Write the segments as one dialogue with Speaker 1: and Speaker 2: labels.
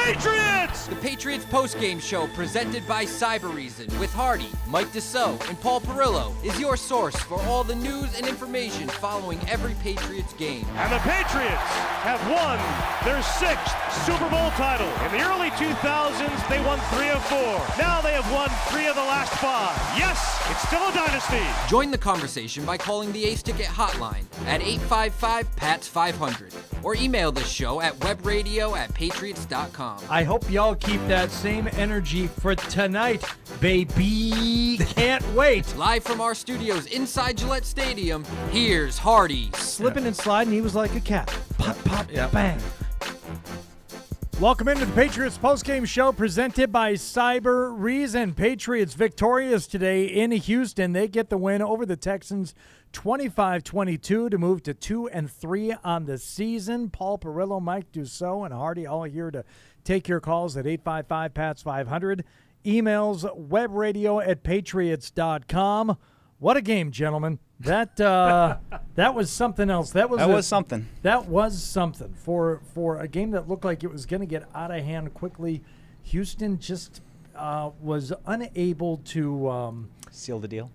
Speaker 1: Patriots!
Speaker 2: The Patriots Postgame Show, presented by Cybereason, with Hardy, Mike Dussault, and Paul Perillo, is your source for all the news and information following every Patriots game.
Speaker 1: And the Patriots have won their 6th Super Bowl title. In the early 2000s, they won 3 of 4. Now they have won 3 of the last 5. Yes, it's still a dynasty.
Speaker 2: Join the conversation by calling the Ace Ticket hotline at 855-PATS-500 or email the show at webradio@patriots.com.
Speaker 3: I hope y'all keep that same energy for tonight, baby. Can't wait.
Speaker 2: Live from our studios inside Gillette Stadium, here's Hardy.
Speaker 3: Slipping and sliding, he was like a cat. Pop, pop, bang. Welcome into the Patriots Postgame Show presented by Cybereason. Patriots victorious today in Houston. They get the win over the Texans 25-22 to move to 2-3 on the season. Paul Perillo, Mike Dussault, and Hardy all here to take your calls at 855-PATS-500. Emails webradio@patriots.com. What a game, gentlemen. That was something else. That was something. That was something for a game that looked like it was going to get out of hand quickly. Houston just was unable to
Speaker 4: seal the deal.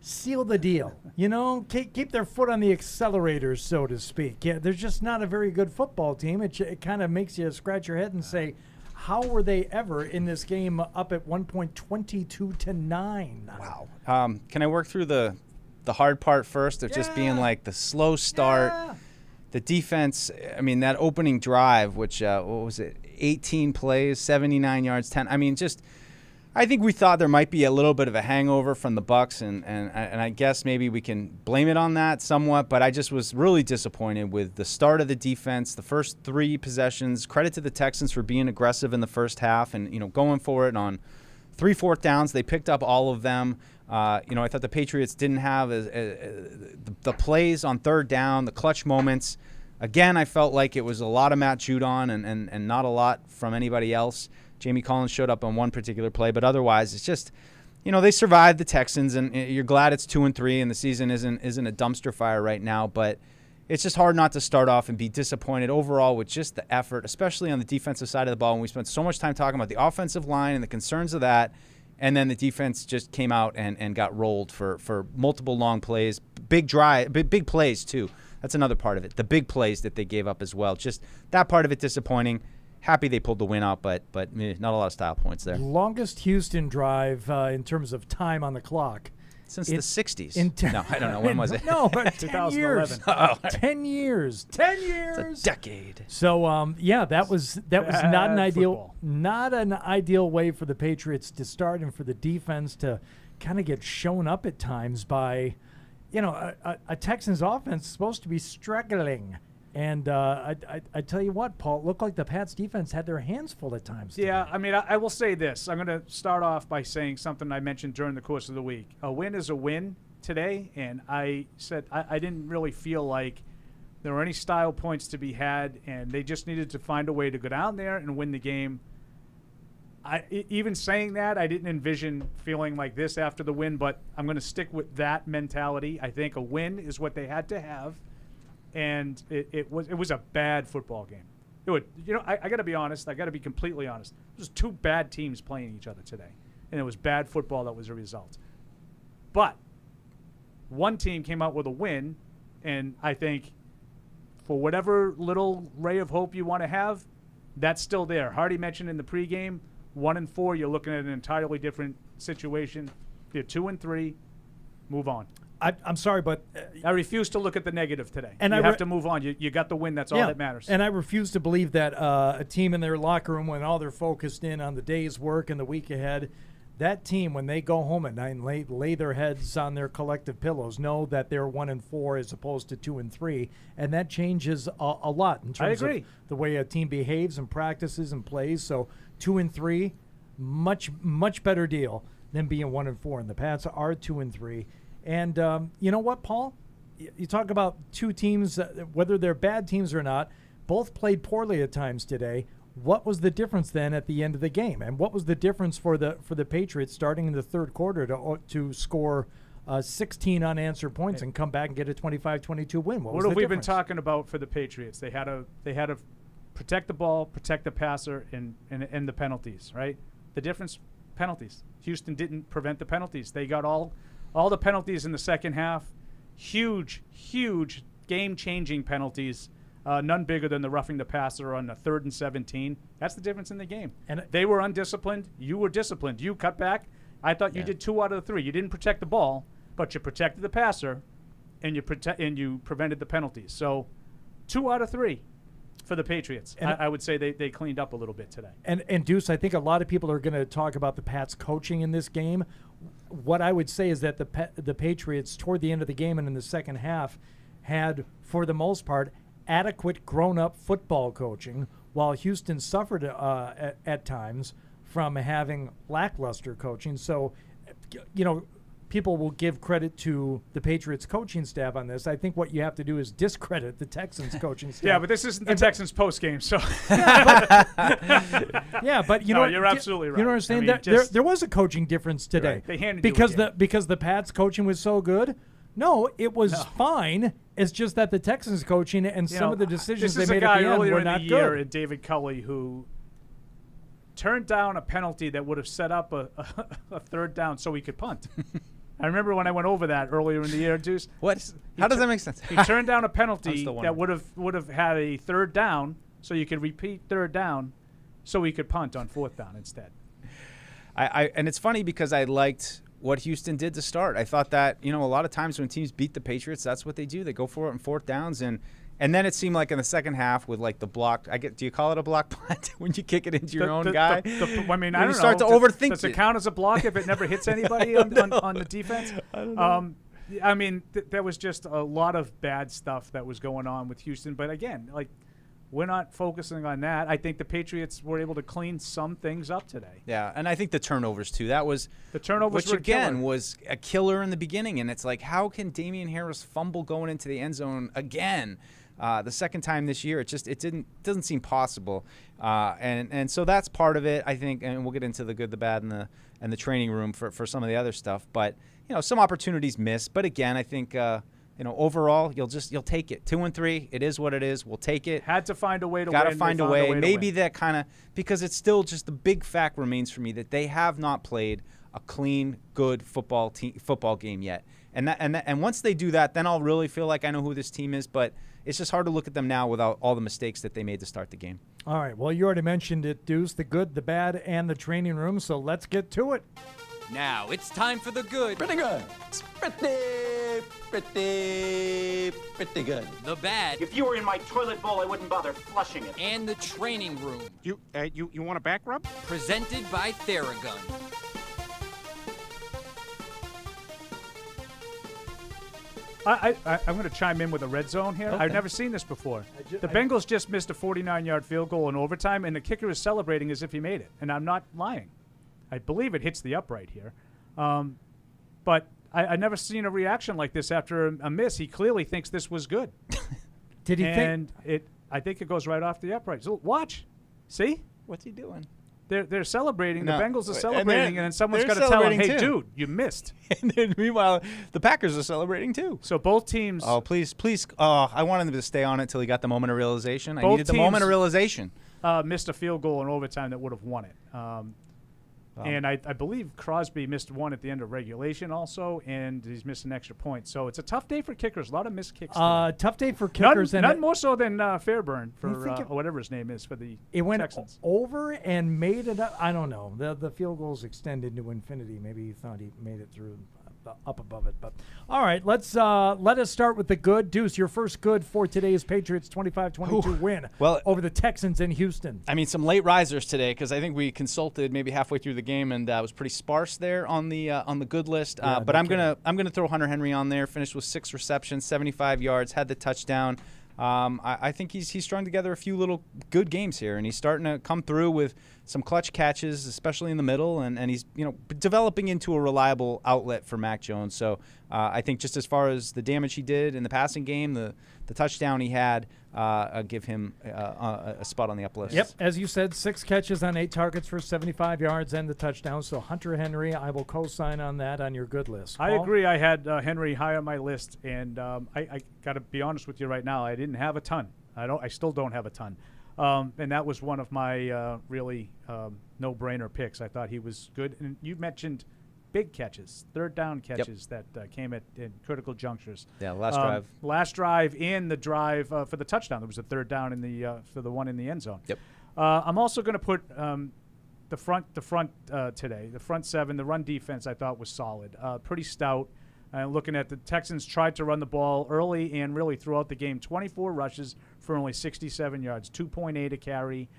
Speaker 3: You know, keep their foot on the accelerator, so to speak. Yeah, they're just not a very good football team. It kind of makes you scratch your head and say, how were they ever in this game up at 1 point 22-9?
Speaker 4: Wow. Can I work through the hard part first of just being like the slow start, the defense? I mean, that opening drive, which, what was it, 18 plays, 79 yards, 10. I mean, I think we thought there might be a little bit of a hangover from the Bucs, and I guess maybe we can blame it on that somewhat, but I just was really disappointed with the start of the defense, the first 3 possessions. Credit to the Texans for being aggressive in the first half and, going for it on 3 4th downs. They picked up all of them. I thought the Patriots didn't have the plays on 3rd down, the clutch moments. Again, I felt like it was a lot of Matt Judon and not a lot from anybody else. Jamie Collins showed up on one particular play, but otherwise it's just, they survived the Texans, and you're glad it's 2-3 and the season isn't a dumpster fire right now, but it's just hard not to start off and be disappointed overall with just the effort, especially on the defensive side of the ball. And we spent so much time talking about the offensive line and the concerns of that, and then the defense just came out and got rolled for multiple long plays, big plays too. That's another part of it, the big plays that they gave up as well. Just that part of it disappointing. Happy they pulled the win out, but not a lot of style points there.
Speaker 3: Longest Houston drive in terms of time on the clock.
Speaker 4: Since the 60s.
Speaker 3: No,
Speaker 4: I don't know. When was it?
Speaker 3: No, 10 years. 10 years. 10 years.
Speaker 4: It's a decade.
Speaker 3: So, that was not an ideal way for the Patriots to start and for the defense to kind of get shown up at times by, a Texans offense supposed to be struggling. And I tell you what, Paul, it looked like the Pats defense had their hands full at times today.
Speaker 5: Yeah, I mean, I will say this. I'm going to start off by saying something I mentioned during the course of the week. A win is a win today, and I said I didn't really feel like there were any style points to be had, and they just needed to find a way to go down there and win the game. Even saying that, I didn't envision feeling like this after the win, but I'm going to stick with that mentality. I think a win is what they had to have. And it was a bad football game. I got to be honest. I got to be completely honest. It was 2 bad teams playing each other today, and it was bad football that was the result. But one team came out with a win, and I think for whatever little ray of hope you want to have, that's still there. Hardy mentioned in the pregame, 1-4, you're looking at an entirely different situation. You're 2-3, move on.
Speaker 3: I'm sorry, but
Speaker 5: I refuse to look at the negative today.
Speaker 3: And
Speaker 5: you have to move on. You got the win. That's all that matters.
Speaker 3: And I refuse to believe that a team in their locker room, when all they're focused in on the day's work and the week ahead, that team, when they go home at night and lay their heads on their collective pillows, know that they're 1-4 as opposed to 2-3, and that changes a lot in terms of the way a team behaves and practices and plays. So 2-3, much better deal than being 1-4. And the Pats are 2-3. And you know what, Paul? You talk about 2 teams, whether they're bad teams or not, both played poorly at times today. What was the difference then at the end of the game? And what was the difference for the Patriots starting in the 3rd quarter to score 16 unanswered points and come back and get a 25-22 win?
Speaker 5: What have we been talking about for the Patriots? They had a protect the ball, protect the passer, and the penalties, right? The difference, penalties. Houston didn't prevent the penalties. They got all the penalties in the second half. Huge game-changing penalties. None bigger than the roughing the passer on the 3rd and 17. That's the difference in the game. And they were undisciplined. You were disciplined. You cut back. I thought you did 2 out of the 3. You didn't protect the ball, but you protected the passer, and you prevented the penalties. So 2 out of 3 for the Patriots. I would say they cleaned up a little bit today.
Speaker 3: And Deuce, I think a lot of people are going to talk about the Pats coaching in this game. What I would say is that the Patriots, toward the end of the game and in the second half, had, for the most part, adequate grown-up football coaching, while Houston suffered at times from having lackluster coaching. So, people will give credit to the Patriots coaching staff on this. I think what you have to do is discredit the Texans coaching staff.
Speaker 5: Yeah, but this isn't the Texans postgame, so.
Speaker 3: but
Speaker 5: you're absolutely right.
Speaker 3: You don't understand there was a coaching difference today.
Speaker 5: Right. They handed
Speaker 3: because
Speaker 5: you a
Speaker 3: because the Pats coaching was so good. No, it was fine. It's just that the Texans coaching and some of the decisions they made at the end were not good.
Speaker 5: This is a guy earlier in the year, David Culley, who turned down a penalty that would have set up a 3rd down so he could punt. I remember when I went over that earlier in the year, Deuce.
Speaker 4: What? How does that make sense?
Speaker 5: He turned down a penalty that would have had a 3rd down, so you could repeat 3rd down, so he could punt on 4th down instead.
Speaker 4: And it's funny because I liked what Houston did to start. I thought that, a lot of times when teams beat the Patriots, that's what they do. They go for it on 4th downs. And then it seemed like in the second half with like the block, do you call it a block punt when you kick it into your own guy?
Speaker 5: I don't know.
Speaker 4: You start to overthink
Speaker 5: Does it count as a block if it never hits anybody on the defense?
Speaker 4: I don't know.
Speaker 5: There was just a lot of bad stuff that was going on with Houston. But again, we're not focusing on that. I think the Patriots were able to clean some things up today.
Speaker 4: Yeah, and I think the turnovers too. That was
Speaker 5: the turnovers,
Speaker 4: which again was a killer in the beginning. And it's like, how can Damian Harris fumble going into the end zone again? The second time this year, it doesn't seem possible. And so that's part of it, I think. And we'll get into the good, the bad, and the training room for some of the other stuff. But some opportunities missed. But again, I think. Overall, you'll take it. 2-3, it is what it is. We'll take it.
Speaker 5: Had to find a way to win.
Speaker 4: Got to find a way. Maybe that kind of because it's still just the big fact remains for me that they have not played a clean, good football game yet. And once they do that, then I'll really feel like I know who this team is. But it's just hard to look at them now without all the mistakes that they made to start the game.
Speaker 3: All right. Well, you already mentioned it, Deuce, the good, the bad, and the training room. So let's get to it.
Speaker 2: Now it's time for the good.
Speaker 6: Pretty good. Pretty good.
Speaker 2: The bad.
Speaker 7: If you were in my toilet bowl, I wouldn't bother flushing it.
Speaker 2: And the training room.
Speaker 8: You want a back rub?
Speaker 2: Presented by Theragun.
Speaker 5: I'm going to chime in with a red zone here.
Speaker 3: Okay.
Speaker 5: I've never seen this before. The Bengals just missed a 49-yard field goal in overtime, and the kicker is celebrating as if he made it. And I'm not lying. I believe it hits the upright here. But I've never seen a reaction like this after a miss. He clearly thinks this was good.
Speaker 3: Did he
Speaker 5: think? I think it goes right off the upright. So watch. See?
Speaker 4: What's he doing?
Speaker 5: They're celebrating.
Speaker 4: No.
Speaker 5: The Bengals are celebrating, and then someone's got to
Speaker 4: they're
Speaker 5: tell them, hey,
Speaker 4: celebrating too.
Speaker 5: dude, you missed.
Speaker 4: And then meanwhile, the Packers are celebrating too.
Speaker 5: So both teams.
Speaker 4: Oh, please. I wanted them to stay on it until he got the moment of realization. I
Speaker 5: Both
Speaker 4: needed the moment of
Speaker 5: teams-
Speaker 4: realization.
Speaker 5: Missed a field goal in overtime that would have won it. And I believe Crosby missed one at the end of regulation also, and he's missed an extra point. So it's a tough day for kickers. A lot of missed kicks.
Speaker 3: Tough day for kickers.
Speaker 5: None more so than Fairburn for whatever his name is for the
Speaker 3: It went
Speaker 5: Texans.
Speaker 3: over and made it up. I don't know. The field goals extended to infinity. Maybe he thought he made it through up above it. But all right, let us start with the good. Deuce, your first good for today's Patriots 25-22 win over the Texans in Houston.
Speaker 4: I mean, some late risers today because I think we consulted maybe halfway through the game and it was pretty sparse there on the good list. But I'm gonna throw Hunter Henry on there. Finished with 6 receptions, 75 yards, had the touchdown. I think he's strung together a few little good games here, and he's starting to come through with some clutch catches, especially in the middle, and he's developing into a reliable outlet for Mac Jones. So I think just as far as the damage he did in the passing game, the touchdown he had, I'll give him a spot on the up list.
Speaker 3: Yep, as you said, 6 catches on 8 targets for 75 yards and the touchdown. So Hunter Henry, I will co-sign on that on your good list.
Speaker 5: I
Speaker 3: Paul?
Speaker 5: agree. I had Henry high on my list, and I got to be honest with you right now. I didn't have a ton. I still don't have a ton. And that was one of my really no-brainer picks. I thought he was good. And you mentioned big catches, third down catches that came in critical junctures.
Speaker 4: Yeah, last drive.
Speaker 5: Last drive and the drive for the touchdown. There was a third down in the for the one in the end zone.
Speaker 4: Yep.
Speaker 5: I'm also going to put the front today. The front seven, the run defense I thought was solid, pretty stout. Looking at the Texans tried to run the ball early and really throughout the game. 24 rushes for only 67 yards, 2.8 a carry.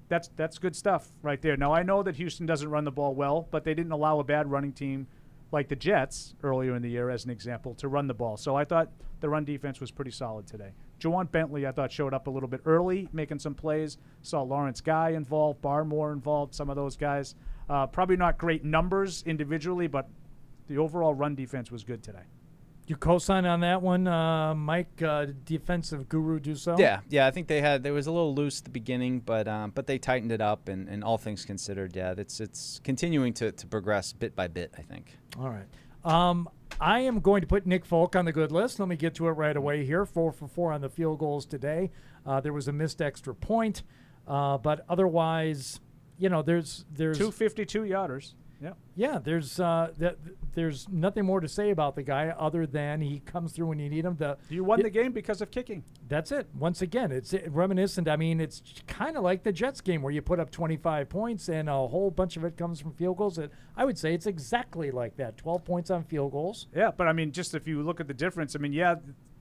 Speaker 5: That's good stuff right there. Now, I know that Houston doesn't run the ball well, but they didn't allow a bad running team like the Jets earlier in the year, as an example, to run the ball. So I thought the run defense was pretty solid today. Juwan Bentley, I thought, showed up a little bit early, making some plays. Saw Lawrence Guy involved, Barmore involved, some of those guys. Probably not great numbers individually, but the overall run defense was good today.
Speaker 3: You co-sign on that one, Mike, defensive guru Dussault?
Speaker 4: Yeah. I think they was a little loose at the beginning, but they tightened it up, and all things considered, it's continuing to progress bit by bit, I think.
Speaker 3: All right. I am going to put Nick Folk on the good list. Let me get to it right away here. 4 for 4 on the field goals today. There was a missed extra point, but otherwise, there's
Speaker 5: 2 52-yarders.
Speaker 3: Yeah, there's nothing more to say about the guy other than he comes through when you need him.
Speaker 5: You won the game because of kicking.
Speaker 3: That's it. Once again, it's reminiscent. I mean, it's kind of like the Jets game where you put up 25 points and a whole bunch of it comes from field goals. I would say it's exactly like that. 12 points on field goals.
Speaker 5: Yeah, but I mean, just if you look at the difference, I mean,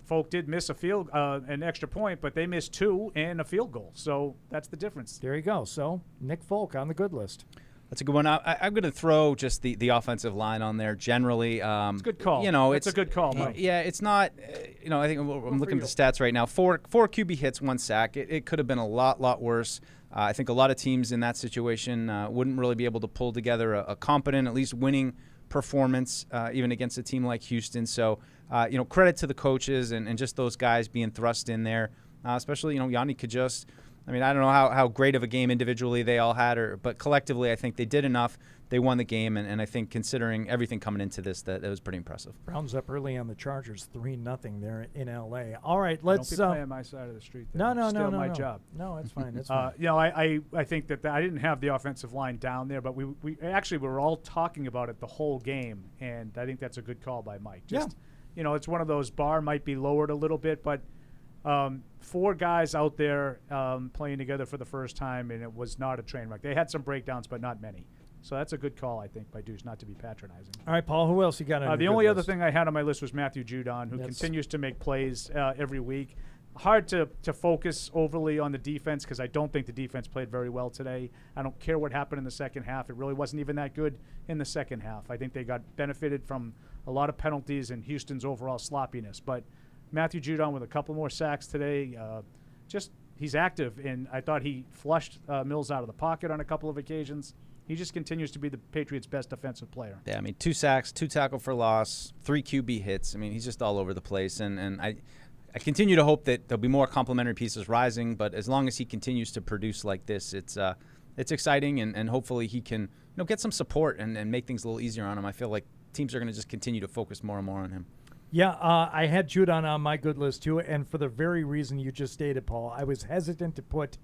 Speaker 5: Folk did miss an extra point, but they missed 2 and a field goal. So that's the difference.
Speaker 3: There you go. So Nick Folk on the good list.
Speaker 4: That's a good one. I'm going to throw just the offensive line on there generally.
Speaker 5: It's a good call. It's a good call, Mike.
Speaker 4: Yeah, it's not. I think I'm looking at the stats right now. 4 QB hits, 1 sack. It could have been a lot worse. I think a lot of teams in that situation wouldn't really be able to pull together a competent, at least winning performance, even against a team like Houston. So, credit to the coaches and just those guys being thrust in there, especially Yanni could just. I mean, I don't know how great of a game individually they all had, but collectively I think they did enough. They won the game, and I think considering everything coming into this, that was pretty impressive.
Speaker 3: Browns up early on the Chargers, 3-0 there in L.A. All right, let's.
Speaker 5: Don't be playing my side of the street.
Speaker 3: No,
Speaker 5: my job.
Speaker 3: No, it's fine. It's fine.
Speaker 5: I think that I didn't have the offensive line down there, but we actually were all talking about it the whole game, and I think that's a good call by Mike. It's one of those bar might be lowered a little bit, but. 4 guys out there playing together for the first time, and it was not a train wreck. They had some breakdowns, but not many. So that's a good call, I think, by Deuce, not to be patronizing.
Speaker 3: All right, Paul, who else you got on
Speaker 5: the only other thing I had on my list was Matthew Judon, who continues to make plays every week. Hard to focus overly on the defense because I don't think the defense played very well today. I don't care what happened in the second half. It really wasn't even that good in the second half. I think they got benefited from a lot of penalties and Houston's overall sloppiness. But Matthew Judon with a couple more sacks today. He's active, and I thought he flushed Mills out of the pocket on a couple of occasions. He just continues to be the Patriots' best defensive player.
Speaker 4: Yeah, I mean, 2 sacks, 2 tackle for loss, 3 QB hits. I mean, he's just all over the place, and I continue to hope that there'll be more complementary pieces rising, but as long as he continues to produce like this, it's exciting, and hopefully he can get some support and make things a little easier on him. I feel like teams are going to just continue to focus more and more on him.
Speaker 3: Yeah, I had Judon on my good list too, and for the very reason you just stated, Paul. I was hesitant to put,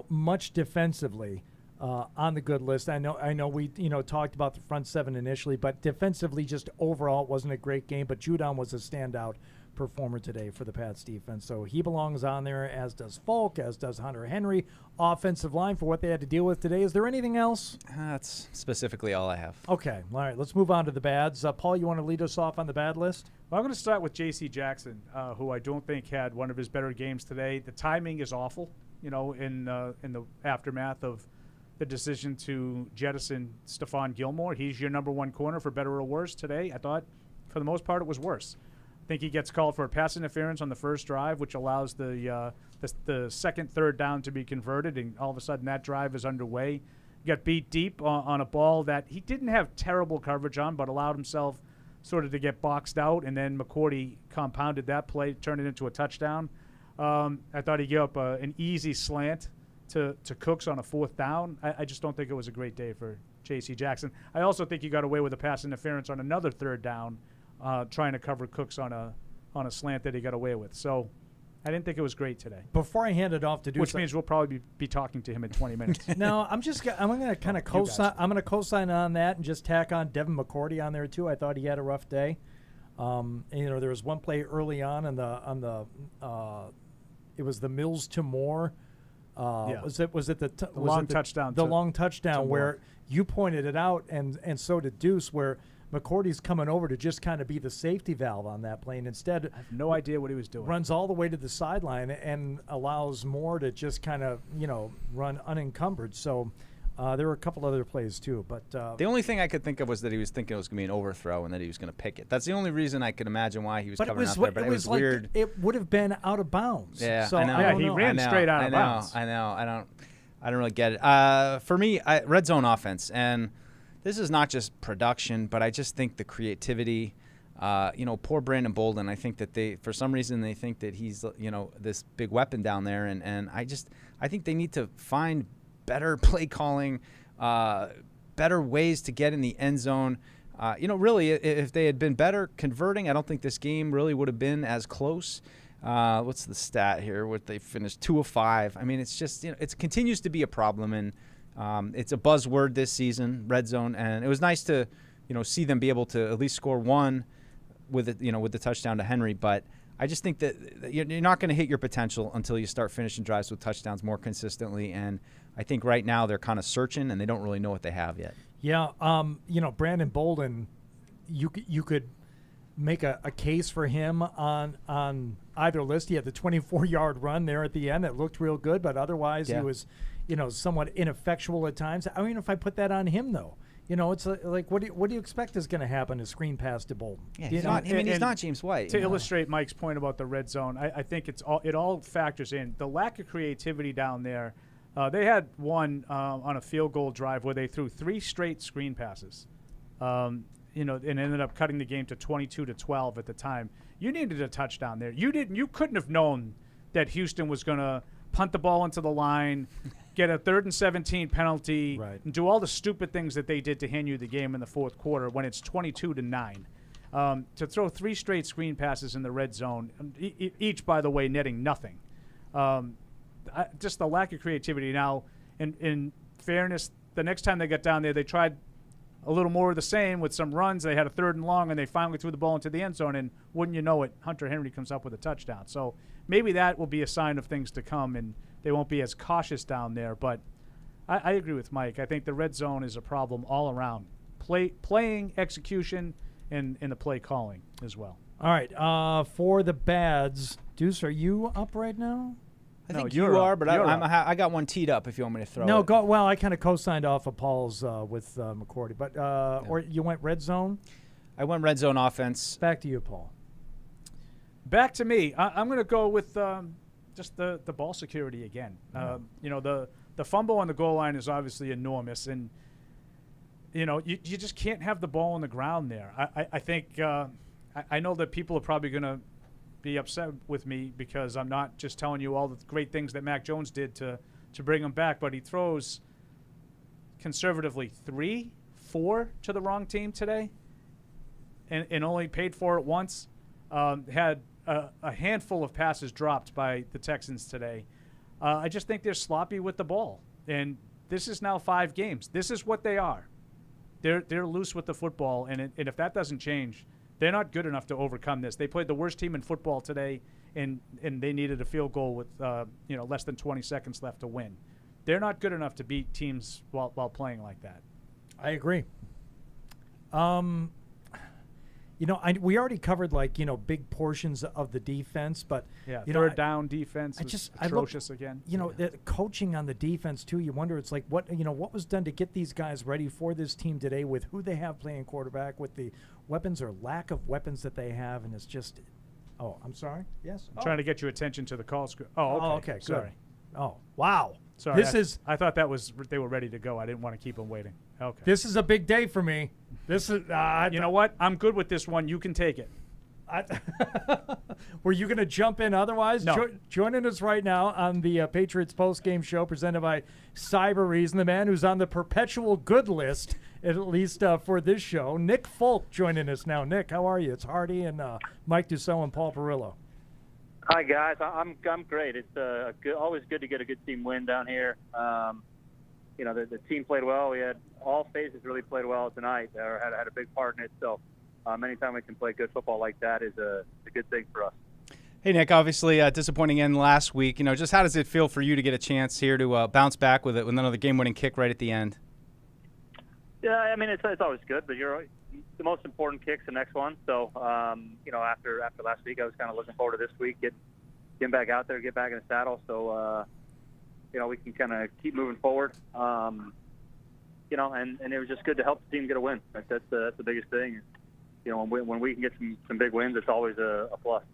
Speaker 3: much defensively on the good list. I know we talked about the front 7 initially, but defensively, just overall, it wasn't a great game. But Judon was a standout performer today for the Pats defense, so he belongs on there, as does Folk, as does Hunter Henry. Offensive line for what they had to deal with today. Is there anything else?
Speaker 4: That's specifically all I have.
Speaker 3: Okay, all right, let's move on to the bads. Paul, you want to lead us off on the bad list?
Speaker 5: Well, I'm going to start with J.C. Jackson, who I don't think had one of his better games today. The timing is awful, in the aftermath of the decision to jettison Stephon Gilmore. He's your number 1 corner for better or worse today. I thought, for the most part, it was worse. I think he gets called for a pass interference on the first drive, which allows the second, third down to be converted, and all of a sudden that drive is underway. He got beat deep on a ball that he didn't have terrible coverage on, but allowed himself sort of to get boxed out, and then McCourty compounded that play, turned it into a touchdown. I thought he gave up an easy slant to Cooks on a 4th down. I just don't think it was a great day for J.C. Jackson. I also think he got away with a pass interference on another 3rd down, trying to cover Cooks on a slant that he got away with. So I didn't think it was great today.
Speaker 3: Before I hand it off to Dussault,
Speaker 5: Which means we'll probably be talking to him in 20 minutes.
Speaker 3: No, I'm going to kind of co-sign. I'm going to co-sign on that and just tack on Devin McCourty on there too. I thought he had a rough day. There was one play early on it was the Mills to Moore. Was it the
Speaker 5: long touchdown?
Speaker 3: The long touchdown where you pointed it out, and so did Deuce, where McCourty's coming over to just kind of be the safety valve on that play, and instead
Speaker 5: I have no idea what he was doing.
Speaker 3: Runs all the way to the sideline and allows Moore to just kind of run unencumbered. So there were a couple other plays too, but
Speaker 4: the only thing I could think of was that he was thinking it was going to be an overthrow and that he was going to pick it. That's the only reason I could imagine why he was covering out there. But it was like weird.
Speaker 3: It would have been out of bounds.
Speaker 4: Yeah,
Speaker 3: so
Speaker 4: I know.
Speaker 5: Yeah, he ran straight out of bounds.
Speaker 4: I know. I don't really get it. For me, red zone offense, and this is not just production, but I just think the creativity. Poor Brandon Bolden. I think that for some reason, they think that he's this big weapon down there, and I think they need to find better play calling, better ways to get in the end zone. Really, if they had been better converting, I don't think this game really would have been as close. What's the stat here? What they finished 2 of 5. I mean, it's just it continues to be a problem, and it's a buzzword this season, red zone. And it was nice to see them be able to at least score one with it, with the touchdown to Henry. But I just think that you're not going to hit your potential until you start finishing drives with touchdowns more consistently. And I think right now they're kind of searching and they don't really know what they have yet.
Speaker 3: Yeah, Brandon Bolden, you could make a case for him on either list. He had the 24-yard run there at the end that looked real good, but otherwise he was, somewhat ineffectual at times. I mean, if I put that on him though, it's like what do you expect is going to happen? A screen pass to Bolden.
Speaker 4: Yeah, he's not James White.
Speaker 5: To illustrate Mike's point about the red zone, I think it all factors in the lack of creativity down there. They had one on a field goal drive where they threw 3 straight screen passes, and ended up cutting the game to 22-12 at the time. You needed a touchdown there. You couldn't have known that Houston was going to punt the ball into the line, get a 3rd and 17 penalty, and do all the stupid things that they did to hand you the game in the fourth quarter when it's 22-9. To throw 3 straight screen passes in the red zone, each, by the way, netting nothing. Just the lack of creativity. Now, in fairness, the next time they got down there, they tried a little more of the same with some runs. They had a 3rd and long, and they finally threw the ball into the end zone, and wouldn't you know it, Hunter Henry comes up with a touchdown. So maybe that will be a sign of things to come, and they won't be as cautious down there. But I agree with Mike. I think the red zone is a problem all around. Playing, execution, and the play calling as well.
Speaker 3: All right, for the Bads, Deuce, are you up right now?
Speaker 4: I think you are, but I got one teed up if you want me to throw it.
Speaker 3: No, well, I kind of co-signed off of Paul's with McCourty. But or you went red zone?
Speaker 4: I went red zone offense.
Speaker 3: Back to you, Paul.
Speaker 5: Back to me. I'm going to go with just the ball security again. The fumble on the goal line is obviously enormous, and you just can't have the ball on the ground there. I think I know that people are probably going to be upset with me because I'm not just telling you all the great things that Mac Jones did to bring him back, but he throws conservatively 3-4 to the wrong team today and only paid for it once. Had a handful of passes dropped by the Texans today. I just think they're sloppy with the ball, and this is now 5 games. This is what they are. They're loose with the football, and if that doesn't change, they're not good enough to overcome this. They played the worst team in football today, and they needed a field goal with less than 20 seconds left to win. They're not good enough to beat teams while playing like that.
Speaker 3: I agree. We already covered big portions of the defense, but
Speaker 5: third down defense was atrocious again.
Speaker 3: The coaching on the defense too. You wonder, it's like what was done to get these guys ready for this team today with who they have playing quarterback, with the weapons or lack of weapons that they have, and it's just. Oh, I'm sorry. Yes,
Speaker 5: I'm trying to get your attention to the call script. Oh, okay.
Speaker 3: Good.
Speaker 5: Sorry.
Speaker 3: Oh, wow.
Speaker 5: Sorry. I thought that was they were ready to go. I didn't want to keep them waiting. Okay.
Speaker 3: This is a big day for me. This is.
Speaker 5: You know what? I'm good with this one. You can take it.
Speaker 3: Were you going to jump in otherwise?
Speaker 5: No.
Speaker 3: Joining us right now on the Patriots Postgame show presented by Cyber the man who's on the perpetual good list, at least for this show, Nick Folk joining us now. Nick, how are you? It's Hardy and Mike Dussault and Paul Perillo.
Speaker 9: Hi guys, I'm great. It's always good to get a good team win down here. The team played well. We had all phases really played well tonight, or had a big part in it. So anytime we can play good football like that is a good thing for us.
Speaker 4: Hey, Nick, obviously disappointing end last week. Just how does it feel for you to get a chance here to bounce back with another game-winning kick right at the end?
Speaker 9: Yeah, I mean, it's always good, but the most important kick's the next one. So, after last week, I was kind of looking forward to this week, getting back out there, get back in the saddle. So, we can kind of keep moving forward. And it was just good to help the team get a win. That's the biggest thing. When we can get some big wins, it's always a plus.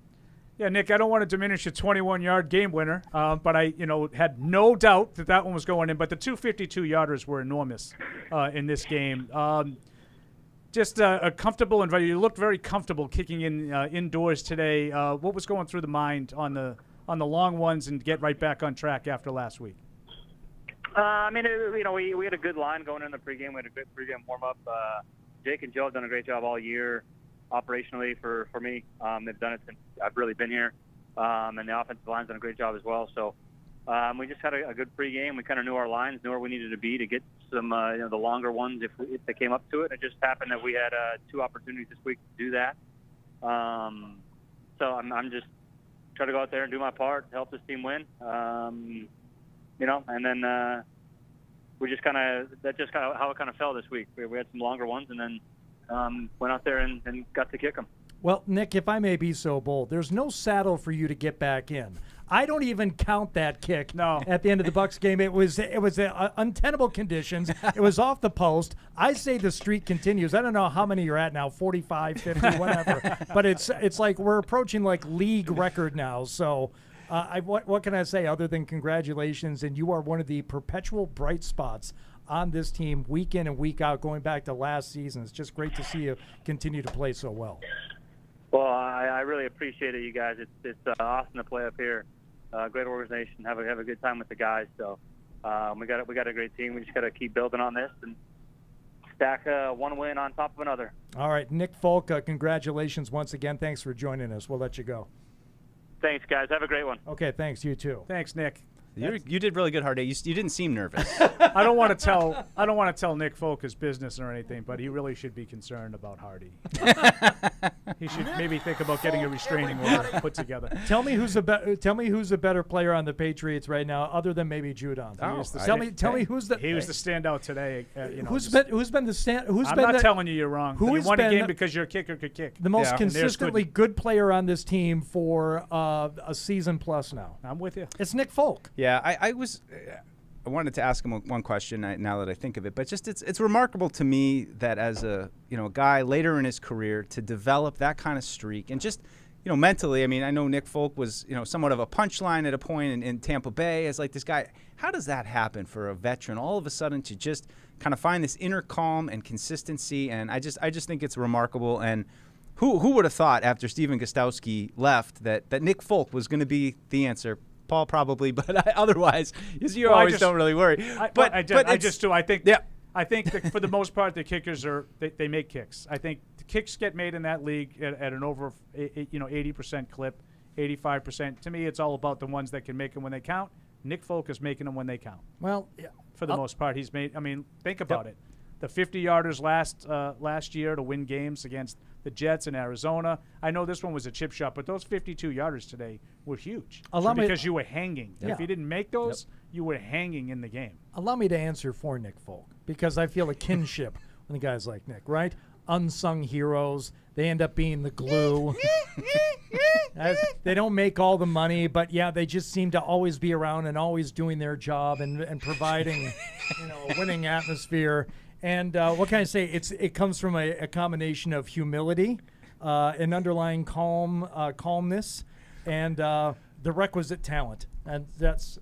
Speaker 5: Yeah, Nick, I don't want to diminish a 21-yard game winner, but I, had no doubt that one was going in. But the 252-yarders were enormous in this game. Just a comfortable environment. You looked very comfortable kicking in indoors today. What was going through the mind on the long ones and get right back on track after last week?
Speaker 9: We had a good line going in the pregame. We had a good pregame warm-up. Jake and Joe have done a great job all year operationally for me. They've done it since I've really been here. And the offensive line's done a great job as well. So we just had a good pregame. We kind of knew our lines, knew where we needed to be to get some the longer ones if they came up to it. It just happened that we had 2 opportunities this week to do that. So I'm just trying to go out there and do my part to help this team win. And then we just that's just kind of how it kind of fell this week. We had some longer ones and then went out there and got to kick them.
Speaker 3: Well, Nick, if I may be so bold, there's no saddle for you to get back in. I don't even count that kick at the end of the Bucs game. It was untenable conditions. It was off the post. I say the streak continues. I don't know how many you're at now, 45, 50, whatever. But it's like we're approaching like league record now. So what can I say other than congratulations? And you are one of the perpetual bright spots on this team week in and week out, going back to last season. It's just great to see you continue to play so well.
Speaker 9: Well, I really appreciate it, you guys. It's awesome to play up here. Great organization. Have a good time with the guys. So we got a great team. We just got to keep building on this and stack one win on top of another.
Speaker 3: All right, Nick Folk, congratulations once again. Thanks for joining us. We'll let you go.
Speaker 9: Thanks, guys. Have a great one.
Speaker 3: Okay, thanks. You too.
Speaker 5: Thanks, Nick.
Speaker 4: You did really good, Hardy. You didn't seem nervous.
Speaker 5: I don't want to tell Nick Folk his business or anything, but he really should be concerned about Hardy. He should maybe think about getting a restraining order put together.
Speaker 3: Tell me who's a better player on the Patriots right now, other than maybe Judon. Tell me who's the.
Speaker 5: He was the standout today.
Speaker 3: Who's been the stand? I'm
Speaker 5: not telling you you're wrong. You won a game because your kicker could kick.
Speaker 3: The most consistently good player on this team for a season plus now.
Speaker 5: I'm with you.
Speaker 3: It's Nick Folk.
Speaker 4: Yeah, I wanted to ask him one question now that I think of it, but just it's remarkable to me that as a guy later in his career to develop that kind of streak and just mentally. I mean, I know Nick Folk was somewhat of a punchline at a point in Tampa Bay as like this guy. How does that happen for a veteran? All of a sudden to just kind of find this inner calm and consistency, and I just think it's remarkable. And who would have thought after Stephen Gostowski left that Nick Folk was going to be the answer? Paul probably, but otherwise, you always don't really worry.
Speaker 5: I just do. I think that for the most part, the kickers they make kicks. I think the kicks get made in that league at an over 80% clip, 85%. To me, it's all about the ones that can make them when they count. Nick Folk is making them when they count.
Speaker 3: Well, yeah.
Speaker 5: For the most part, he's made. I mean, think about it. The 50-yarders last year to win games against the Jets in Arizona. I know this one was a chip shot, but those 52-yarders today were huge because you were hanging. Yeah. If you didn't make those, you were hanging in the game.
Speaker 3: Allow me to answer for Nick Folk because I feel a kinship when the guys like Nick, right? Unsung heroes. They end up being the glue. They don't make all the money, but yeah, they just seem to always be around and always doing their job and providing a winning atmosphere. And what can I say? It comes from a combination of humility, an underlying calmness, and the requisite talent. And that's,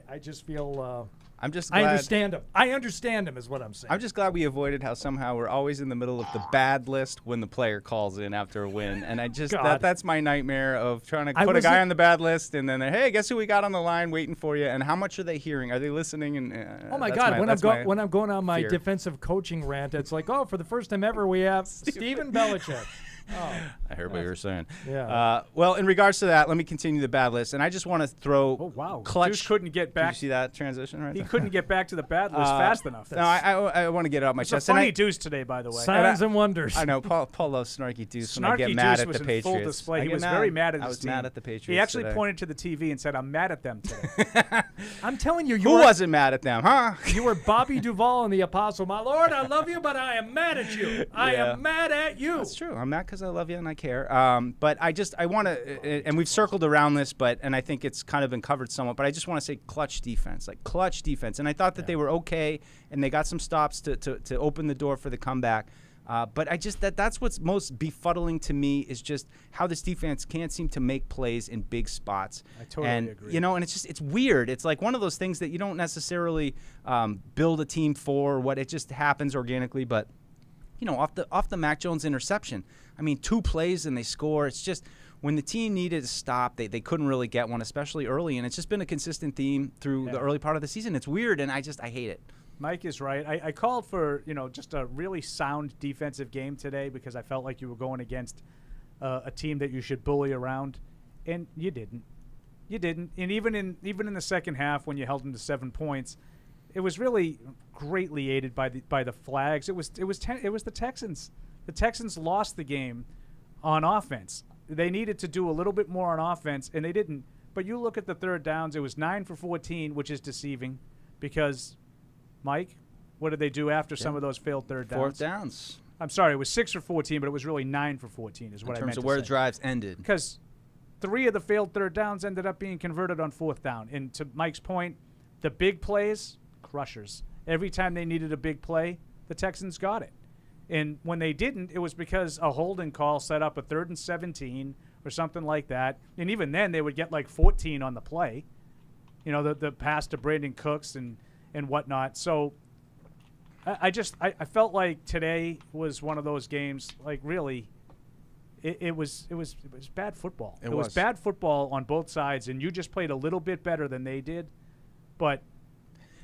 Speaker 3: I just feel.
Speaker 4: I'm just glad.
Speaker 3: I understand him is what I'm saying.
Speaker 4: I'm just glad we avoided how somehow we're always in the middle of the bad list when the player calls in after a win. And I just that's my nightmare of trying to put a guy on the bad list and then hey, guess who we got on the line waiting for you? And how much are they hearing? Are they listening? And
Speaker 3: oh my God, when I'm going on my defensive coaching rant, it's like, oh, for the first time ever, we have Stephen Belichick.
Speaker 4: I heard what you were saying.
Speaker 3: Yeah.
Speaker 4: Well, in regards to that, let me continue the bad list, and I just want to throw.
Speaker 5: Oh wow!
Speaker 4: Clutch.
Speaker 5: Deuce couldn't get back.
Speaker 4: Did you see that transition right
Speaker 5: He
Speaker 4: there?
Speaker 5: couldn't get back to the bad list fast enough.
Speaker 4: No, I want to get it off my
Speaker 5: It's
Speaker 4: chest.
Speaker 5: a funny
Speaker 4: and
Speaker 5: Deuce today, by the way.
Speaker 3: Signs and wonders.
Speaker 4: I know Paul loves snarky Deuce when I
Speaker 5: Snarky
Speaker 4: get mad
Speaker 5: Deuce
Speaker 4: at
Speaker 5: was
Speaker 4: the
Speaker 5: in
Speaker 4: Patriots.
Speaker 5: full display.
Speaker 4: I
Speaker 5: He
Speaker 4: get
Speaker 5: was very mad at
Speaker 4: I
Speaker 5: his
Speaker 4: was
Speaker 5: team.
Speaker 4: mad at the Patriots.
Speaker 5: He actually
Speaker 4: today.
Speaker 5: pointed to the TV and said, "I'm mad at them today."
Speaker 3: I'm telling you,
Speaker 4: Who wasn't mad at them, huh?
Speaker 3: You were Bobby Duvall in The Apostle. My Lord, I love you, but I am mad at you. I
Speaker 4: Yeah.
Speaker 3: am mad at you.
Speaker 4: That's true. I'm mad because I love you and I care. But I want to, and we've circled around this, and I think it's kind of been covered somewhat. But I just want to say clutch defense. And I thought that they were okay, and they got some stops to open the door for the comeback. But I just that's what's most befuddling to me is just how this defense can't seem to make plays in big spots.
Speaker 5: I totally agree.
Speaker 4: And it's weird. It's like one of those things that you don't necessarily build a team for. What it just happens organically. But off the Mac Jones interception, I mean, 2 plays and they score. It's just when the team needed to stop, they couldn't really get one, especially early. And it's just been a consistent theme through the early part of the season. It's weird, and I hate it.
Speaker 5: Mike is right. I called for just a really sound defensive game today because I felt like you were going against a team that you should bully around, and you didn't. You didn't. And even in the second half when you held them to 7 points, it was really greatly aided by the flags. It was the Texans. The Texans lost the game on offense. They needed to do a little bit more on offense, and they didn't. But you look at the third downs, it was 9 for 14, which is deceiving because, Mike, what did they do after some of those failed third downs?
Speaker 4: 4th downs.
Speaker 5: I'm sorry, it was 6 for 14, but it was really 9 for 14 is what I meant to say.
Speaker 4: In terms of where the drives ended.
Speaker 5: Because 3 of the failed third downs ended up being converted on 4th down. And to Mike's point, the big plays, crushers. Every time they needed a big play, the Texans got it. And when they didn't, it was because a holding call set up a 3rd and 17 or something like that. And even then, they would get like 14 on the play. The pass to Brandon Cooks and whatnot. So I felt like today was one of those games, like really, it was bad football. It was bad football on both sides, and you just played a little bit better than they did.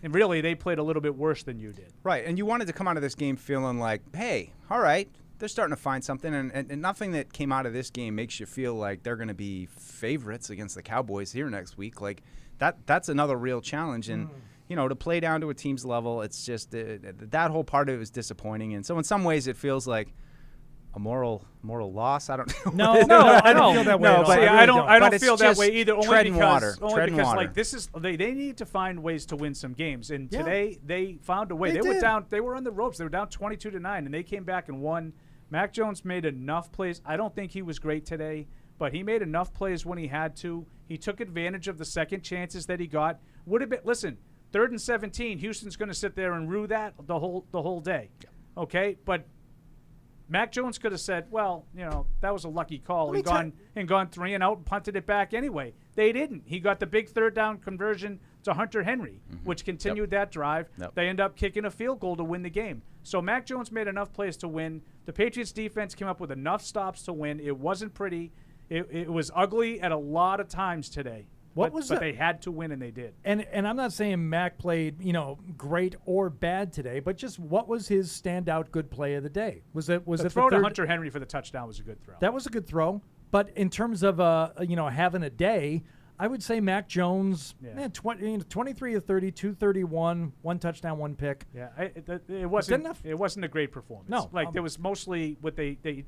Speaker 5: And really, they played a little bit worse than you did.
Speaker 4: Right, and you wanted to come out of this game feeling like, hey, all right, they're starting to find something, and nothing that came out of this game makes you feel like they're going to be favorites against the Cowboys here next week. Like, that's another real challenge, and to play down to a team's level, it's just that whole part of it was disappointing, and so in some ways it feels like a moral loss. I don't know.
Speaker 3: No, I don't feel that way.
Speaker 5: No,
Speaker 3: at all.
Speaker 5: but
Speaker 3: I
Speaker 5: I don't
Speaker 4: it's
Speaker 5: feel that
Speaker 4: just
Speaker 5: way either. Only
Speaker 4: treading
Speaker 5: because
Speaker 4: water.
Speaker 5: like this is they need to find ways to win some games. And today they found a way. They were
Speaker 3: did.
Speaker 5: down. They were on the ropes. They were down 22-9, and they came back and won. Mac Jones made enough plays. I don't think he was great today, but he made enough plays when he had to. He took advantage of the second chances that he got. Would have been 3rd and 17. Houston's going to sit there and rue that the whole day. Okay, but Mac Jones could have said, well, that was a lucky call and gone 3 and out and punted it back anyway. They didn't. He got the big 3rd down conversion to Hunter Henry, which continued that drive. They end up kicking a field goal to win the game. So Mac Jones made enough plays to win. The Patriots defense came up with enough stops to win. It wasn't pretty. It was ugly at a lot of times today. But they had to win, and they did.
Speaker 3: And I'm not saying Mac played, great or bad today, but just what was his standout good play of the day? Was it
Speaker 5: the throw to Hunter Henry for the touchdown was a good throw.
Speaker 3: That was a good throw. But in terms of having a day, I would say Mac Jones, 23 of 30, 231, 1 touchdown, 1 pick.
Speaker 5: Yeah, it wasn't a great performance.
Speaker 3: No,
Speaker 5: there was mostly what they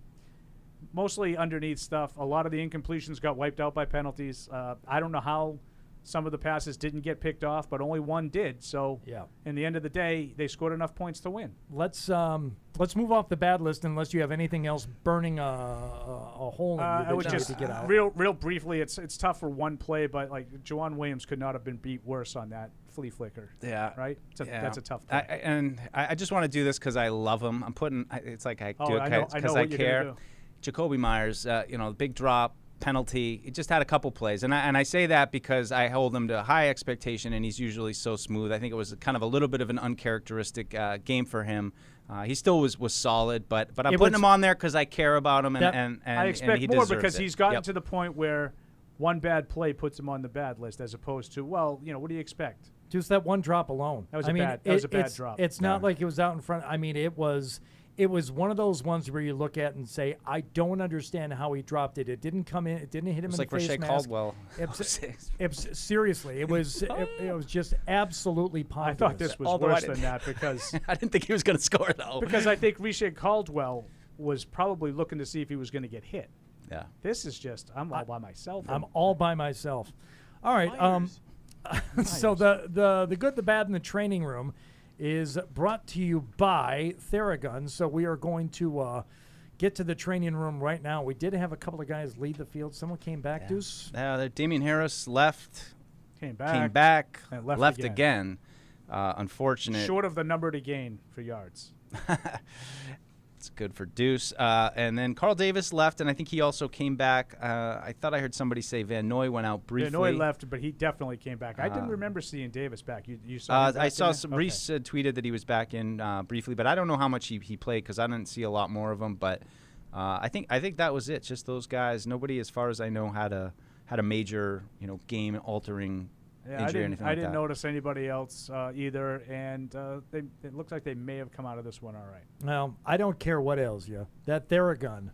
Speaker 5: mostly underneath stuff. A lot of the incompletions got wiped out by penalties. I don't know how some of the passes didn't get picked off, but only one did. So in the end of the day, they scored enough points to win.
Speaker 3: Let's move off the bad list unless you have anything else burning a hole in you
Speaker 5: I would
Speaker 3: that you
Speaker 5: just
Speaker 3: need to get out.
Speaker 5: real briefly. It's tough for one play, but like Juwan Williams could not have been beat worse on that flea flicker.
Speaker 4: Yeah,
Speaker 5: right. That's a tough play.
Speaker 4: I just want to do this because I love him. I'm putting. It's like I do it because
Speaker 5: I
Speaker 4: I care. Jacoby Myers, big drop, penalty. He just had a couple plays. And I say that because I hold him to high expectation, and he's usually so smooth. I think it was kind of a little bit of an uncharacteristic game for him. He still was solid, but I'm putting him on there because I care about him, and
Speaker 5: I expect
Speaker 4: and he
Speaker 5: more
Speaker 4: deserves
Speaker 5: because
Speaker 4: it.
Speaker 5: he's gotten to the point where one bad play puts him on the bad list as opposed to, what do you expect?
Speaker 3: Just that one drop alone.
Speaker 5: That was a bad drop.
Speaker 3: It's not like it was out in front. I mean, it was It was one of those ones where you look at and say, I don't understand how he dropped it. It didn't come in. It didn't hit him in the face
Speaker 4: like
Speaker 3: mask.
Speaker 4: Caldwell.
Speaker 3: Seriously, it was just absolutely ponderous.
Speaker 5: I thought this was worse than that because
Speaker 4: I didn't think he was going to score, though.
Speaker 5: Because I think Riche Caldwell was probably looking to see if he was going to get hit.
Speaker 4: Yeah.
Speaker 5: This is just, I'm all by myself.
Speaker 3: I'm all by myself. All right. So the good, the bad, and the training room is brought to you by Theragun. So we are going to get to the training room right now. We did have a couple of guys leave the field. Someone came back, Deuce?
Speaker 4: Damian Harris left.
Speaker 5: Came back.
Speaker 4: And
Speaker 5: left
Speaker 4: again. Unfortunate.
Speaker 5: Short of the number to gain for yards.
Speaker 4: It's good for Deuce. And then Carl Davis left, and I think he also came back. I thought I heard somebody say Van Noy went out briefly.
Speaker 5: Van Noy left, but he definitely came back. I didn't remember seeing Davis back. You saw him back
Speaker 4: I saw
Speaker 5: in there?
Speaker 4: Reese tweeted that he was back in briefly, but I don't know how much he played because I didn't see a lot more of him. But I think that was it. Just those guys. Nobody, as far as I know, had a major game-altering injury or anything like that.
Speaker 5: I didn't notice anybody else either, and it looks like they may have come out of this one all right.
Speaker 3: Well, I don't care what ails you. That Theragun,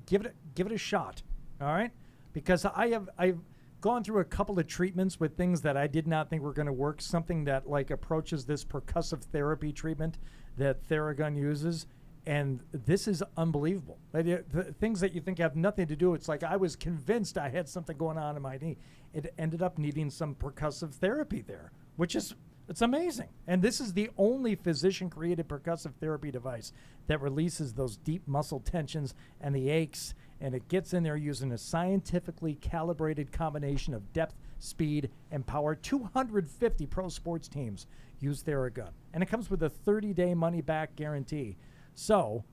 Speaker 3: give it a shot, all right? Because I've gone through a couple of treatments with things that I did not think were going to work. Something that like approaches this percussive therapy treatment that Theragun uses. And this is unbelievable. The things that you think have nothing to do, it's like I was convinced I had something going on in my knee. It ended up needing some percussive therapy there, it's amazing. And this is the only physician-created percussive therapy device that releases those deep muscle tensions and the aches, and it gets in there using a scientifically calibrated combination of depth, speed, and power. 250 pro sports teams use Theragun, and it comes with a 30-day money-back guarantee. So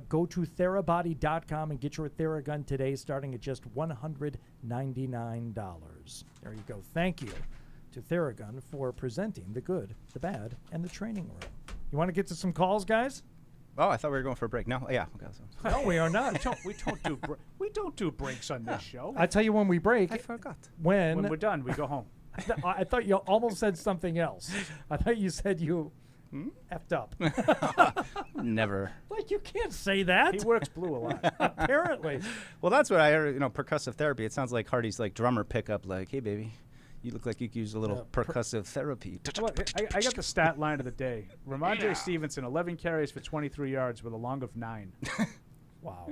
Speaker 3: go to therabody.com and get your Theragun today, starting at just $199. There you go. Thank you to Theragun for presenting the good, the bad, and the training room. You want to get to some calls, guys?
Speaker 4: Oh, I thought we were going for a break. No, yeah. Okay,
Speaker 3: no, we are not.
Speaker 5: We don't do breaks on this show.
Speaker 3: I tell you when we break.
Speaker 4: I forgot.
Speaker 5: When we're done, we go home.
Speaker 3: I thought you almost said something else. I thought you said you effed up.
Speaker 4: Never.
Speaker 3: Like, you can't say that.
Speaker 5: He works blue a lot.
Speaker 3: Apparently.
Speaker 4: Well, that's what I heard, percussive therapy. It sounds like Hardy's like drummer pickup, like, hey, baby, you look like you could use a little percussive therapy.
Speaker 5: I got the stat line of the day. Ramondre Stevenson, 11 carries for 23 yards with a long of 9.
Speaker 3: Wow.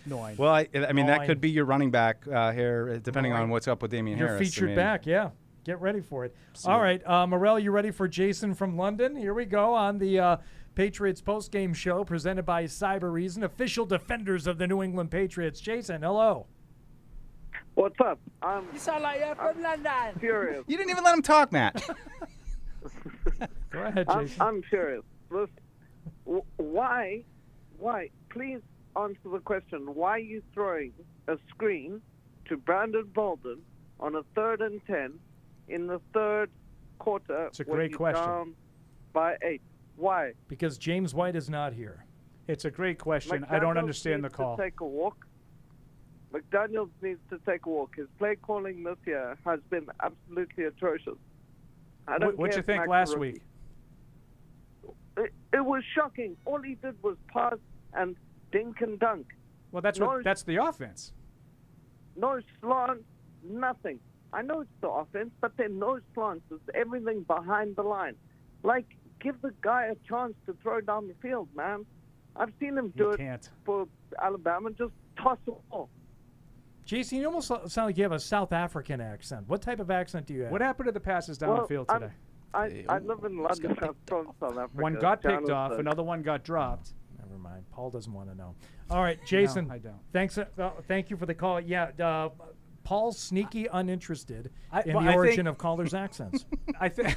Speaker 5: 9.
Speaker 4: Well, I mean, that could be your running back here, depending on what's up with Damian Harris.
Speaker 3: You're featured back, yeah. Get ready for it. All right, Morel, you ready for Jason from London? Here we go on the Patriots Postgame show presented by Cyber Reason, official defenders of the New England Patriots. Jason, hello.
Speaker 10: What's up?
Speaker 11: You sound like you're from London.
Speaker 10: Furious.
Speaker 4: You didn't even let him talk, Matt.
Speaker 3: Go ahead, Jason.
Speaker 10: I'm furious. Listen, why, please answer the question, why are you throwing a screen to Brandon Bolden on a 3rd and 10 in the third quarter?
Speaker 5: It's a great question.
Speaker 10: Down by 8. Why?
Speaker 3: Because James White is not here.
Speaker 5: It's a great question. I don't understand the call.
Speaker 10: To take a walk. McDaniels needs to take a walk. His play calling this year has been absolutely atrocious.
Speaker 5: What'd you think last week?
Speaker 10: It was shocking. All he did was pass and dink and dunk.
Speaker 5: Well, that's the offense.
Speaker 10: No slant, nothing. I know it's the offense, but there are no slants. It's everything behind the line. Like, give the guy a chance to throw down the field, man. I've seen him do it for Alabama. Just toss the ball.
Speaker 3: Jason, you almost sound like you have a South African accent. What type of accent do you have?
Speaker 5: What happened to the passes down the field today?
Speaker 10: I live in London. I'm from South Africa.
Speaker 5: One got picked off. Another one got dropped.
Speaker 3: Never mind. Paul doesn't want to know. All right, Jason.
Speaker 5: No, I don't.
Speaker 3: Thanks. Thank you for the call. Yeah, Paul's sneaky uninterested in the origin of callers' accents.
Speaker 5: I think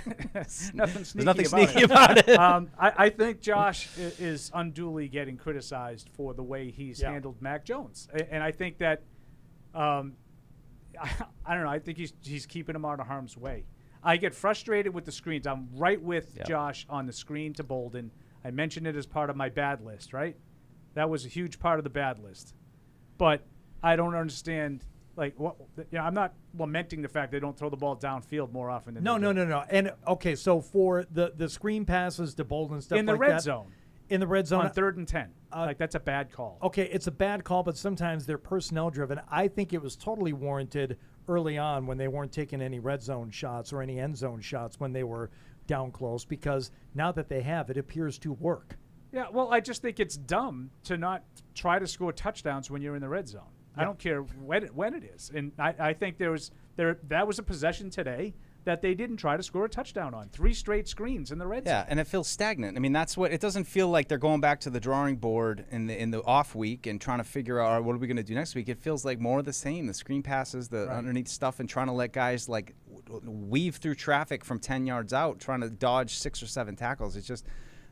Speaker 5: nothing sneaky.
Speaker 4: There's nothing sneaky about it.
Speaker 5: I think Josh is unduly getting criticized for the way he's handled Mac Jones, and I think that I don't know. I think he's keeping him out of harm's way. I get frustrated with the screens. I'm right with Josh on the screen to Bolden. I mentioned it as part of my bad list, right? That was a huge part of the bad list. But I don't understand. Like, I'm not lamenting the fact they don't throw the ball downfield more often than
Speaker 3: No. And okay, so for the screen passes to Bolden and stuff
Speaker 5: in the
Speaker 3: like
Speaker 5: red
Speaker 3: that,
Speaker 5: zone.
Speaker 3: in the red zone
Speaker 5: on 3rd and 10. Like, that's a bad call.
Speaker 3: Okay, it's a bad call, but sometimes they're personnel driven. I think it was totally warranted early on when they weren't taking any red zone shots or any end zone shots when they were down close, because now that they have, it appears to work.
Speaker 5: Yeah, well, I just think it's dumb to not try to score touchdowns when you're in the red zone. I don't care when it is. And I think that was a possession today that they didn't try to score a touchdown on. 3 straight screens in the red zone.
Speaker 4: Yeah, and it feels stagnant. I mean, that's what it doesn't feel like they're going back to the drawing board in the off week and trying to figure out, all right, what are we going to do next week. It feels like more of the same. The screen passes, the underneath stuff, and trying to let guys like weave through traffic from 10 yards out, trying to dodge 6 or 7 tackles. It's just,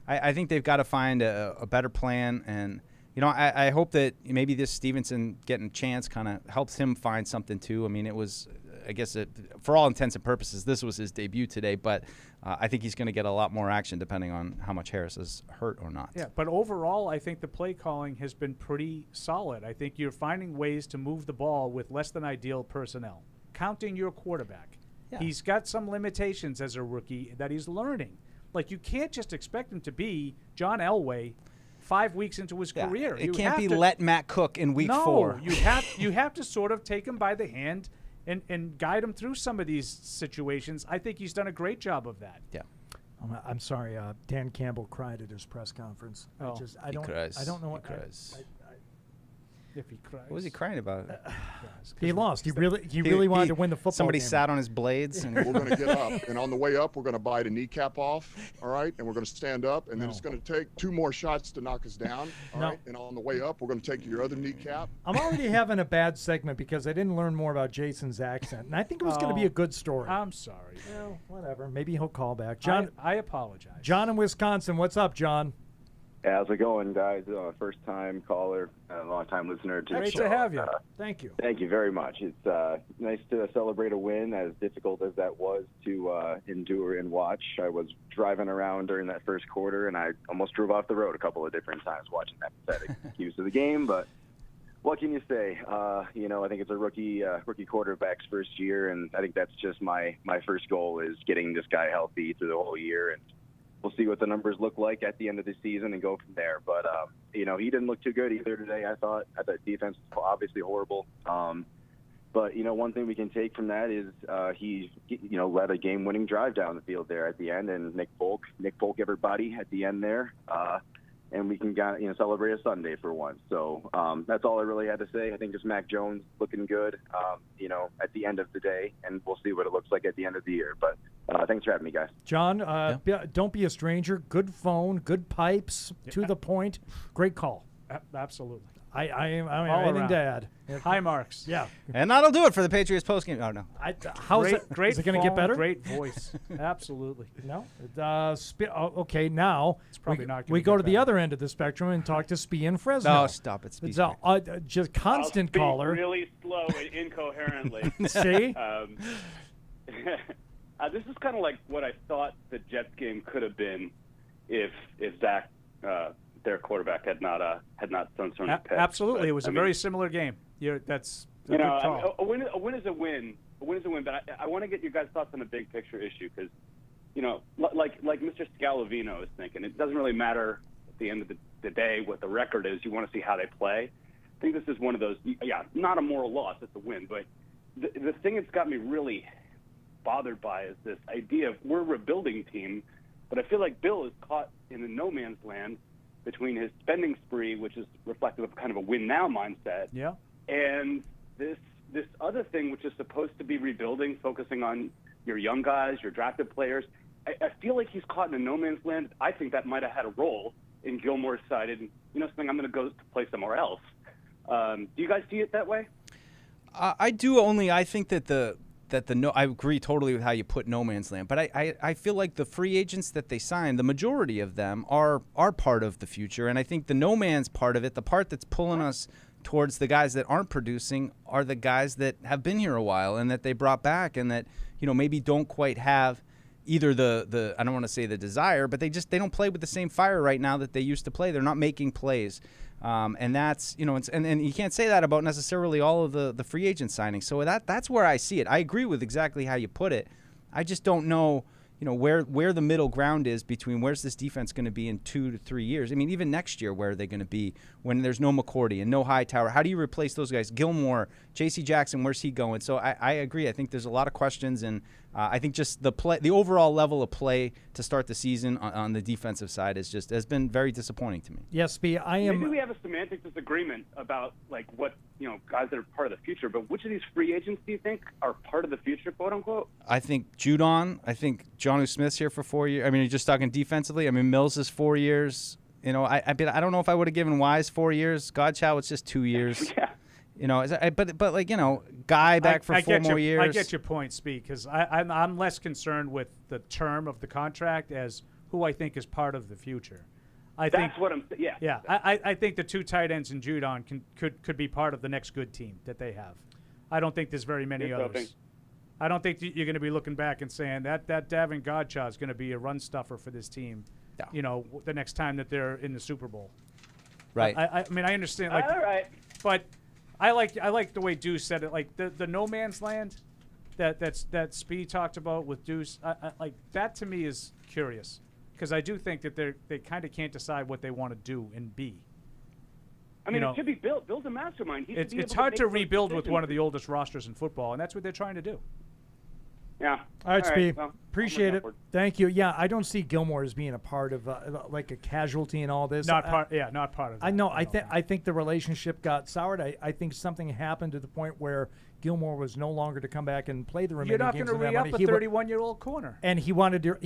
Speaker 4: I think they've got to find a better plan. And you know, I hope that maybe this Stevenson getting a chance kind of helps him find something too. I mean, it was, I guess, for all intents and purposes, this was his debut today, but I think he's going to get a lot more action depending on how much Harris is hurt or not.
Speaker 5: Yeah, but overall, I think the play calling has been pretty solid. I think you're finding ways to move the ball with less than ideal personnel. Counting your quarterback. Yeah. He's got some limitations as a rookie that he's learning. Like, you can't just expect him to be John Elway 5 weeks into his career.
Speaker 4: It can't be let Matt Cook in week 4.
Speaker 5: You have to sort of take him by the hand and guide him through some of these situations. I think he's done a great job of that.
Speaker 4: Yeah.
Speaker 3: I'm sorry. Dan Campbell cried at his press conference.
Speaker 5: Oh.
Speaker 3: I don't know what.
Speaker 5: If he cries.
Speaker 4: What was he crying about?
Speaker 3: He lost. He really wanted to win the football
Speaker 4: Somebody
Speaker 3: game.
Speaker 4: sat on his blades. And
Speaker 12: we're going to get up, and on the way up, we're going to bite a kneecap off, all right? And we're going to stand up, and then it's going to take 2 more shots to knock us down, all right? And on the way up, we're going to take your other kneecap.
Speaker 3: I'm already having a bad segment because I didn't learn more about Jason's accent, and I think it was going to be a good story.
Speaker 5: I'm sorry.
Speaker 3: Well, whatever. Maybe he'll call back. John,
Speaker 5: I apologize.
Speaker 3: John in Wisconsin. What's up, John?
Speaker 13: How's it going, guys? First-time caller, long-time listener to the
Speaker 5: Great
Speaker 13: show.
Speaker 5: to have you.
Speaker 3: Thank you.
Speaker 13: Thank you very much. It's nice to celebrate a win, as difficult as that was to endure and watch. I was driving around during that first quarter, and I almost drove off the road a couple of different times watching that pathetic use of the game. But what can you say? I think it's a rookie quarterback's first year, and I think that's just my first goal is getting this guy healthy through the whole year, and we'll see what the numbers look like at the end of the season and go from there. But, he didn't look too good either today, I thought. I thought defense was obviously horrible. But, one thing we can take from that is he, led a game-winning drive down the field there at the end, and Nick Folk everybody at the end there. And we can celebrate a Sunday for once. So that's all I really had to say. I think just Mac Jones looking good, at the end of the day, and we'll see what it looks like at the end of the year. But thanks for having me, guys.
Speaker 3: John, don't be a stranger. Good phone, good pipes, to the point. Great call.
Speaker 5: Absolutely.
Speaker 3: I think Dad.
Speaker 5: High marks.
Speaker 3: Yeah.
Speaker 4: And that'll do it for the Patriots postgame. Oh, no.
Speaker 5: Great
Speaker 3: is it going to get better?
Speaker 5: Great voice. Absolutely.
Speaker 3: No? Okay, now
Speaker 5: it's probably not
Speaker 3: we go to the other end of the spectrum and talk to Spee in Fresno.
Speaker 4: No, stop it, Spee.
Speaker 3: Just constant
Speaker 14: I'll
Speaker 3: caller.
Speaker 14: really slow and incoherently.
Speaker 3: See?
Speaker 14: This is kind of like what I thought the Jets game could have been if Zach, their quarterback, had not thrown some picks.
Speaker 5: Absolutely, it was a very similar game. That's a good call.
Speaker 14: A win is a win. A win is a win. But I want to get your guys' thoughts on the big picture issue because, like Mr. Scalavino is thinking, it doesn't really matter at the end of the day what the record is. You want to see how they play. I think this is one of those. Yeah, not a moral loss. It's a win. But the thing that's got me really bothered by is this idea of we're a rebuilding team, but I feel like Bill is caught in the no man's land between his spending spree, which is reflective of kind of a win now mindset, and this other thing, which is supposed to be rebuilding, focusing on your young guys, your drafted players. I feel like he's caught in a no man's land. I think that might have had a role in Gilmore decided, saying I'm going to go to play somewhere else. Do you guys see it that way?
Speaker 4: I do. Only I think that I agree totally with how you put no man's land, but I feel like the free agents that they signed, the majority of them are part of the future, and I think the no man's part of it, the part that's pulling us towards the guys that aren't producing, are the guys that have been here a while and that they brought back and that maybe don't quite have either the I don't want to say the desire, but they don't play with the same fire right now that they used to play. They're not making plays. And that's, and you can't say that about necessarily all of the free agent signings. So that's where I see it. I agree with exactly how you put it. I just don't know, where the middle ground is between where's this defense going to be in 2 to 3 years. I mean, even next year, where are they going to be when there's no McCourty and no Hightower? How do you replace those guys? Gilmore, J.C. Jackson, where's he going? So I agree. I think there's a lot of questions, and I think just the overall level of play to start the season on the defensive side has been very disappointing to me.
Speaker 3: Yes, B.
Speaker 14: Maybe we have a semantic disagreement about what guys that are part of the future. But which of these free agents do you think are part of the future, quote unquote?
Speaker 4: I think Judon. I think Jonnu Smith's here for 4 years. I mean, you're just talking defensively. I mean, Mills is 4 years. I don't know if I would have given Wise 4 years. Godchow, it's just 2 years.
Speaker 5: Yeah.
Speaker 4: But Guy back for 4 more years.
Speaker 5: I get your point, Speak, because I'm less concerned with the term of the contract as who I think is part of the future.
Speaker 14: That's what I'm saying. Yeah.
Speaker 5: Yeah. I think the 2 tight ends in Judon could be part of the next good team that they have. I don't think there's very many others. I don't think you're going to be looking back and saying that Davin Godchaux is going to be a run stuffer for this team.
Speaker 4: No.
Speaker 5: The next time that they're in the Super Bowl.
Speaker 4: Right.
Speaker 5: I mean, I understand.
Speaker 14: All right.
Speaker 5: But I like the way Deuce said it. Like the no man's land that Speed talked about with Deuce. Like that to me is curious because I do think that they kind of can't decide what they want to do and be.
Speaker 14: I mean, it should be built. Build a mastermind.
Speaker 5: It's hard to rebuild with one of the oldest rosters in football, and that's what they're trying to do.
Speaker 14: Yeah.
Speaker 3: All right, Speed.
Speaker 14: Well,
Speaker 3: appreciate it. Thank you. Yeah, I don't see Gilmore as being a part of like a casualty in all this.
Speaker 5: Not part of it.
Speaker 3: I know. I think the relationship got soured. I think something happened to the point where Gilmore was no longer to come back and play the remaining games.
Speaker 5: You're not going to re-up a 31-year-old corner.
Speaker 3: And he wanted to.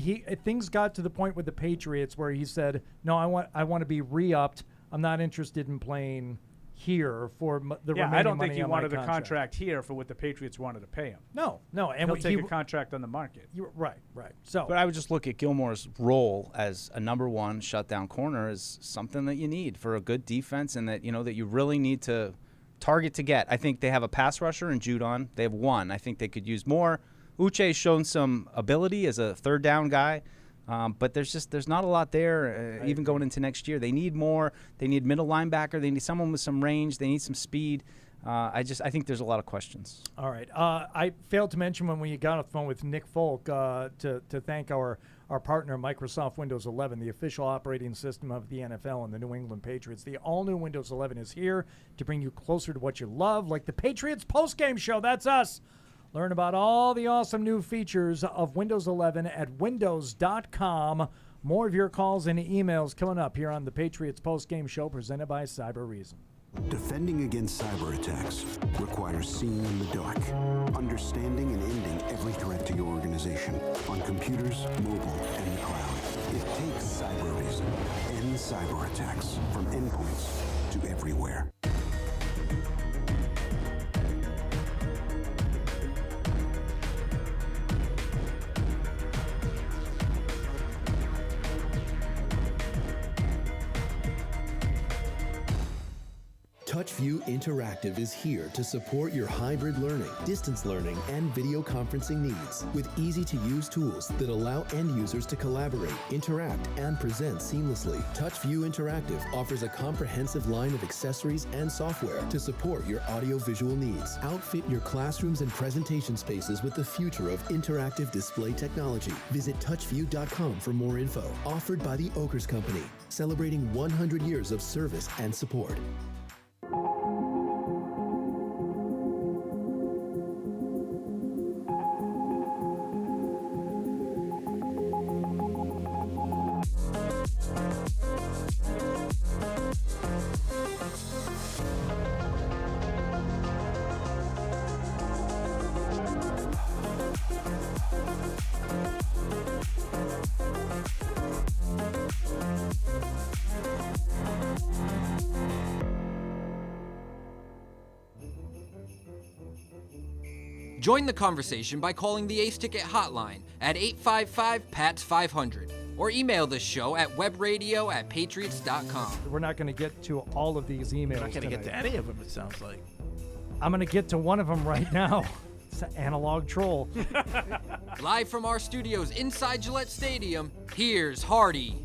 Speaker 3: Things got to the point with the Patriots where he said, "No, I want to be re-upped. I'm not interested in playing here for the remaining money."
Speaker 5: I don't think he
Speaker 3: on
Speaker 5: wanted
Speaker 3: my
Speaker 5: a contract here for what the Patriots wanted to pay him.
Speaker 3: No, and
Speaker 5: he'll take a contract on the market.
Speaker 3: Right. So,
Speaker 4: but I would just look at Gilmore's role as a number 1 shutdown corner as something that you need for a good defense, and that that you really need to target to get. I think they have a pass rusher in Judon. They have 1. I think they could use more. Uche's shown some ability as a third down guy. But there's not a lot there, even going into next year. They need more. They need middle linebacker. They need someone with some range. They need some speed. I think there's a lot of questions.
Speaker 3: All right. I failed to mention when we got off the phone with Nick Folk to thank our partner, Microsoft Windows 11, the official operating system of the NFL and the New England Patriots. The all-new Windows 11 is here to bring you closer to what you love, like the Patriots Postgame Show. That's us. Learn about all the awesome new features of Windows 11 at windows.com. More of your calls and emails coming up here on the Patriots Postgame Show presented by Cyber Reason.
Speaker 15: Defending against cyber attacks requires seeing in the dark, understanding and ending every threat to your organization on computers, mobile, and the cloud. It takes Cyber Reason. End cyber attacks from endpoints to everywhere.
Speaker 16: TouchView Interactive is here to support your hybrid learning, distance learning, and video conferencing needs with easy-to-use tools that allow end users to collaborate, interact, and present seamlessly. TouchView Interactive offers a comprehensive line of accessories and software to support your audio-visual needs. Outfit your classrooms and presentation spaces with the future of interactive display technology. Visit touchview.com for more info. Offered by the Oakers Company, celebrating 100 years of service and support.
Speaker 2: Join the conversation by calling the Ace Ticket hotline at 855-PATS-500 or email the show at webradio@patriots.com.
Speaker 3: We're not going to get to all of these emails.
Speaker 17: We're not going to get to any of them, it sounds like.
Speaker 3: I'm going to get to one of them right now. It's an analog troll.
Speaker 2: Live from our studios inside Gillette Stadium, here's Hardy.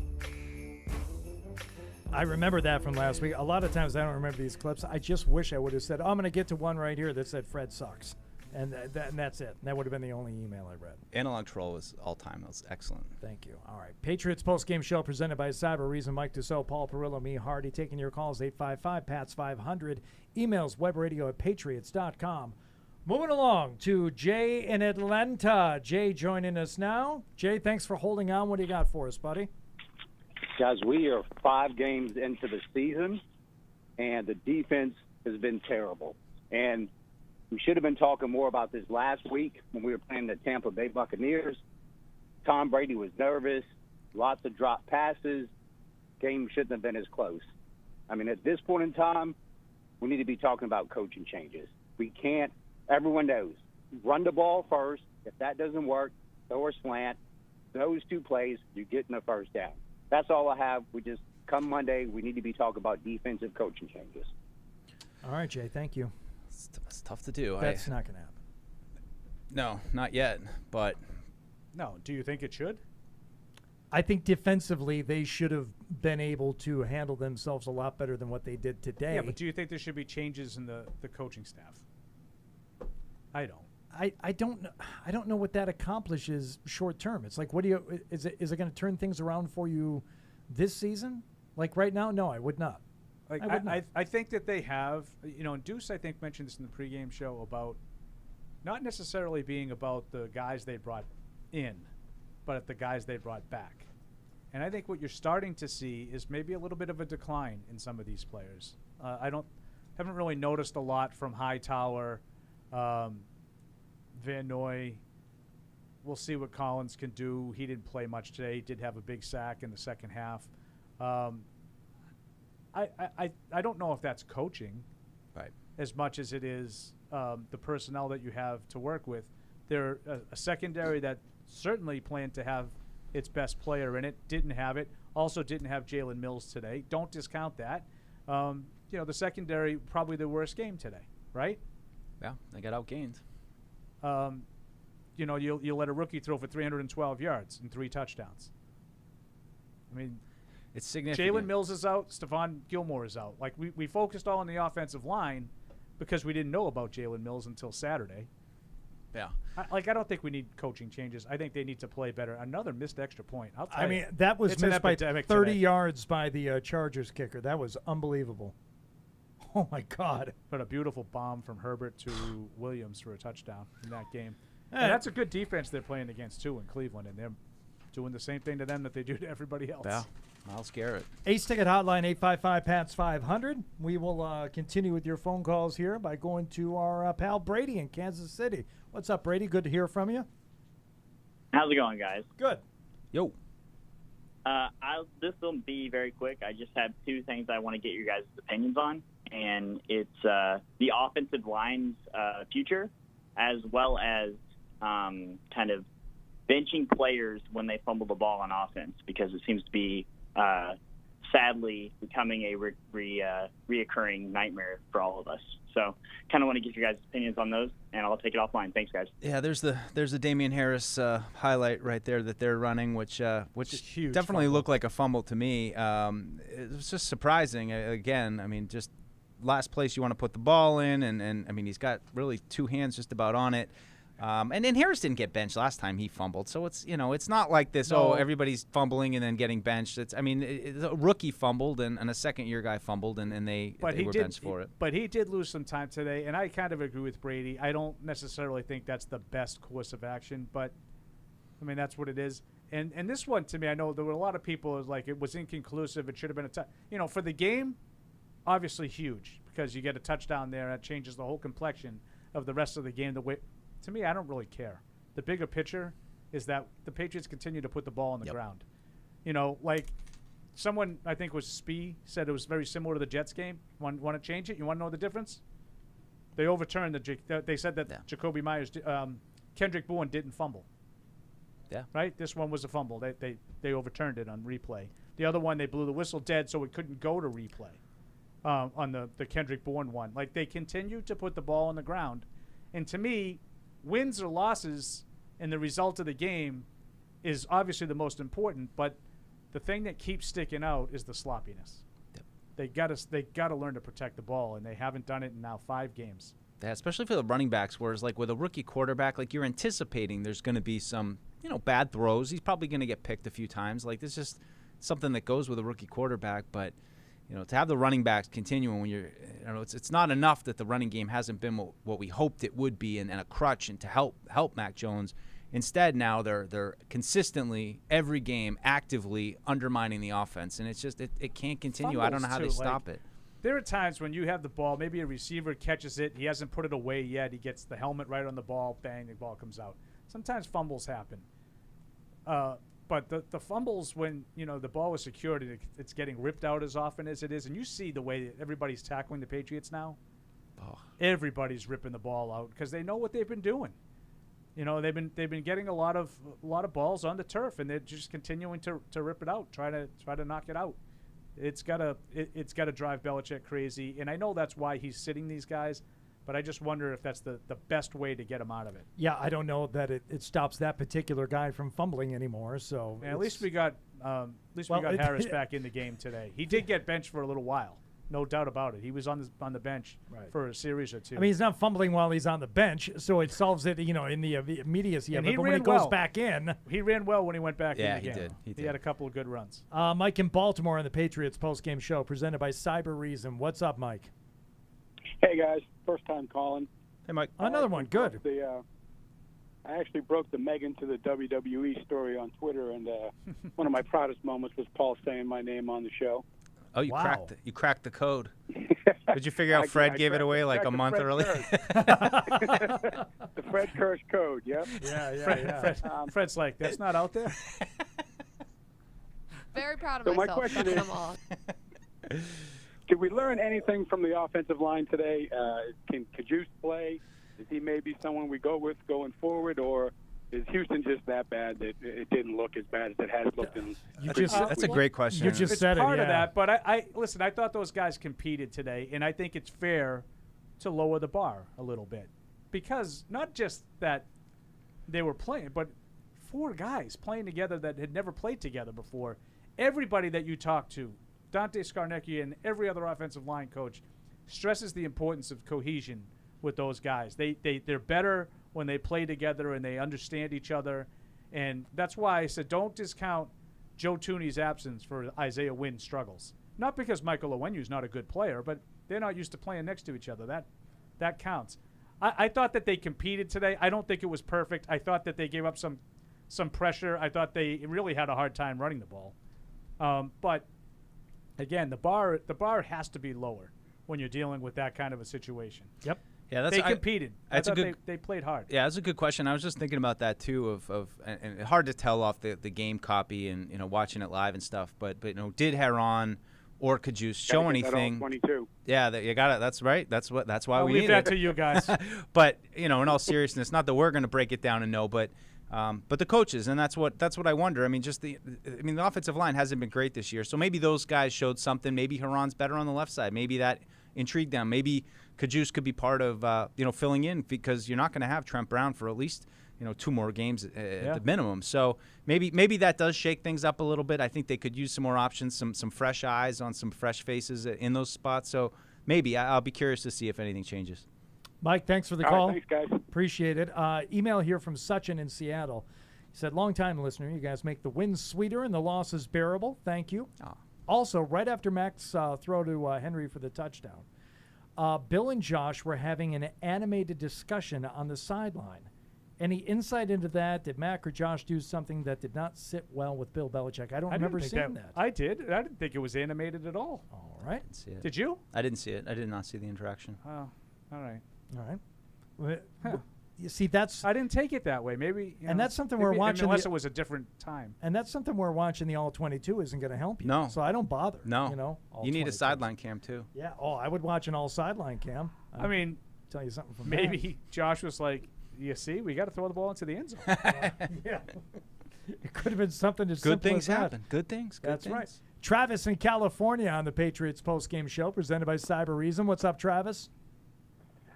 Speaker 3: I remember that from last week. A lot of times I don't remember these clips. I just wish I would have said, I'm going to get to one right here that said Fred sucks. And that's it. That would have been the only email I read.
Speaker 4: Analog Troll was all-time. That was excellent.
Speaker 3: Thank you. All right. Patriots Postgame Show presented by Cyber Reason. Mike Dussault, Paul Perillo, me, Hardy. Taking your calls, 855-PATS-500. Emails, webradio@patriots.com. Moving along to Jay in Atlanta. Jay joining us now. Jay, thanks for holding on. What do you got for us, buddy?
Speaker 18: Guys, we are 5 games into the season, and the defense has been terrible. And we should have been talking more about this last week when we were playing the Tampa Bay Buccaneers. Tom Brady was nervous, lots of drop passes. Game shouldn't have been as close. I mean, at this point in time, we need to be talking about coaching changes. We can't. Everyone knows. Run the ball first. If that doesn't work, throw a slant. Those 2 plays, you're getting a first down. That's all I have. Come Monday, we need to be talking about defensive coaching changes.
Speaker 3: All right, Jay, thank you.
Speaker 4: It's tough to do.
Speaker 3: That's not going to happen.
Speaker 4: No, not yet, but...
Speaker 5: No, do you think it should?
Speaker 3: I think defensively they should have been able to handle themselves a lot better than what they did today.
Speaker 5: Yeah, but do you think there should be changes in the coaching staff? I don't.
Speaker 3: I don't know what that accomplishes short term. It's like, what do you? Is it going to turn things around for you this season? Like right now? No, I would not.
Speaker 5: Like I think that they have. And Deuce I think mentioned this in the pregame show about not necessarily being about the guys they brought in, but at the guys they brought back. And I think what you're starting to see is maybe a little bit of a decline in some of these players. Haven't really noticed a lot from Hightower. Van Noy, we'll see what Collins can do. He didn't play much today. He did have a big sack in the second half. I don't know if that's coaching,
Speaker 4: right,
Speaker 5: as much as it is the personnel that you have to work with. They're a secondary that certainly planned to have its best player in it. Didn't have it. Also didn't have Jalen Mills today. Don't discount that. The secondary probably the worst game today, right?
Speaker 4: Yeah, they got outgained.
Speaker 5: You'll let a rookie throw for 312 yards and 3 touchdowns. I mean,
Speaker 4: it's significant.
Speaker 5: Jalen Mills is out. Stephon Gilmore is out. Like, we focused all on the offensive line because we didn't know about Jalen Mills until Saturday.
Speaker 4: Yeah.
Speaker 5: I don't think we need coaching changes. I think they need to play better. Another missed extra point. I'll tell you.
Speaker 3: That was missed by 30
Speaker 5: today.
Speaker 3: yards by the Chargers kicker. That was unbelievable. Oh, my God.
Speaker 5: But a beautiful bomb from Herbert to Williams for a touchdown in that game. And that's a good defense they're playing against, too, in Cleveland. And they're doing the same thing to them that they do to everybody else.
Speaker 4: Yeah. Miles Garrett.
Speaker 3: Ace Ticket Hotline, 855-PATS-500. We will continue with your phone calls here by going to our pal Brady in Kansas City. What's up, Brady? Good to hear from you.
Speaker 19: How's it going, guys?
Speaker 3: Good.
Speaker 4: Yo.
Speaker 19: This will be very quick. I just have 2 things I want to get your guys' opinions on, and it's the offensive line's future, as well as kind of benching players when they fumble the ball on offense, because it seems to be sadly becoming a reoccurring nightmare for all of us. So kind of want to get your guys' opinions on those, and I'll take it offline. Thanks, guys.
Speaker 4: Yeah, there's the Damian Harris highlight right there that they're running, which definitely looked like a fumble to me. It was just surprising. Again, I mean, just last place you want to put the ball in, and I mean, he's got really 2 hands just about on it. And then Harris didn't get benched last time he fumbled, so it's it's not like this.
Speaker 5: No.
Speaker 4: Oh, everybody's fumbling and then getting benched. A rookie fumbled and a second-year guy fumbled, and they were benched for it.
Speaker 5: But he did lose some time today, and I kind of agree with Brady. I don't necessarily think that's the best course of action, but I mean that's what it is. And this one to me, I know there were a lot of people who was like it was inconclusive. It should have been a for the game, obviously huge because you get a touchdown there that changes the whole complexion of the rest of the game. To me, I don't really care. The bigger picture is that the Patriots continue to put the ball on the ground. Like someone, I think was Spee, said it was very similar to the Jets game. Want to change it? You want to know the difference? They overturned they said that Jacoby Myers, Kendrick Bourne didn't fumble.
Speaker 4: Yeah.
Speaker 5: Right? This one was a fumble. They overturned it on replay. The other one, they blew the whistle dead so it couldn't go to replay on the Kendrick Bourne one. Like, they continue to put the ball on the ground. And to me, wins or losses and the result of the game is obviously the most important, but the thing that keeps sticking out is the sloppiness. Yep. They got to learn to protect the ball, and they haven't done it in now 5 games.
Speaker 4: that, especially for the running backs, whereas like with a rookie quarterback, like you're anticipating there's going to be some, bad throws. He's probably going to get picked a few times. Like this is just something that goes with a rookie quarterback, but to have the running backs continuing when it's not enough that the running game hasn't been what we hoped it would be and a crutch and to help Mac Jones. Instead, now they're consistently every game actively undermining the offense, and it's just it can't continue. I don't know how they stop it.
Speaker 5: There are times when you have the ball, maybe a receiver catches it, he hasn't put it away yet, he gets the helmet right on the ball, bang, the ball comes out. Sometimes fumbles happen. But the fumbles when, the ball was secured and it's getting ripped out as often as it is, and you see the way that everybody's tackling the Patriots now. Oh. Everybody's ripping the ball out because they know what they've been doing. They've been getting a lot of balls on the turf, and they're just continuing to rip it out, try to knock it out. It's gotta drive Belichick crazy, and I know that's why he's sitting these guys. But I just wonder if that's the best way to get him out of it.
Speaker 3: Yeah, I don't know that it stops that particular guy from fumbling anymore. So
Speaker 5: at least we got Harris back in the game today. He did get benched for a little while, no doubt about it. He was on the bench for a series or two.
Speaker 3: I mean, he's not fumbling while he's on the bench, so it solves it, in the immediacy of it. But when he goes back in,
Speaker 5: he ran well when he went back in the game.
Speaker 4: Yeah, he did.
Speaker 5: He had a couple of good runs.
Speaker 3: Mike in Baltimore on the Patriots postgame show presented by Cyber Reason. What's up, Mike?
Speaker 20: Hey, guys. First time calling.
Speaker 4: Hey, Mike.
Speaker 3: Another one. Good.
Speaker 20: I actually broke the Megan to the WWE story on Twitter, and one of my proudest moments was Paul saying my name on the show.
Speaker 4: Oh, you cracked the code. Did you figure out Fred gave it away like a month early?
Speaker 20: The Fred Kirsch code, yep.
Speaker 5: Yeah. Fred's like, that's not out there?
Speaker 21: Very proud of
Speaker 20: so
Speaker 21: myself.
Speaker 20: My question is, did we learn anything from the offensive line today? Can Kajus play? Is he maybe someone we go with going forward, or is Houston just that bad that it didn't look as bad as it has looked in?
Speaker 4: That's a great question.
Speaker 3: You just said it.
Speaker 5: It's part of that, but I listen. I thought those guys competed today, and I think it's fair to lower the bar a little bit because not just that they were playing, but 4 guys playing together that had never played together before. Everybody that you talk to, Dante Scarnecchia and every other offensive line coach, stresses the importance of cohesion with those guys. They're better when they play together and they understand each other. And that's why I said don't discount Joe Thuney's absence for Isaiah Wynn's struggles. Not because Michael Onwenu's not a good player, but they're not used to playing next to each other. That counts. I thought that they competed today. I don't think it was perfect. I thought that they gave up some pressure. I thought they really had a hard time running the ball. But again, the bar has to be lower when you're dealing with that kind of a situation.
Speaker 3: Yep.
Speaker 4: Yeah,
Speaker 5: they competed. They played hard.
Speaker 4: Yeah, that's a good question. I was just thinking about that too. And hard to tell off the game copy and watching it live and stuff. But did Heron or Kajus show anything?
Speaker 20: 22.
Speaker 4: Yeah, you got it. That's right. That's why
Speaker 5: I'll
Speaker 4: we
Speaker 5: leave
Speaker 4: need
Speaker 5: that
Speaker 4: it.
Speaker 5: to you guys.
Speaker 4: But in all seriousness, not that we're going to break it down and know, but the coaches, and that's what I wonder. I mean, the offensive line hasn't been great this year, so maybe those guys showed something. Maybe Heron's better on the left side. Maybe that intrigued them. Maybe Kajus could be part of filling in because you're not going to have Trent Brown for at least 2 more games at the minimum. So maybe that does shake things up a little bit. I think they could use some more options, some fresh eyes on some fresh faces in those spots. So maybe I'll be curious to see if anything changes.
Speaker 3: Mike, thanks for the call.
Speaker 20: Right, thanks, guys.
Speaker 3: Appreciate it. Email here from Sachin in Seattle. He said, long-time listener, you guys make the wins sweeter and the losses bearable. Thank you. Oh. Also, right after Mac's throw to Henry for the touchdown, Bill and Josh were having an animated discussion on the sideline. Any insight into that? Did Mac or Josh do something that did not sit well with Bill Belichick? I don't remember seeing that.
Speaker 5: I did. I didn't think it was animated at all.
Speaker 3: All right.
Speaker 4: Didn't see it.
Speaker 5: Did you?
Speaker 4: I didn't see it. I did not see the interaction.
Speaker 5: Oh, all right.
Speaker 3: All right. You see, that's...
Speaker 5: I didn't take it that way. Maybe.
Speaker 3: And that's something we're watching.
Speaker 5: Unless it was a different time.
Speaker 3: And that's something we're watching the All-22 isn't going to help you.
Speaker 4: No.
Speaker 3: So I don't bother.
Speaker 4: No. You need a sideline cam, too.
Speaker 3: Yeah. Oh, I would watch an all-sideline cam.
Speaker 5: I mean...
Speaker 3: Tell you something from
Speaker 5: maybe Josh was like, you see, we got to throw the ball into the end zone.
Speaker 3: Yeah. It could have been something as simple
Speaker 4: Good things
Speaker 3: as that.
Speaker 4: happen. Good things.
Speaker 3: That's right. Travis in California on the Patriots postgame show presented by Cyber Reason. What's up, Travis?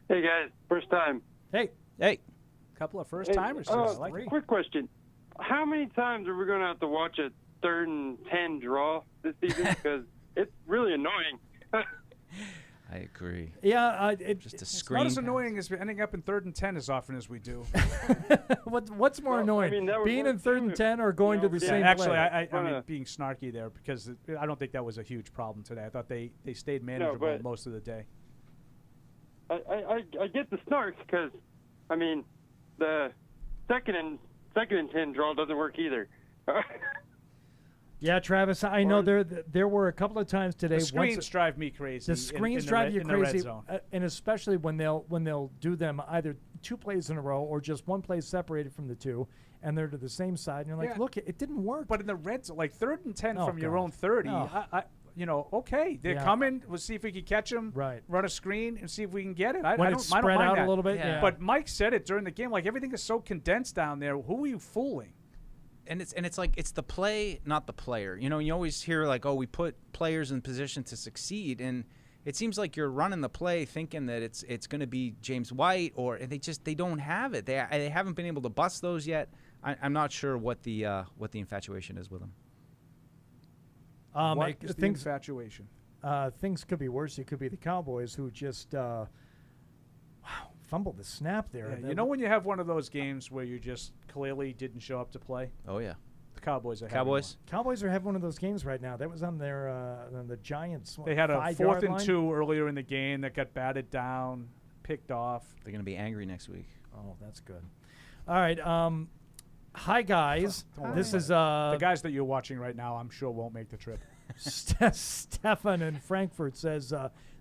Speaker 22: Hey, guys. First time.
Speaker 3: Hey.
Speaker 5: Couple of first-timers.
Speaker 22: Quick question. How many times are we going to have to watch a 3rd and 10 draw this season? Because it's really annoying.
Speaker 4: I agree. agree.
Speaker 3: Yeah,
Speaker 4: just a
Speaker 5: It's
Speaker 4: screen.
Speaker 5: not as annoying as ending up in 3rd and 10 as often as we do.
Speaker 3: What's more annoying, being in 3rd and 10 or going to the same
Speaker 5: Actually,
Speaker 3: play?
Speaker 5: I mean, being snarky there because I don't think that was a huge problem today. I thought they stayed manageable
Speaker 22: but-
Speaker 5: most of the day.
Speaker 22: I get the snarks because, I mean, the second and 10 draw doesn't work either.
Speaker 3: Yeah, Travis, I know there were a couple of times today.
Speaker 5: The screens drive me crazy.
Speaker 3: The screens drive you
Speaker 5: in the red
Speaker 3: crazy,
Speaker 5: zone.
Speaker 3: and especially when they'll do them either 2 plays in a row or just 1 play separated from the 2, and they're to the same side. And you're like,
Speaker 5: Yeah.
Speaker 3: look, it didn't work.
Speaker 5: But in the red zone, like 3rd and 10
Speaker 3: Oh,
Speaker 5: from your
Speaker 3: God.
Speaker 5: own 30,
Speaker 3: Oh.
Speaker 5: okay, they're
Speaker 3: Yeah.
Speaker 5: coming. We'll see if we can catch them.
Speaker 3: Right.
Speaker 5: Run a screen and see if we can get it.
Speaker 3: When
Speaker 5: I don't,
Speaker 3: it's
Speaker 5: I don't
Speaker 3: spread
Speaker 5: mind
Speaker 3: out a
Speaker 5: that.
Speaker 3: little bit, yeah.
Speaker 5: But Mike said it during the game. Like everything is so condensed down there. Who are you fooling?
Speaker 4: And it's like it's the play, not the player. You know, you always hear like, oh, we put players in position to succeed, and it seems like you're running the play thinking that it's going to be James White, or they don't have it. They haven't been able to bust those yet. I'm not sure what the infatuation is with them.
Speaker 5: What is the infatuation?
Speaker 3: Things could be worse. It could be the Cowboys who just fumbled the snap there.
Speaker 5: Yeah, you know when you have one of those games where you just clearly didn't show up to play?
Speaker 4: Oh yeah.
Speaker 5: The Cowboys are
Speaker 4: Cowboys?
Speaker 3: Cowboys are having one of those games right now. That was on their on the Giants.
Speaker 5: They had a
Speaker 3: 5-yard
Speaker 5: 4th and
Speaker 3: line.
Speaker 5: 2 earlier in the game that got batted down, picked off.
Speaker 4: They're going to be angry next week.
Speaker 3: Oh, that's good. All right. Hi, guys. This is
Speaker 5: the guys that you're watching right now. I'm sure won't make the trip.
Speaker 3: Stefan in Frankfurt says,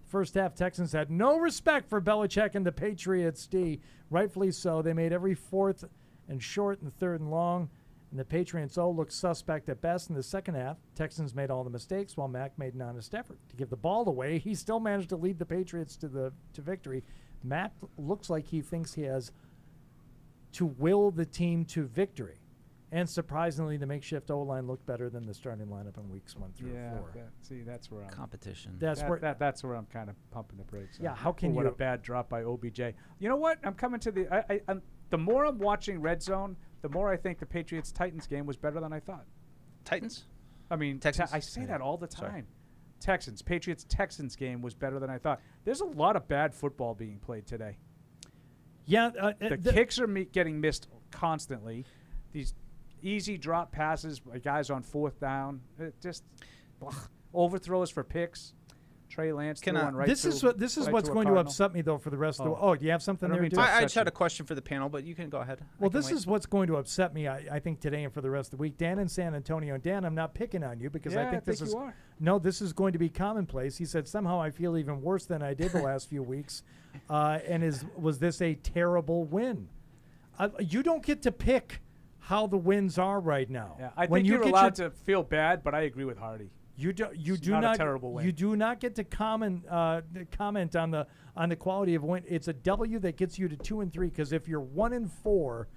Speaker 3: first half Texans had no respect for Belichick and the Patriots D. Rightfully so. They made every 4th and short and 3rd and long. And the Patriots looked suspect at best in the second half. Texans made all the mistakes while Mac made an honest effort to give the ball away. He still managed to lead the Patriots to victory. Mac looks like he thinks he has to will the team to victory. And surprisingly, the makeshift O-line looked better than the starting lineup in weeks 1 through 4.
Speaker 5: That's where I'm
Speaker 4: competition.
Speaker 3: That's
Speaker 5: where I'm kind of pumping the brakes.
Speaker 3: Yeah,
Speaker 5: on.
Speaker 3: how can
Speaker 5: what
Speaker 3: you-
Speaker 5: a bad drop by OBJ. You know what? I'm coming to the. The more I'm watching Red Zone, the more I think the Patriots Titans game was better than I thought.
Speaker 4: Titans?
Speaker 5: I mean,
Speaker 4: Texans?
Speaker 5: I say that all the
Speaker 4: Sorry.
Speaker 5: time. Texans, Patriots Texans game was better than I thought. There's a lot of bad football being played today.
Speaker 3: Yeah,
Speaker 5: the kicks are getting missed constantly. These easy drop passes by guys on 4th down, just overthrows for picks. Trey Lance threw one right
Speaker 3: this
Speaker 5: to-
Speaker 3: is
Speaker 5: right
Speaker 3: what's
Speaker 5: to a
Speaker 3: going to
Speaker 5: Cardinal.
Speaker 3: upset me though for the rest of the.
Speaker 5: Oh.
Speaker 3: Oh, do you have something
Speaker 5: I don't
Speaker 3: there?
Speaker 5: mean
Speaker 3: Dude?
Speaker 5: to
Speaker 4: I
Speaker 5: upset
Speaker 4: just had
Speaker 5: you.
Speaker 4: a question for the panel, but you can go ahead.
Speaker 3: Well, this is what's going to upset me, I think, today and for the rest of the week. Dan in San Antonio. Dan, I'm not picking on you because
Speaker 5: Yeah,
Speaker 3: I think this
Speaker 5: you
Speaker 3: is
Speaker 5: are.
Speaker 3: no, this is going to be commonplace. He said somehow I feel even worse than I did the last few weeks. And was this a terrible win? You don't get to pick how the wins are right now.
Speaker 5: Yeah, I
Speaker 3: When
Speaker 5: think
Speaker 3: you
Speaker 5: you're
Speaker 3: get
Speaker 5: allowed to feel bad, but I agree with Hardy.
Speaker 3: You do
Speaker 5: It's
Speaker 3: not
Speaker 5: not a terrible win.
Speaker 3: You do not get to comment on the quality of win. It's a W that gets you to 2 and 3 because if you're 1 and 4,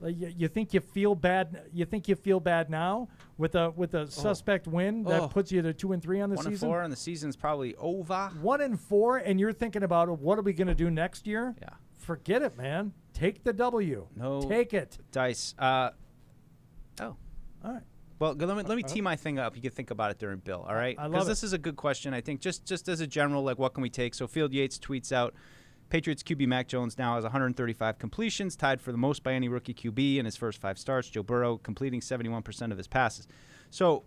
Speaker 3: you think you feel bad. You think you feel bad now with a suspect win that puts you to 2 and 3 on the
Speaker 4: 1
Speaker 3: season.
Speaker 4: and 4, and the season's probably over.
Speaker 3: 1 and 4, and you're thinking about what are we going to do next year?
Speaker 4: Yeah,
Speaker 3: forget it, man. Take the W.
Speaker 4: No,
Speaker 3: take it.
Speaker 4: Dice.
Speaker 3: all right.
Speaker 4: Well, let me tee my thing up. You can think about it during Bill, all right?
Speaker 3: I love
Speaker 4: Because
Speaker 3: it.
Speaker 4: this is a good question, I think. Just as a general, like, what can we take? So Field Yates tweets out, Patriots QB Mac Jones now has 135 completions, tied for the most by any rookie QB in his first 5 starts. Joe Burrow completing 71% of his passes. So,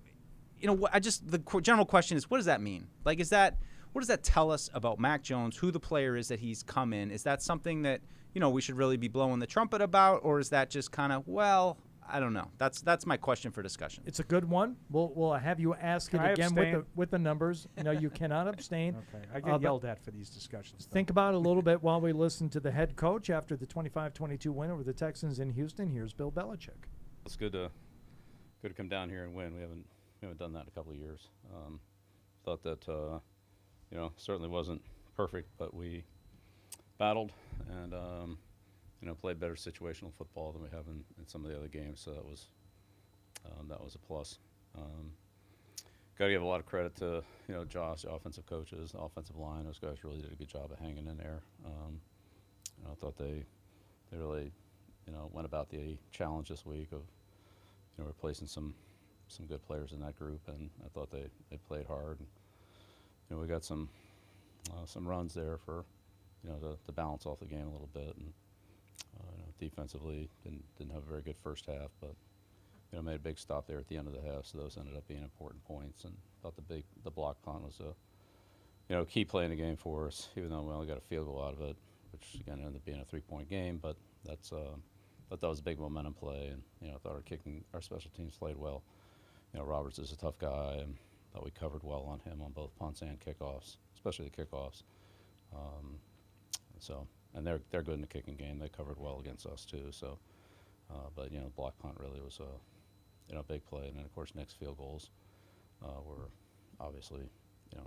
Speaker 4: the general question is, what does that mean? Like, what does that tell us about Mac Jones, who the player is that he's come in? Is that something that, we should really be blowing the trumpet about, or is that just kind of, well, I don't know. That's my question for discussion.
Speaker 3: It's a good one. We'll have you ask
Speaker 5: Can
Speaker 3: it
Speaker 5: I
Speaker 3: again
Speaker 5: abstain?
Speaker 3: with the numbers. No, you cannot abstain.
Speaker 5: Okay, I
Speaker 3: but
Speaker 5: get yelled at for these discussions.
Speaker 3: Think about it a little bit while we listen to the head coach after the 25-22 win over the Texans in Houston. Here's Bill Belichick.
Speaker 1: It's good to come down here and win. We haven't done that in a couple of years. Thought that certainly wasn't perfect, but we battled and played better situational football than we have in some of the other games. So that was a plus. Got to give a lot of credit to Josh, the offensive coaches, the offensive line. Those guys really did a good job of hanging in there. I thought they really went about the challenge this week of replacing some good players in that group, and I thought they played hard. And, we got some some runs there for, to balance off the game a little bit. And defensively didn't have a very good first half, but made a big stop there at the end of the half. So those ended up being important points. And thought the block punt was a key play in the game for us, even though we only got a field goal out of it, which again ended up being a 3-point game. But but that was a big momentum play, and I thought our special teams played well. Roberts is a tough guy, and thought we covered well on him on both punts and kickoffs, especially the kickoffs. And they're good in the kicking game. They covered well against us too. So, but the block punt really was a big play, and then of course Nick's field goals were obviously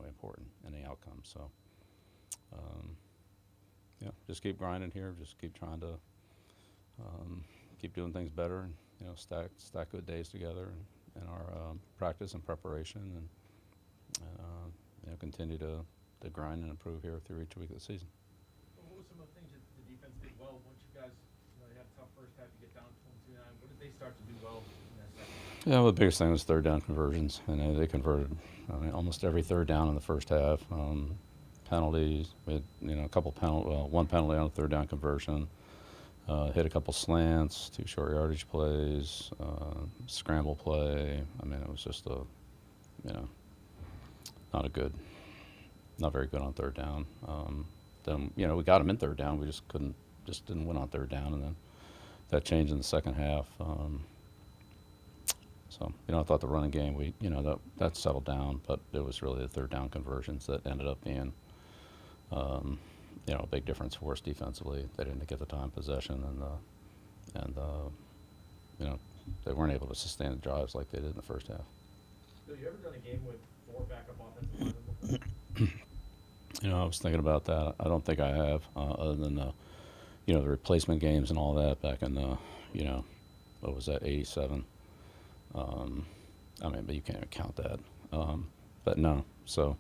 Speaker 1: important in the outcome. So, just keep grinding here. Just keep trying to keep doing things better, and stack good days together in our practice and preparation, and continue to grind and improve here through each week of the season.
Speaker 6: What were some of the things that the defense did well once you guys, they had a tough first half, you get down 22-9. What did they start to do well in that second half?
Speaker 1: Yeah, well, the biggest thing was third down conversions, and they converted almost every third down in the first half. Penalties, we had a couple one penalty on a third down conversion. Hit a couple slants, 2 short yardage plays, scramble play. I mean, it was just not very good on third down. Then we got them in third down. We just didn't win on third down, and then that changed in the second half. So I thought the running game that settled down, but it was really the third down conversions that ended up being a big difference for us defensively. They didn't get the time possession, and they weren't able to sustain the drives like they did in the first half.
Speaker 6: Bill, you ever done a game with 4 backup offensive linemen before?
Speaker 1: I was thinking about that. I don't think I have, other than the replacement games and all that back in what was that, 87. But you can't even count that. But no. So,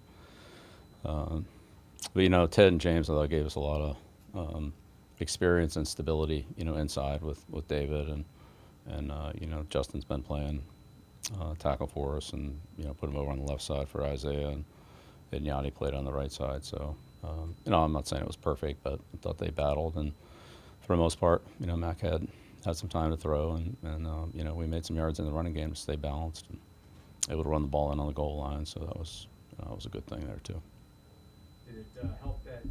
Speaker 1: but Ted and James, I thought, gave us a lot of experience and stability, inside with David, and Justin's been playing tackle for us, and put him over on the left side for Isaiah, and Yadi played on the right side. So I'm not saying it was perfect, but I thought they battled, and for the most part, Mac had some time to throw, and we made some yards in the running game to stay balanced and able to run the ball in on the goal line. So that was a good thing there too.
Speaker 6: Did it help that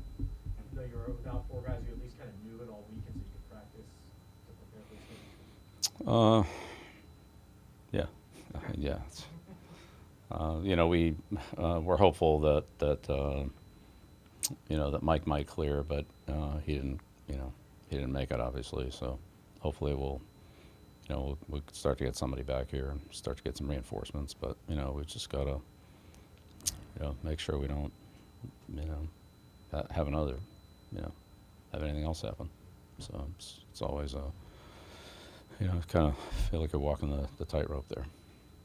Speaker 6: you were without 4 guys, you at least kind of knew it all week, and so you could practice to prepare for this game?
Speaker 1: Yeah. We're hopeful that that Mike might clear, but he didn't make it, obviously. So hopefully we'll start to get somebody back here and start to get some reinforcements. But we've just got to make sure we don't have another have anything else happen. So it's always kind of feel like you're walking the tightrope there.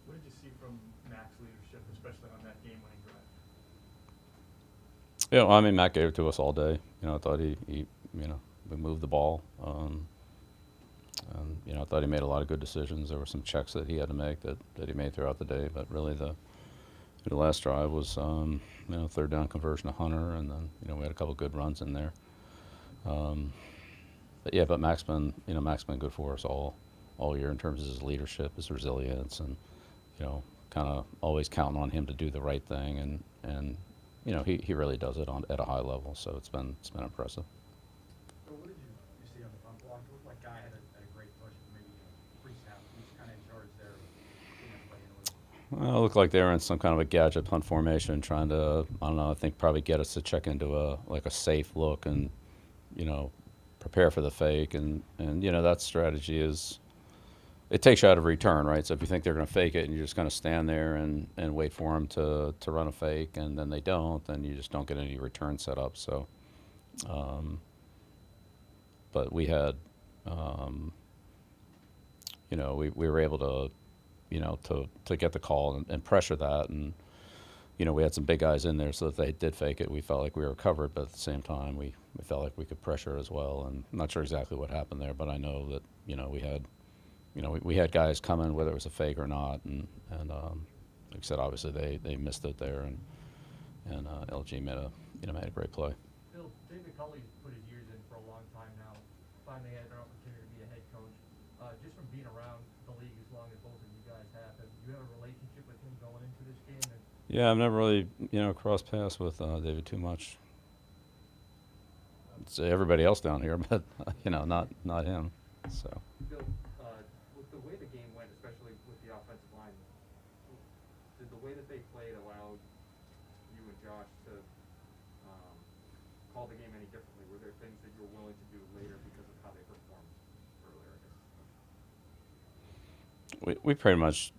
Speaker 6: What did you see from Mac's leadership, especially on that game-winning drive?
Speaker 1: Mac gave it to us all day. I thought he we moved the ball. I thought he made a lot of good decisions. There were some checks that he had to make that he made throughout the day, but really the last drive was third down conversion to Hunter, and then we had a couple good runs in there. But Mac's been good for us all year in terms of his leadership, his resilience, and kind of always counting on him to do the right thing, and he really does it at a high level. So it's been impressive.
Speaker 6: So what did you see on the front block? It looked like Guy had a great push, maybe pre-snap. He's kind of in charge there.
Speaker 1: Well, it looked like they were in some kind of a gadget punt formation, trying to, I think probably get us to check into a safe look and, prepare for the fake. And that strategy it takes you out of return, right? So if you think they're going to fake it and you're just going to stand there and wait for them to run a fake, and then they don't, then you just don't get any return set up. So, but we had, we were able to, to get the call and pressure that. And, we had some big guys in there, so if they did fake it, we felt like we were covered, but at the same time, we felt like we could pressure as well. And I'm not sure exactly what happened there, but I know that, we had guys coming, whether it was a fake or not. And like I said, obviously they missed it there. And LG made made a great play.
Speaker 6: Bill, David Culley's put his years in for a long time now. Finally had an opportunity to be a head coach. Just from being around the league as long as both of you guys have you have a relationship with him going into this game?
Speaker 1: Yeah, I've never really, crossed paths with David too much. It's everybody else down here, but, not him. So.
Speaker 6: Bill, with the way the game went, especially with the offensive line, did the way that they played allow you and Josh to call the game any differently? Were there things that you were willing to do later because of how they performed earlier, I guess?
Speaker 1: We pretty much,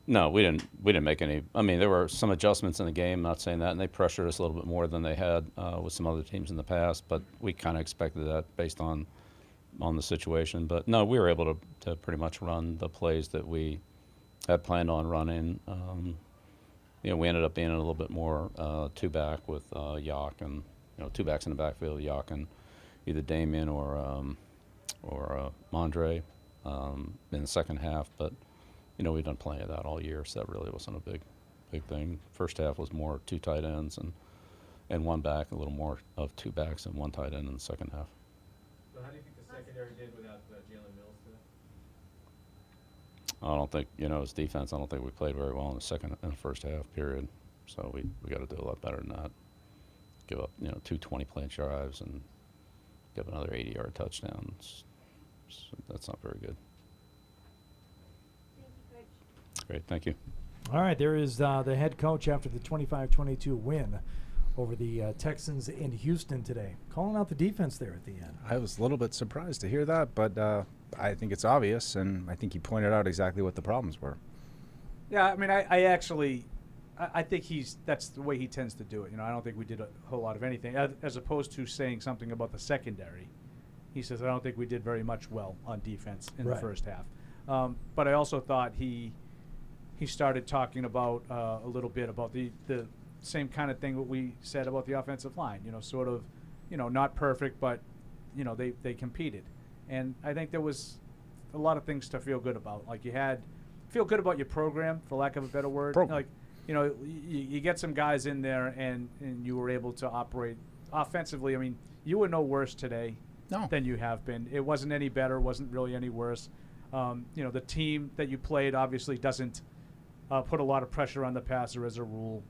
Speaker 1: no, we didn't make any. I mean, there were some adjustments in the game, not saying that, and they pressured us a little bit more than they had with some other teams in the past, but we kind of expected that based on the situation. But no, we were able to pretty much run the plays that we had planned on running. We ended up being a little bit more two-back with Yak, and two backs in the backfield, Yak and either Damien or Mondre in the second half. But we've done plenty of that all year, so that really wasn't a big thing. First half was more two tight ends and one back, a little more of two backs and one tight end in the second half.
Speaker 6: So how do you think the secondary did without Jalen Mills today?
Speaker 1: I don't think, as defense, I don't think we played very well in the first half period. So we got to do a lot better than that. Give up, 2 20-play drives and give another 80-yard touchdown. That's not very good. Great, thank you.
Speaker 3: All right, there is the head coach after the 25-22 win over the Texans in Houston today. Calling out the defense there at the end.
Speaker 4: I was a little bit surprised to hear that, but I think it's obvious, and I think he pointed out exactly what the problems were.
Speaker 5: Yeah, I mean, I think that's the way he tends to do it. I don't think we did a whole lot of anything, as opposed to saying something about the secondary. He says, I don't think we did very much well on defense in the first half. But I also thought he started talking about a little bit about the same kind of thing what we said about the offensive line. Sort of, not perfect, but they competed, and I think there was a lot of things to feel good about. Like feel good about your program, for lack of a better word. Like you get some guys in there, and you were able to operate offensively. I mean, you were no worse today than you have been. It wasn't any better. Wasn't really any worse. The team that you played obviously doesn't put a lot of pressure on the passer as a rule.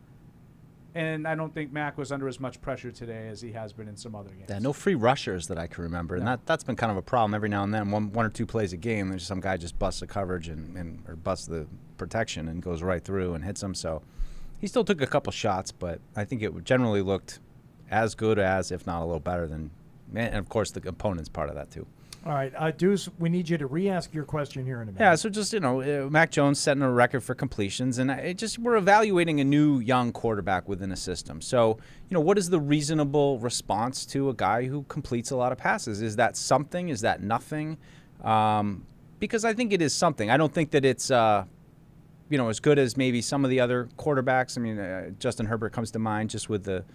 Speaker 5: And I don't think Mac was under as much pressure today as he has been in some other games.
Speaker 4: Yeah, no free rushers that I can remember. And that's been kind of a problem every now and then. One or two plays a game, there's some guy just busts the coverage or busts the protection and goes right through and hits him. So he still took a couple shots, but I think it generally looked as good as, if not a little better than, and of course the opponent's part of that too.
Speaker 3: All right, Deuce, we need you to re-ask your question here in a minute.
Speaker 4: Yeah, so just, Mac Jones setting a record for completions, and we're evaluating a new young quarterback within a system. So, what is the reasonable response to a guy who completes a lot of passes? Is that something? Is that nothing? Because I think it is something. I don't think that it's, as good as maybe some of the other quarterbacks. I mean, Justin Herbert comes to mind just with the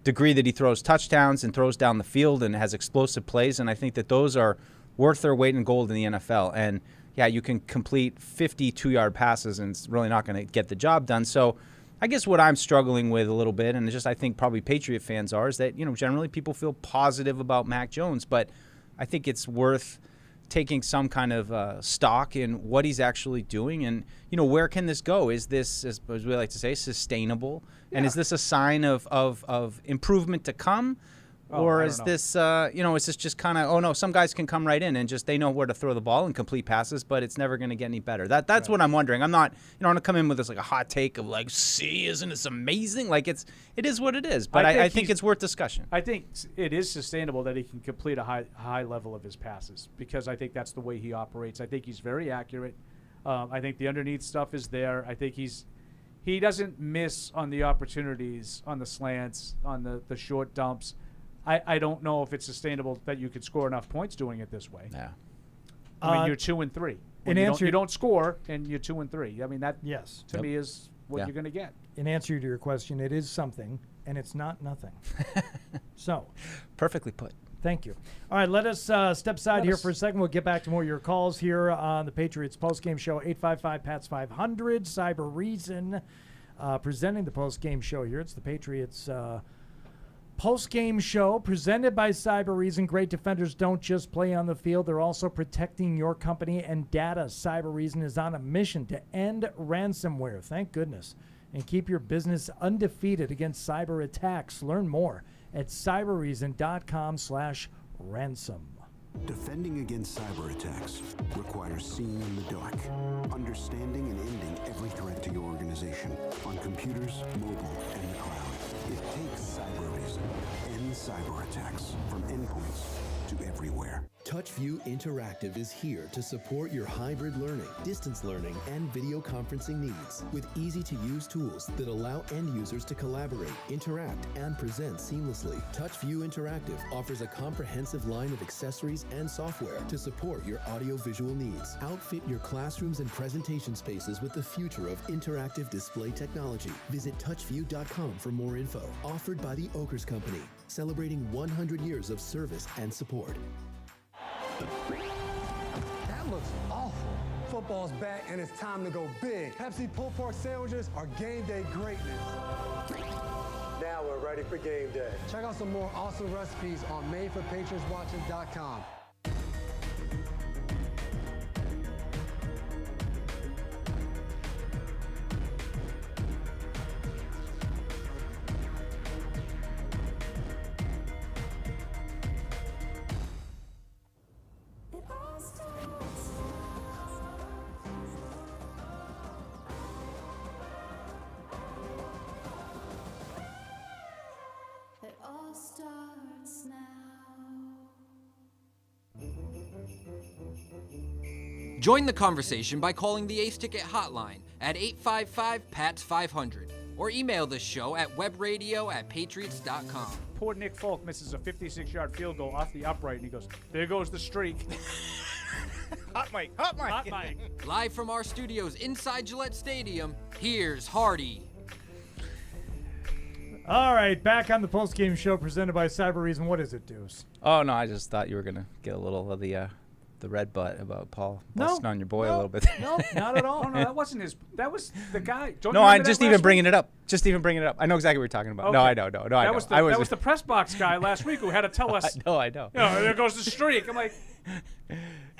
Speaker 4: degree that he throws touchdowns and throws down the field and has explosive plays, and I think that those are worth their weight in gold in the NFL. And, yeah, you can complete 52-yard passes, and it's really not going to get the job done. So I guess what I'm struggling with a little bit, and just I think probably Patriot fans are, is that, generally people feel positive about Mac Jones, but I think it's worth taking some kind of stock in what he's actually doing and, where can this go? Is this, as we like to say, sustainable? Yeah. And is this a sign of improvement to come? Or is this, is this just kind of, oh, no, some guys can come right in and just they know where to throw the ball and complete passes, but it's never going to get any better. That's what I'm wondering. I'm not, I don't come in with this like a hot take of like, see, isn't this amazing? Like it is what it is, but I think it's worth discussion.
Speaker 5: I think it is sustainable that he can complete a high level of his passes because I think that's the way he operates. I think he's very accurate. I think the underneath stuff is there. I think he doesn't miss on the opportunities, on the slants, on the short dumps. I don't know if it's sustainable that you could score enough points doing it this way.
Speaker 4: Yeah.
Speaker 5: I mean, you're 2-3. You don't score, and you're 2-3. I mean, that to me is what you're going to get.
Speaker 3: In answer to your question, it is something, and it's not nothing. So.
Speaker 4: Perfectly put.
Speaker 3: Thank you. All right, let us step aside here for a second. We'll get back to more of your calls here on the Patriots Postgame Show, 855-PATS-500, Cyber Reason, presenting the Postgame Show here. It's the Patriots Post-game show presented by Cybereason. Great defenders don't just play on the field. They're also protecting your company and data. Cybereason is on a mission to end ransomware. Thank goodness. And keep your business undefeated against cyber attacks. Learn more at cybereason.com/ransom.
Speaker 15: Defending against cyber attacks requires seeing in the dark, understanding and ending every threat to your organization on computers, mobile, and the cloud. It takes Cybereason. End cyber attacks from endpoints to everywhere.
Speaker 16: TouchView Interactive is here to support your hybrid learning, distance learning, and video conferencing needs with easy-to-use tools that allow end users to collaborate, interact, and present seamlessly. TouchView Interactive offers a comprehensive line of accessories and software to support your audio-visual needs. Outfit your classrooms and presentation spaces with the future of interactive display technology. Visit touchview.com for more info. Offered by the Oakers Company, celebrating 100 years of service and support.
Speaker 7: That looks awful. Football's back and it's time to go big. Pepsi pulled pork sandwiches are game day greatness. Now we're ready for game day. Check out some more awesome recipes on madeforpatriotswatching.com.
Speaker 21: It all starts now.
Speaker 2: Join the conversation by calling the Ace Ticket hotline at 855-PATS-500 or email the show at webradio@patriots.com.
Speaker 5: Poor Nick Folk misses a 56-yard field goal off the upright, and he goes, there goes the streak.
Speaker 4: Hot mic, hot mic.
Speaker 5: Hot mic.
Speaker 2: Live from our studios inside Gillette Stadium, here's Hardy.
Speaker 3: All right, back on the post-game show presented by Cybereason. What is it, Deuce?
Speaker 4: Oh, no, I just thought you were going to get a little of the red butt about Paul busting on your boy a little bit.
Speaker 3: No, not at all.
Speaker 5: Oh, no, that wasn't his. That was the guy. Don't
Speaker 4: No,
Speaker 5: you
Speaker 4: I'm
Speaker 5: remember
Speaker 4: just
Speaker 5: that
Speaker 4: even
Speaker 5: last
Speaker 4: bringing
Speaker 5: week?
Speaker 4: it up. Just even bringing it up. I know exactly what you're talking about. No,
Speaker 5: Okay.
Speaker 4: I don't. No, I know.
Speaker 5: That was the press box guy last week who had to tell us.
Speaker 4: I know.
Speaker 5: There goes the streak. I'm like,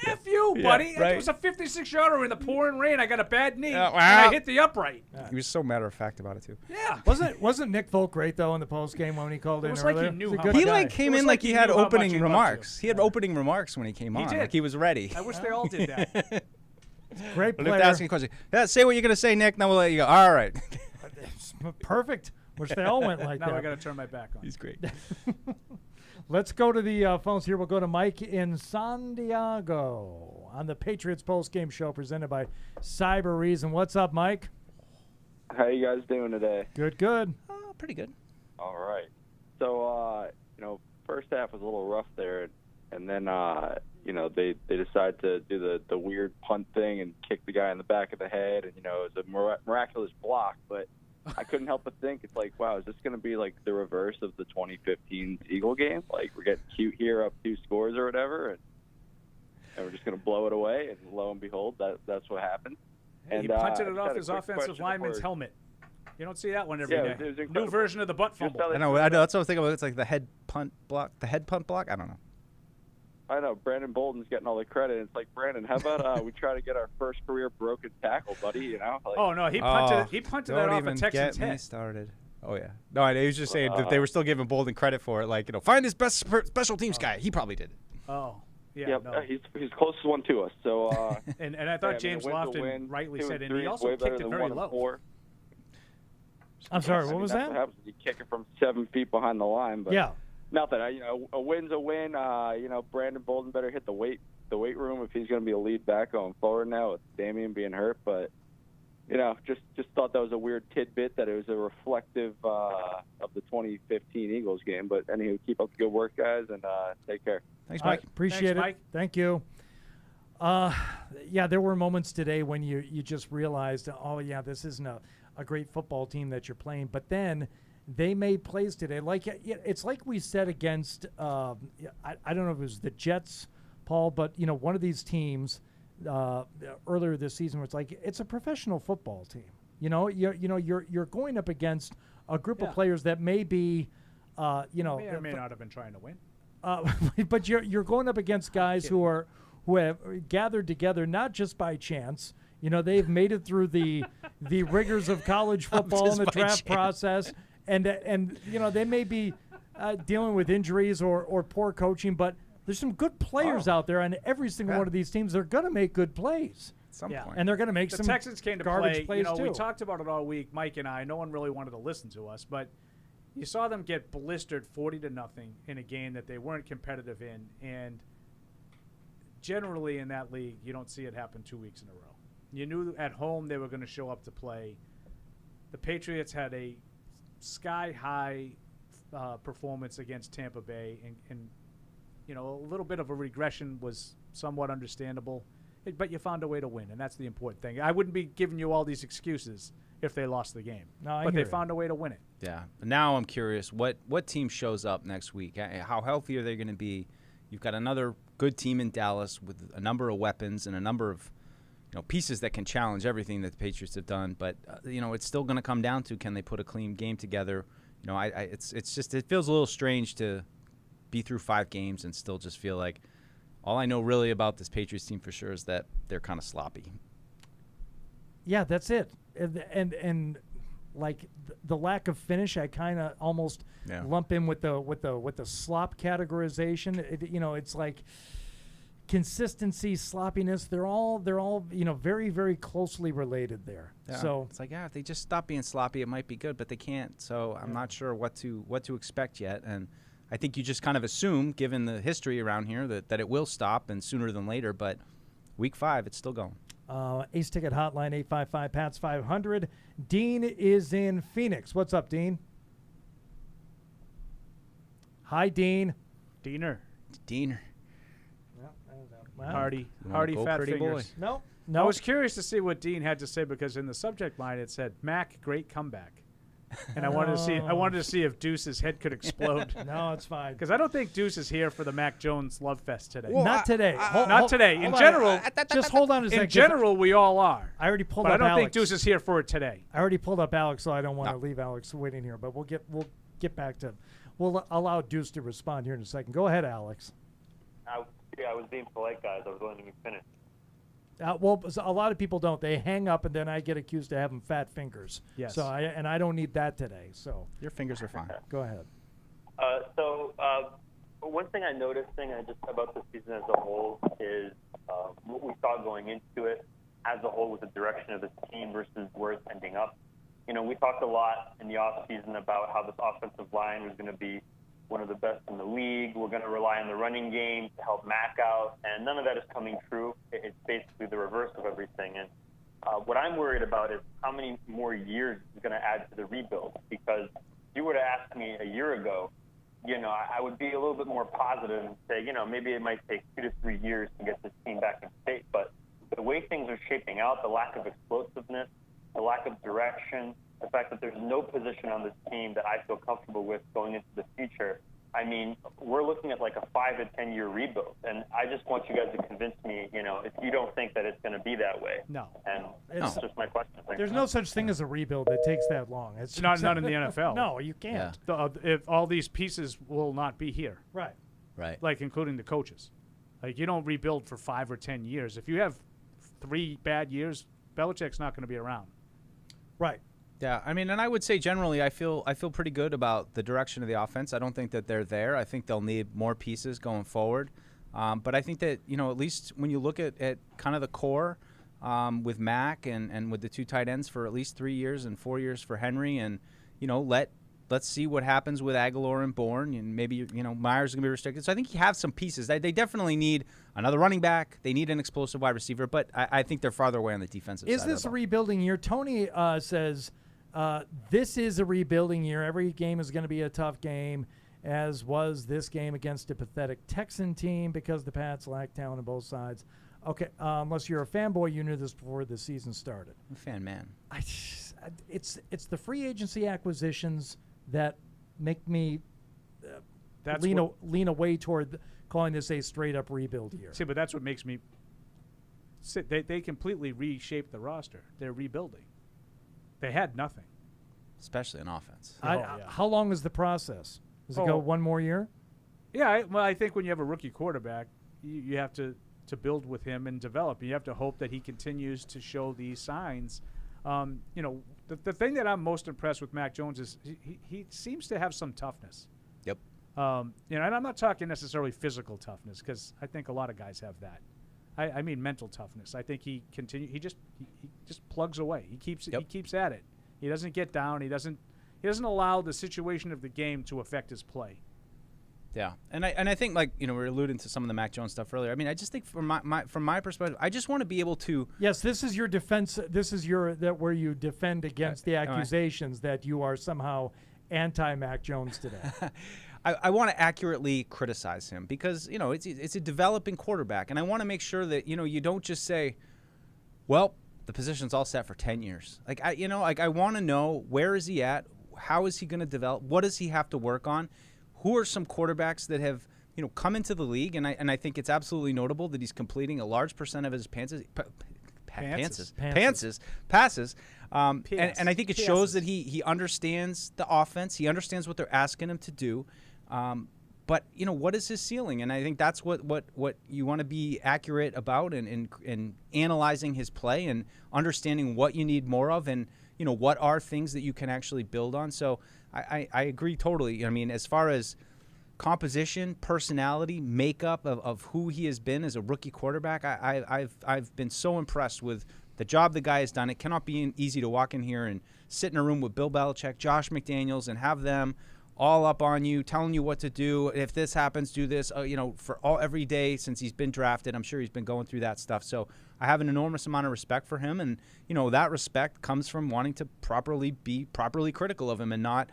Speaker 5: F you,
Speaker 4: Yeah,
Speaker 5: buddy.
Speaker 4: right.
Speaker 5: It was a 56-yarder in the pouring rain. I got a bad knee,
Speaker 4: Yeah,
Speaker 5: and I
Speaker 4: wow.
Speaker 5: hit the upright.
Speaker 4: He was so matter of fact about it, too.
Speaker 5: Yeah.
Speaker 3: Wasn't Nick Folk great, though, in the post-game when he called
Speaker 5: It
Speaker 3: in
Speaker 5: was like he
Speaker 3: earlier?
Speaker 5: knew
Speaker 3: He's a
Speaker 5: how
Speaker 3: good
Speaker 5: much-
Speaker 4: He
Speaker 3: guy.
Speaker 4: came
Speaker 5: It was
Speaker 4: in
Speaker 5: like
Speaker 4: like he
Speaker 5: he
Speaker 4: had
Speaker 5: knew how much
Speaker 4: opening
Speaker 5: he loved
Speaker 4: remarks. He had opening remarks when he came on.
Speaker 5: did.
Speaker 4: Like he was ready.
Speaker 5: I wish they all did that.
Speaker 3: Great
Speaker 4: But
Speaker 3: player.
Speaker 4: if they're asking a question, yeah, say what you're going to say, Nick, now we'll let you go. All right.
Speaker 3: Perfect. Wish they all went like
Speaker 5: now
Speaker 3: that.
Speaker 5: I got to turn my back on.
Speaker 4: He's great.
Speaker 3: Let's go to the phones here. We'll go to Mike in San Diego on the Patriots post-game show presented by Cybereason. What's up, Mike?
Speaker 23: How you guys doing today?
Speaker 3: Good, good.
Speaker 4: Pretty good.
Speaker 23: All right. So, first half was a little rough there, and then, they decided to do the weird punt thing and kick the guy in the back of the head, and, it was a miraculous block, but I couldn't help but think, it's like, wow, is this going to be like the reverse of the 2015 Eagle game? Like, we're getting cute here, up 2 scores or whatever, and we're just going to blow it away, and lo and behold, that's what happened.
Speaker 5: Hey,
Speaker 23: And
Speaker 5: he punted
Speaker 23: I
Speaker 5: it
Speaker 23: just
Speaker 5: off
Speaker 23: had a
Speaker 5: his
Speaker 23: quick
Speaker 5: offensive
Speaker 23: question
Speaker 5: lineman's
Speaker 23: for-
Speaker 5: helmet. You don't see that one every
Speaker 23: Yeah,
Speaker 5: day.
Speaker 23: it was
Speaker 5: New
Speaker 23: incredible.
Speaker 5: version of the butt fumble.
Speaker 4: I know. That's what I was thinking about. It's like the head punt block. The head punt block? I don't know.
Speaker 23: I know Brandon Bolden's getting all the credit. It's like, Brandon, how about we try to get our first career broken tackle, buddy? Like,
Speaker 5: Oh, no, he punted that off a Texans
Speaker 4: get me
Speaker 5: head.
Speaker 4: started. Oh, yeah. No, he was just saying that they were still giving Bolden credit for it. Like, find his best special teams guy. He probably did it.
Speaker 5: Oh, yeah.
Speaker 23: Yep,
Speaker 5: no.
Speaker 23: he's closest one to us. So,
Speaker 5: And I thought James Lofton rightly said, and he also kicked it very low.
Speaker 3: I'm sorry,
Speaker 23: I
Speaker 3: what
Speaker 23: mean,
Speaker 3: was
Speaker 23: that's
Speaker 3: that?
Speaker 23: What happens when you kick it from 7 feet behind the line. But
Speaker 3: Yeah.
Speaker 23: nothing. A win's a win. Brandon Bolden better hit the weight room if he's going to be a lead back going forward now with Damian being hurt. But just thought that was a weird tidbit that it was a reflective of the 2015 Eagles game. But anywho, keep up the good work, guys, and take care.
Speaker 4: Thanks,
Speaker 3: Mike. Appreciate
Speaker 5: Thanks,
Speaker 3: it.
Speaker 5: Mike.
Speaker 3: Thank you. Yeah, there were moments today when you just realized, oh, yeah, this isn't a great football team that you're playing. But then they made plays today. Like it's like we said against, I don't know if it was the Jets, Paul, but, one of these teams earlier this season where it's like it's a professional football team. You're going up against a group of players that may be You know,
Speaker 5: may or may not have been trying to win.
Speaker 3: but you're going up against guys who have gathered together not just by chance. You know, they've made it through the rigors of college football and the draft process, and you know they may be dealing with injuries or poor coaching, but there's some good players out there on every single one of these teams. They're going to make good plays. And they're going to make
Speaker 5: the
Speaker 3: some
Speaker 5: Texans came to
Speaker 3: garbage
Speaker 5: play.
Speaker 3: plays
Speaker 5: You know,
Speaker 3: too.
Speaker 5: we talked about it all week, Mike and I. No one really wanted to listen to us, but you saw them get blistered 40-0 in a game that they weren't competitive in, and generally in that league, you don't see it happen 2 weeks in a row. You knew at home they were going to show up to play. The Patriots had a sky-high performance against Tampa Bay, and you know, a little bit of a regression was somewhat understandable, but you found a way to win, and that's the important thing. I wouldn't be giving you all these excuses if they lost the game, but they found a way to win it.
Speaker 4: Yeah. Now I'm curious, what team shows up next week? How healthy are they going to be? You've got another good team in Dallas with a number of weapons and a number of pieces that can challenge everything that the Patriots have done. But it's still going to come down to, can they put a clean game together? It feels a little strange to be through 5 games and still just feel like all I know really about this Patriots team for sure is that they're kind of sloppy.
Speaker 3: Yeah, that's it. And like the lack of finish, I kind of almost lump in with the slop categorization. It's like consistency, sloppiness. They're all very, very closely related there.
Speaker 4: Yeah.
Speaker 3: So
Speaker 4: it's like, if they just stop being sloppy, it might be good, but they can't. So I'm not sure what to expect yet. And I think you just kind of assume, given the history around here, that it will stop and sooner than later. But week 5, it's still going.
Speaker 3: Ace Ticket Hotline 855-PATS-500. Dean is in Phoenix. What's up, Dean? Hi, Dean.
Speaker 5: Diener.
Speaker 3: Wow.
Speaker 5: Hardy fat fingers.
Speaker 3: No.
Speaker 5: I was curious to see what Dean had to say, because in the subject line it said Mac great comeback, and I wanted to see if Deuce's head could explode.
Speaker 3: No, it's fine,
Speaker 5: because I don't think Deuce is here for the Mac Jones love fest today.
Speaker 3: Well, not today.
Speaker 5: Not today. In general,
Speaker 3: just hold on a second.
Speaker 5: In general, we all are.
Speaker 3: I already pulled
Speaker 5: but
Speaker 3: up
Speaker 5: I don't
Speaker 3: Alex.
Speaker 5: think Deuce is here for it today.
Speaker 3: I already pulled up Alex, so I don't want to leave Alex waiting here. But we'll get back to. We'll allow Deuce to respond here in a second. Go ahead, Alex.
Speaker 8: I was being polite, guys. I was letting you finish.
Speaker 3: Well, a lot of people don't. They hang up, and then I get accused of having fat fingers.
Speaker 5: Yes.
Speaker 3: So I don't need that today. So
Speaker 4: your fingers are fine.
Speaker 3: Go ahead.
Speaker 8: One thing I noticed about the season as a whole is what we saw going into it as a whole with the direction of this team versus where it's ending up. We talked a lot in the offseason about how this offensive line was going to be one of the best in the league. We're going to rely on the running game to help Mac out, and none of that is coming true. It's basically the reverse of everything. And what I'm worried about is how many more years it's going to add to the rebuild. Because if you were to ask me a year ago, I would be a little bit more positive and say, maybe it might take 2 to 3 years to get this team back in shape. But the way things are shaping out, the lack of explosiveness, the lack of direction, the fact that there's no position on this team that I feel comfortable with going into the future. I mean, we're looking at like a 5 to 10 year rebuild, and I just want you guys to convince me, if you don't think that it's going to be that way.
Speaker 5: No.
Speaker 8: And that's just my question.
Speaker 3: There's no such thing as a rebuild that takes that long. It's
Speaker 5: not in the NFL.
Speaker 3: No, you can't.
Speaker 5: If all these pieces will not be here.
Speaker 3: Right.
Speaker 5: Like including the coaches. Like you don't rebuild for 5 or 10 years. If you have 3 bad years, Belichick's not going to be around.
Speaker 3: Right.
Speaker 4: Yeah, I mean, and I would say generally I feel pretty good about the direction of the offense. I don't think that they're there. I think they'll need more pieces going forward. But I think that, at least when you look at kind of the core with Mac and with the 2 tight ends for at least 3 years and 4 years for Henry, and, let's see what happens with Aguilar and Bourne, and maybe, Myers is going to be restricted. So I think you have some pieces. They definitely need another running back. They need an explosive wide receiver, but I think they're farther away on the defensive side.
Speaker 3: Is this a rebuilding year? Tony says this is a rebuilding year. Every game is going to be a tough game, as was this game against a pathetic Texan team because the Pats lack talent on both sides. Okay, unless you're a fanboy, you knew this before the season started.
Speaker 4: I'm a fan, man.
Speaker 3: It's the free agency acquisitions that make me lean away toward calling this a straight-up rebuild year.
Speaker 5: See, but that's what makes me – they completely reshaped the roster. They're rebuilding. They had nothing.
Speaker 4: Especially in offense.
Speaker 3: How long is the process? Does it go one more year?
Speaker 5: Yeah, I think when you have a rookie quarterback, you have to build with him and develop. You have to hope that he continues to show these signs. The thing that I'm most impressed with Mac Jones is he seems to have some toughness.
Speaker 4: Yep.
Speaker 5: And I'm not talking necessarily physical toughness, because I think a lot of guys have that. I mean mental toughness. I think he just plugs away. He keeps at it. He doesn't get down. He doesn't allow the situation of the game to affect his play.
Speaker 4: Yeah, and I think, like, we were alluding to some of the Mac Jones stuff earlier. I mean, I just think from my perspective, I just want to be able to.
Speaker 3: Yes, this is your defense. This is where you defend against the accusations that you are somehow anti-Mac Jones today.
Speaker 4: I want to accurately criticize him because it's a developing quarterback, and I want to make sure that you don't just say, well, the position's all set for 10 years. I want to know, where is he at? How is he going to develop? What does he have to work on? Who are some quarterbacks that have come into the league? And I think it's absolutely notable that he's completing a large percent of his passes. And I think it shows that he understands the offense. He understands what they're asking him to do. But what is his ceiling? And I think that's what you want to be accurate about in analyzing his play and understanding what you need more of, and what are things that you can actually build on. So I agree totally. I mean, as far as composition, personality, makeup of who he has been as a rookie quarterback, I've been so impressed with the job the guy has done. It cannot be easy to walk in here and sit in a room with Bill Belichick, Josh McDaniels, and have them all up on you, telling you what to do. If this happens, do this. For every day since he's been drafted, I'm sure he's been going through that stuff. So I have an enormous amount of respect for him, and that respect comes from wanting to be properly critical of him and not,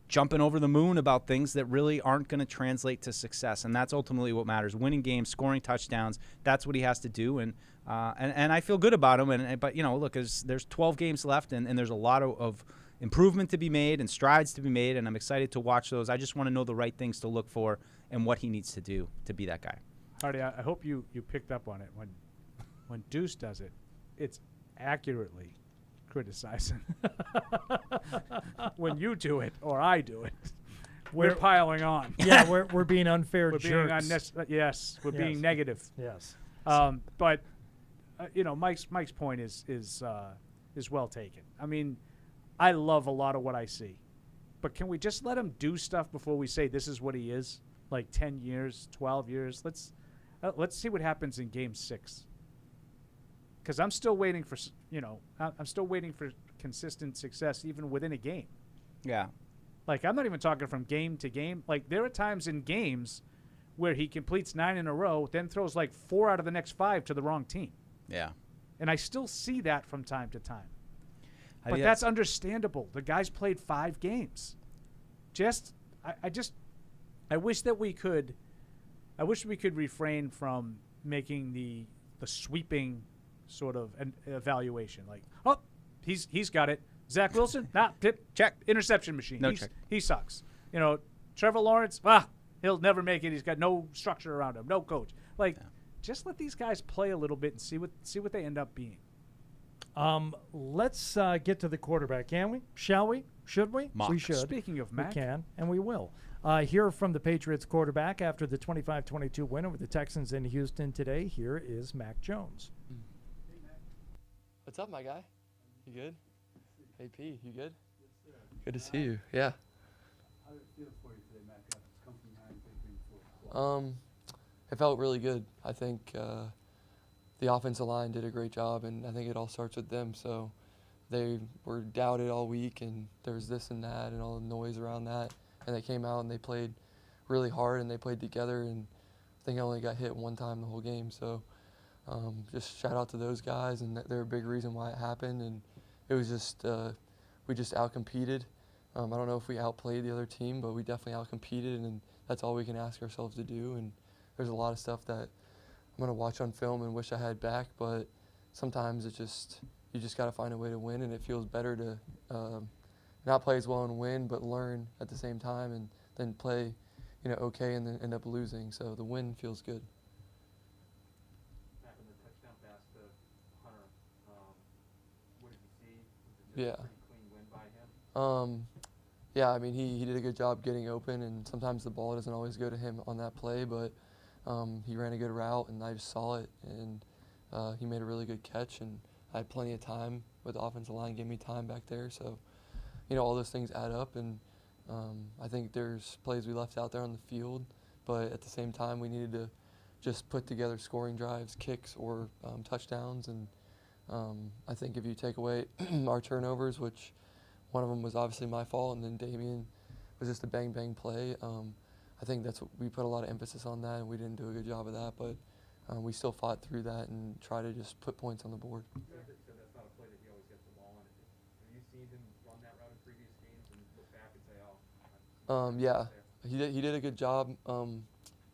Speaker 4: jumping over the moon about things that really aren't going to translate to success. And that's ultimately what matters: winning games, scoring touchdowns. That's what he has to do, and I feel good about him. But look, there's 12 games left, and there's a lot of improvement to be made and strides to be made, and I'm excited to watch those. I just want to know the right things to look for and what he needs to do to be that guy.
Speaker 5: Hardy, I hope you picked up on it. When Deuce does it, it's accurately criticizing. When you do it or I do it, we're piling on.
Speaker 3: Yeah, we're being unfair
Speaker 5: we're
Speaker 3: jerks.
Speaker 5: Yes, we're being negative.
Speaker 3: Yes.
Speaker 5: But Mike's point is well taken. I mean, I love a lot of what I see, but can we just let him do stuff before we say this is what he is? Like 10 years, 12 years. Let's see what happens in Game 6. Because I'm still waiting for consistent success even within a game.
Speaker 4: Yeah.
Speaker 5: Like, I'm not even talking from game to game. Like, there are times in games where he completes 9 in a row, then throws like 4 out of the next 5 to the wrong team.
Speaker 4: Yeah.
Speaker 5: And I still see that from time to time. But that's understandable. The guy's played 5 games. I wish that we could refrain from making the sweeping sort of an evaluation. Like, oh, he's got it. Zach Wilson, check. Interception machine.
Speaker 4: No check.
Speaker 5: He sucks. Trevor Lawrence, he'll never make it. He's got no structure around him, no coach. Like, just let these guys play a little bit and see what they end up being.
Speaker 3: Let's get to the quarterback, can we? Shall we? Should we?
Speaker 4: Mock.
Speaker 3: We should.
Speaker 5: Speaking of Mac.
Speaker 3: We can, and we will. Hear from the Patriots quarterback after the 25-22 win over the Texans in Houston today. Here is Mac Jones.
Speaker 9: What's up, my guy? You good? Hey, P, you good? Yes, sir. Good to see you. Yeah.
Speaker 10: How did it feel for you today, Mac? Come from behind, big win for
Speaker 9: it felt really good. I think the offensive line did a great job, and I think it all starts with them. So they were doubted all week, and there was this and that and all the noise around that. And they came out and they played really hard, and they played together. And I think I only got hit one time the whole game. So just shout out to those guys, and they're a big reason why it happened. And it was just we just outcompeted. I don't know if we outplayed the other team, but we definitely outcompeted, and that's all we can ask ourselves to do. And there's a lot of stuff that I'm going to watch on film and wish I had back, but sometimes you just got to find a way to win, and it feels better to not play as well and win, but learn at the same time, and then play, okay, and then end up losing. So the win feels good.
Speaker 10: Back on the touchdown pass to Hunter, what did you see? Was it just a pretty clean win by him?
Speaker 9: Yeah, I mean, he did a good job getting open, and sometimes the ball doesn't always go to him on that play, but he ran a good route, and I just saw it, and he made a really good catch, and I had plenty of time with the offensive line, gave me time back there, so, all those things add up, and I think there's plays we left out there on the field, but at the same time, we needed to just put together scoring drives, kicks, or touchdowns, and I think if you take away our turnovers, which one of them was obviously my fault, and then Damian was just a bang-bang play. I think that's what we put a lot of emphasis on that, and we didn't do a good job of that, but we still fought through that and tried to just put points on the board.
Speaker 6: So that's not a play that he always gets the ball on. Have you seen him run that route in previous games and look back and say, oh?
Speaker 9: Yeah, he did a good job.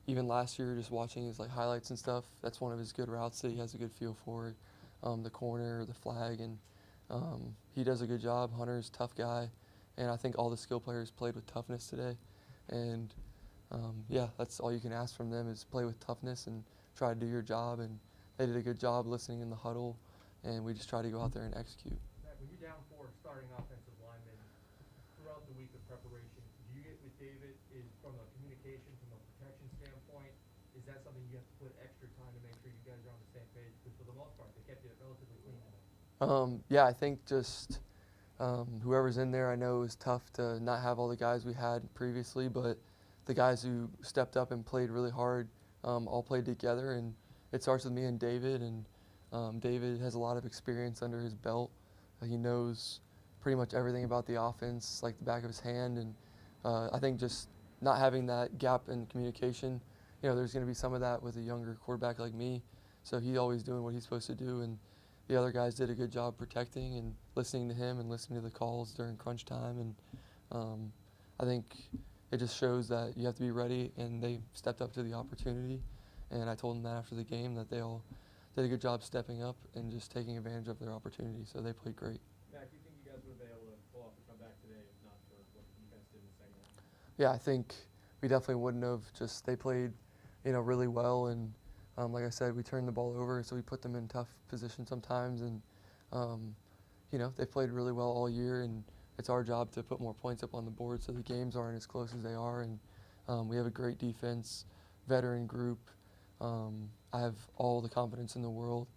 Speaker 9: Even last year, just watching his highlights and stuff, that's one of his good routes that he has a good feel for, the corner, the flag, and he does a good job. Hunter's a tough guy, and I think all the skill players played with toughness today. And yeah, that's all you can ask from them is play with toughness and try to do your job. And they did a good job listening in the huddle, and we just tried to go out there and execute.
Speaker 6: Matt, when you're down 4 starting offensive linemen throughout the week of preparation, do you get with David from a communication, from a protection standpoint? Is that something you have to put extra time to make sure you guys are on the same page? Because for the most part, they kept it relatively clean tonight.
Speaker 9: Yeah, I think just whoever's in there, I know it was tough to not have all the guys we had previously, but the guys who stepped up and played really hard all played together, and it starts with me and David, and David has a lot of experience under his belt. He knows pretty much everything about the offense like the back of his hand, and I think just not having that gap in communication, there's going to be some of that with a younger quarterback like me, so he's always doing what he's supposed to do, and the other guys did a good job protecting and listening to him and listening to the calls during crunch time. And I think it just shows that you have to be ready, and they stepped up to the opportunity. And I told them that after the game that they all did a good job stepping up and just taking advantage of their opportunity. So they played great.
Speaker 6: Matt, do you think you guys would have been able to pull off the comeback today if not for what you guys did in the second half?
Speaker 9: Yeah, I think we definitely wouldn't have. Just they played, really well, and like I said, we turned the ball over, so we put them in tough positions sometimes, and they played really well all year, and it's our job to put more points up on the board so the games aren't as close as they are, and we have a great defense, veteran group. I have all the confidence in the world.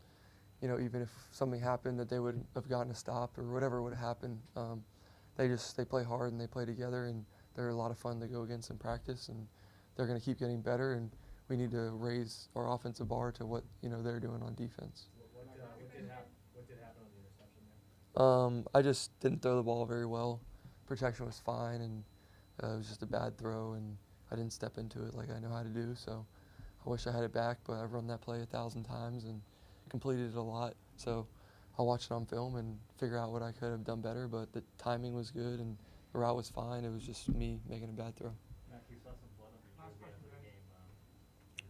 Speaker 9: Even if something happened that they would have gotten a stop or whatever would have happened, they play hard and they play together, and they're a lot of fun to go against in practice, and they're going to keep getting better, and we need to raise our offensive bar to what they're doing on defense.
Speaker 6: What did happen on the interception there?
Speaker 9: I just didn't throw the ball very well. Protection was fine, and it was just a bad throw, and I didn't step into it like I know how to do. So I wish I had it back, but I've run that play 1,000 times and completed it a lot. So I'll watch it on film and figure out what I could have done better. But the timing was good, and the route was fine. It was just me making a bad throw.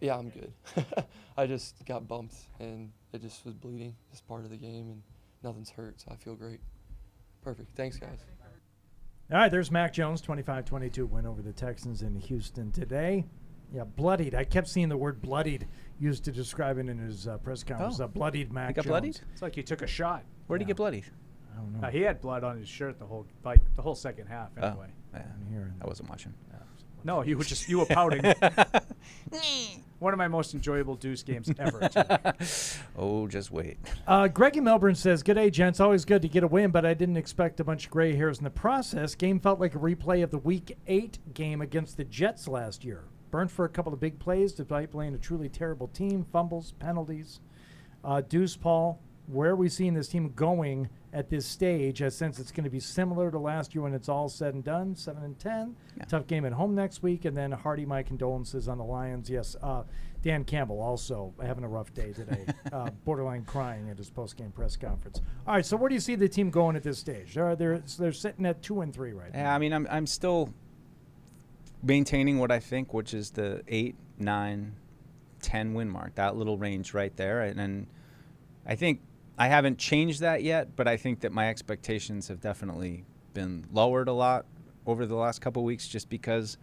Speaker 9: Yeah, I'm good. I just got bumped, and it just was bleeding. It's part of the game, and nothing's hurt, so I feel great. Perfect. Thanks, guys.
Speaker 3: All right, there's Mac Jones, 25-22 win over the Texans in Houston today. Yeah, bloodied. I kept seeing the word bloodied used to describe it in his press conference. Bloodied Mac
Speaker 4: He got
Speaker 3: Jones.
Speaker 4: bloodied?
Speaker 5: It's like he took a shot.
Speaker 4: Where'd he get bloodied?
Speaker 3: I don't know.
Speaker 5: He had blood on his shirt the whole second half anyway.
Speaker 4: I wasn't watching.
Speaker 5: No, you were pouting. One of my most enjoyable Deuce games ever.
Speaker 4: Oh, just wait.
Speaker 3: Greggy Melbourne says, "Good day, gents. Always good to get a win, but I didn't expect a bunch of gray hairs in the process. Game felt like a replay of the Week 8 game against the Jets last year. Burnt for a couple of big plays despite playing a truly terrible team. Fumbles, penalties. Deuce, Paul, where are we seeing this team going at this stage? I sense it's going to be similar to last year when it's all said and done, 7-10.
Speaker 4: Yeah.
Speaker 3: Tough game at home next week. And then Hardy, my condolences on the Lions. Yes, Dan Campbell also having a rough day today, borderline crying at his post-game press conference. All right, so where do you see the team going at this stage? They're sitting at 2-3 right now.
Speaker 4: Yeah, I mean, I'm still maintaining what I think, which is the 8, 9, 10 win mark, that little range right there. And I think I haven't changed that yet, but I think that my expectations have definitely been lowered a lot over the last couple of weeks just because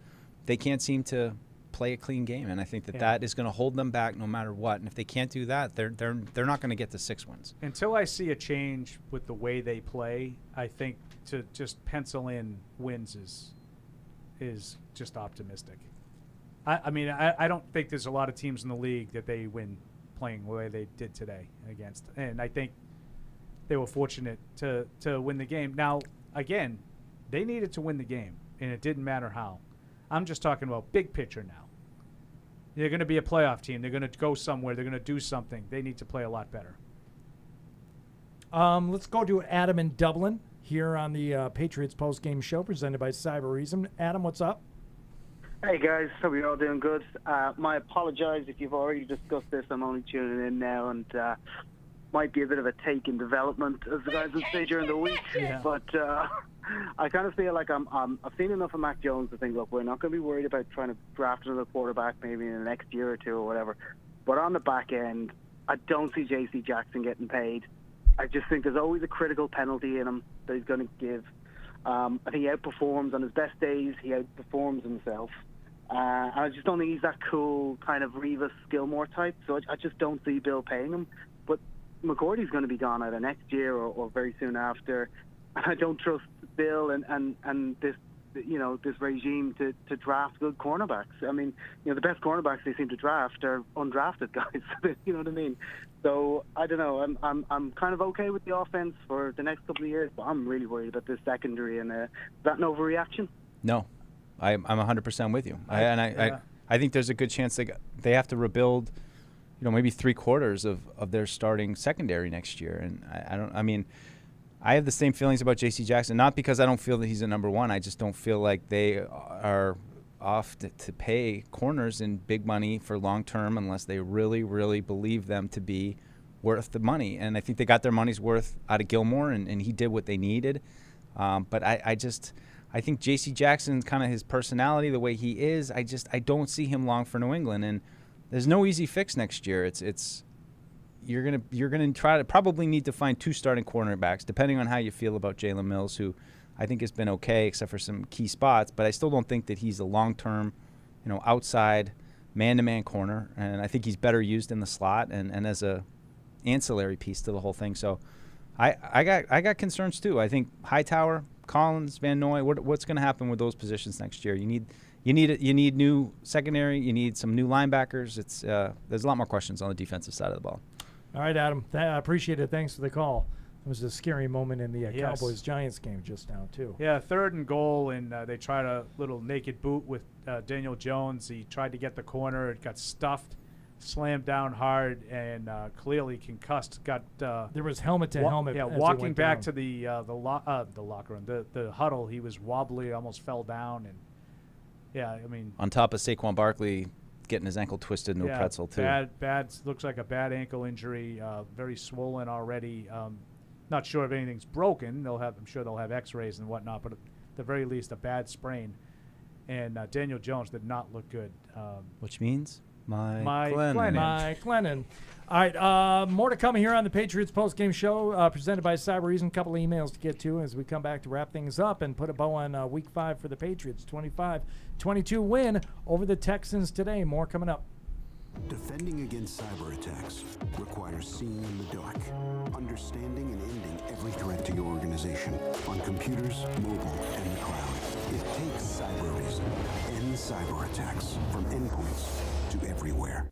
Speaker 4: they can't seem to play a clean game, and I think that is going to hold them back no matter what. And if they can't do that, they're not going to get to 6 wins.
Speaker 5: Until I see a change with the way they play, I think to just pencil in wins is just optimistic. I mean, I don't think there's a lot of teams in the league that they win playing the way they did today against. And I think they were fortunate to win the game. Now, again, they needed to win the game, and it didn't matter how. I'm just talking about big picture now. They're going to be a playoff team. They're going to go somewhere. They're going to do something. They need to play a lot better.
Speaker 3: Let's go to Adam in Dublin here on the Patriots Postgame Show presented by Cybereason. Adam, what's up?
Speaker 11: Hey guys, hope you're all doing good. I apologize if you've already discussed this. I'm only tuning in now, and might be a bit of a take in development, as the guys would say during the week.
Speaker 5: Yeah.
Speaker 11: But I kind of feel like I've seen enough of Mac Jones to think, look, we're not going to be worried about trying to draft another quarterback maybe in the next year or two or whatever. But on the back end, I don't see J.C. Jackson getting paid. I just think there's always a critical penalty in him that he's going to give. I think he outperforms on his best days. He outperforms himself. I just don't think he's that cool kind of Revis Gilmore type, so I just don't see Bill paying him. But McCourty's going to be gone either next year or very soon after. And I don't trust Bill and this this regime to draft good cornerbacks. I mean, the best cornerbacks they seem to draft are undrafted guys. You know what I mean? So I don't know. I'm kind of okay with the offense for the next couple of years, but I'm really worried about this secondary. And is that an overreaction?
Speaker 4: No. I'm 100% with you. I think there's a good chance they have to rebuild, maybe 3/4 of their starting secondary next year. And I have the same feelings about J.C. Jackson, not because I don't feel that he's a number one. I just don't feel like they are off to pay corners in big money for long term unless they really, really believe them to be worth the money. And I think they got their money's worth out of Gilmore, and he did what they needed. But I think J.C. Jackson, kind of his personality, the way he is, I don't see him long for New England. And there's no easy fix next year. You're gonna try to probably need to find 2 starting cornerbacks, depending on how you feel about Jalen Mills, who I think has been okay except for some key spots. But I still don't think that he's a long-term, outside man-to-man corner. And I think he's better used in the slot and as a ancillary piece to the whole thing. So I got concerns too. I think Hightower, Collins, Van Noy, what's going to happen with those positions next year? You need new secondary. You need some new linebackers. There's a lot more questions on the defensive side of the ball.
Speaker 3: All right, Adam. I appreciate it. Thanks for the call. It was a scary moment in the
Speaker 5: Yes.
Speaker 3: Cowboys-Giants game just now, too.
Speaker 5: Yeah, 3rd and goal, and they tried a little naked boot with Daniel Jones. He tried to get the corner. It got stuffed, slammed down hard, and clearly concussed.
Speaker 3: There was helmet-to-helmet.
Speaker 5: Yeah,
Speaker 3: as
Speaker 5: walking
Speaker 3: went
Speaker 5: back
Speaker 3: down.
Speaker 5: to the locker room, the huddle, he was wobbly, almost fell down, and
Speaker 4: On top of Saquon Barkley getting his ankle twisted into a pretzel too.
Speaker 5: Bad. Looks like a bad ankle injury. Very swollen already. Not sure if anything's broken. I'm sure they'll have X-rays and whatnot, but at the very least, a bad sprain. And Daniel Jones did not look good.
Speaker 4: Which means Mike
Speaker 3: Glennon. All right, more to come here on the Patriots Postgame Show presented by Cybereason. A couple of emails to get to as we come back to wrap things up and put a bow on Week 5 for the Patriots. 25-22 win over the Texans today. More coming up.
Speaker 15: Defending against cyber attacks requires seeing in the dark, understanding and ending every threat to your organization on computers, mobile, and the cloud. It takes Cybereason. End cyber attacks from endpoints to everywhere.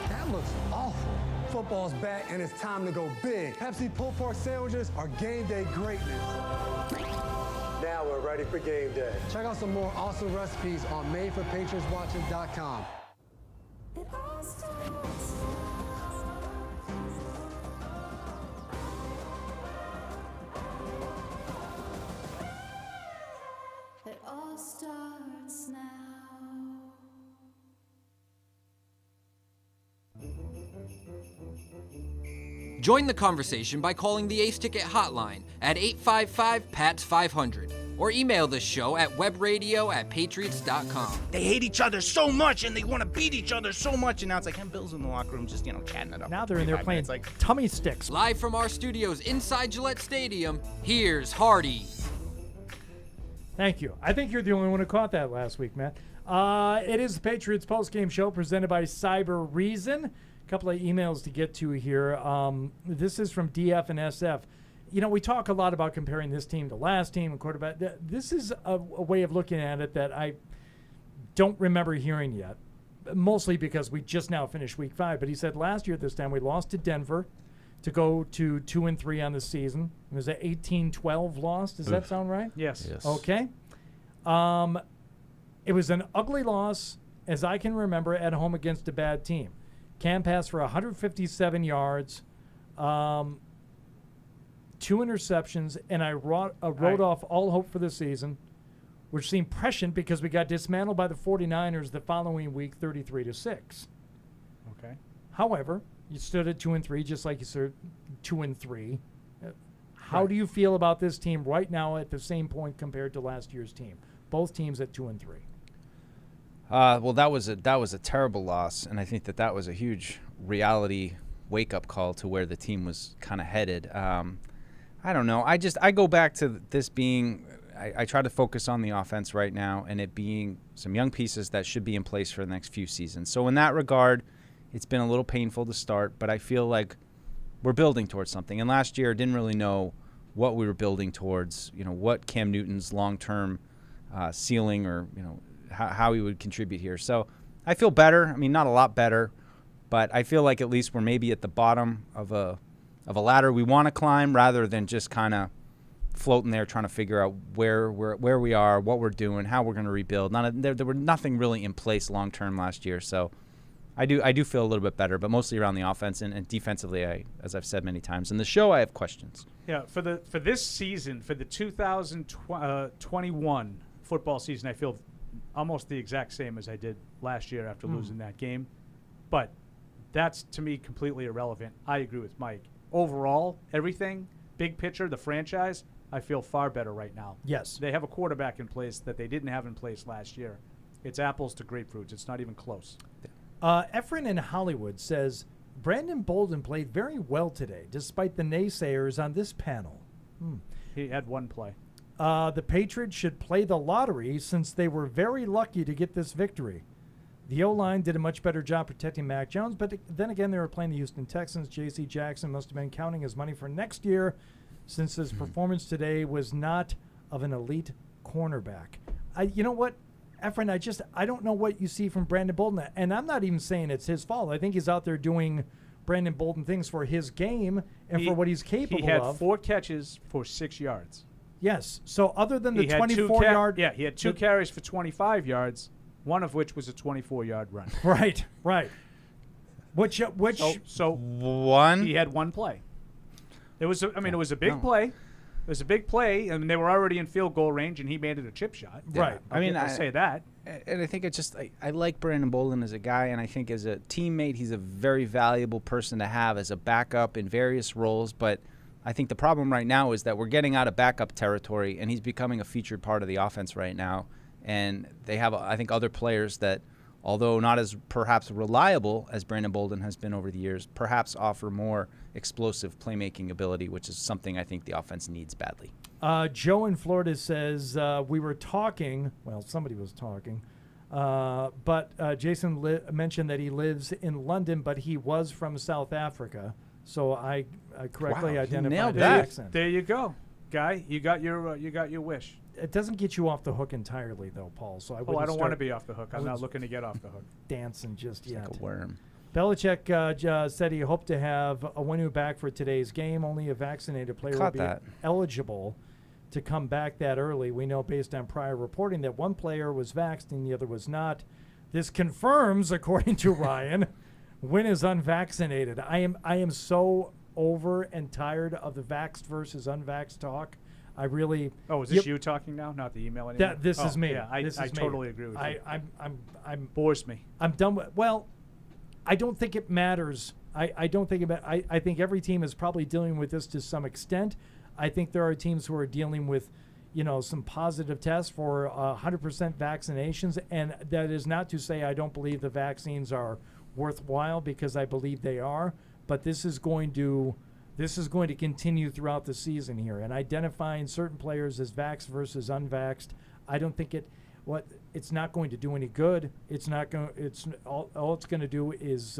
Speaker 7: That looks awful. Football's back and it's time to go big. Pepsi pulled pork sandwiches are game day greatness. Now we're ready for game day. Check out some more awesome recipes on madeforpatriotswatching.com.
Speaker 21: It all starts now.
Speaker 2: Join the conversation by calling the Ace Ticket hotline at 855-PATS-500 or email the show at webradio@patriots.com.
Speaker 4: They hate each other so much and they want to beat each other so much, and now it's like him Bill's in the locker room just, chatting it up.
Speaker 3: Now they're in there
Speaker 4: 45
Speaker 3: playing
Speaker 4: minutes, like,
Speaker 3: tummy sticks.
Speaker 2: Live from our studios inside Gillette Stadium, here's Hardy.
Speaker 3: Thank you. I think you're the only one who caught that last week, Matt. It is the Patriots Postgame Show presented by Cyber Reason. A couple of emails to get to here. This is from DF and SF. We talk a lot about comparing this team to last team and quarterback. This is a way of looking at it that I don't remember hearing yet, mostly because we just now finished week 5. But he said last year at this time we lost to Denver to go to 2-3 on the season. It was an 18-12 loss. Does that sound right?
Speaker 5: Yes.
Speaker 3: Okay. It was an ugly loss, as I can remember, at home against a bad team. Cam passed for 157 yards, 2 interceptions, and I wrote off all hope for the season, which seemed prescient because we got dismantled by the 49ers the following week, 33-6.
Speaker 5: Okay.
Speaker 3: However, you stood at 2-3, just like you stood 2-3. How do you feel about this team right now at the same point compared to last year's team? Both teams at 2-3.
Speaker 4: Well, that was a terrible loss, and I think that was a huge reality wake-up call to where the team was kind of headed. I don't know. I go back to this being. I try to focus on the offense right now, and it being some young pieces that should be in place for the next few seasons. So in that regard, it's been a little painful to start, but I feel like we're building towards something. And last year, I didn't really know what we were building towards. What Cam Newton's long-term ceiling or how he would contribute here. So I feel better. I mean, not a lot better, but I feel like at least we're maybe at the bottom of a ladder we want to climb, rather than just kind of floating there trying to figure out where we are, what we're doing, how we're going to rebuild. There were nothing really in place long term last year. So I do feel a little bit better, but mostly around the offense and defensively. As I've said many times in the show, I have questions.
Speaker 5: Yeah, for this season, for the 2021 football season, I feel almost the exact same as I did last year after losing that game. But that's, to me, completely irrelevant. I agree with Mike. Overall, everything, big picture, the franchise, I feel far better right now.
Speaker 3: Yes.
Speaker 5: They have a quarterback in place that they didn't have in place last year. It's apples to grapefruits. It's not even close.
Speaker 3: Efren in Hollywood says, Brandon Bolden played very well today, despite the naysayers on this panel.
Speaker 5: He had one play.
Speaker 3: The Patriots should play the lottery since they were very lucky to get this victory. The O-line did a much better job protecting Mac Jones, but then again, they were playing the Houston Texans. J.C. Jackson must have been counting his money for next year since his performance today was not of an elite cornerback. You know what, Efren, I don't know what you see from Brandon Bolden, and I'm not even saying it's his fault. I think he's out there doing Brandon Bolden things for his game and for what he's capable of.
Speaker 5: He had 4 catches for 6 yards.
Speaker 3: Yes. So other than the 24-yard...
Speaker 5: Yeah, he had 2 carries for 25 yards, one of which was a 24-yard run.
Speaker 3: Right. Which
Speaker 5: So
Speaker 4: one?
Speaker 5: He had one play. It was a big play. It was a big play, and they were already in field goal range, and he made it a chip shot.
Speaker 4: Yeah.
Speaker 5: Right. I say that.
Speaker 4: And I think it's just I like Brandon Bolden as a guy, and I think as a teammate, he's a very valuable person to have as a backup in various roles, but I think the problem right now is that we're getting out of backup territory, and he's becoming a featured part of the offense right now. And they have, I think, other players that, although not as perhaps reliable as Brandon Bolden has been over the years, perhaps offer more explosive playmaking ability, which is something I think the offense needs badly.
Speaker 3: Joe in Florida says, we were talking, well, somebody was talking, but Jason mentioned that he lives in London, but he was from South Africa. So I correctly identified the accent.
Speaker 5: There you go, guy. You got your wish.
Speaker 3: It doesn't get you off the hook entirely, though, Paul. So I
Speaker 5: don't want to be off the hook. I'm not looking to get off the hook.
Speaker 3: Dancing just yet.
Speaker 4: Like a worm.
Speaker 3: Belichick said he hoped to have a Winu back for today's game. Only a vaccinated player will be eligible to come back that early. We know based on prior reporting that one player was vaxxed and the other was not. This confirms, according to Ryan, Wynn is unvaccinated. I am so over and tired of the vaxxed versus unvaxxed talk. I really.
Speaker 5: Oh, is this you talking now, not the email anymore?
Speaker 3: This is me.
Speaker 5: Yeah, I totally agree with you.
Speaker 3: I'm
Speaker 5: bores me.
Speaker 3: I'm done with. Well, I don't think it matters. I don't think about. I think every team is probably dealing with this to some extent. I think there are teams who are dealing with, some positive tests for 100% vaccinations, and that is not to say I don't believe the vaccines are worthwhile, because I believe they are. But this is going to continue throughout the season here, and identifying certain players as vaxxed versus unvaxxed. I don't think it's not going to do any good. It's not going. It's all it's going to do is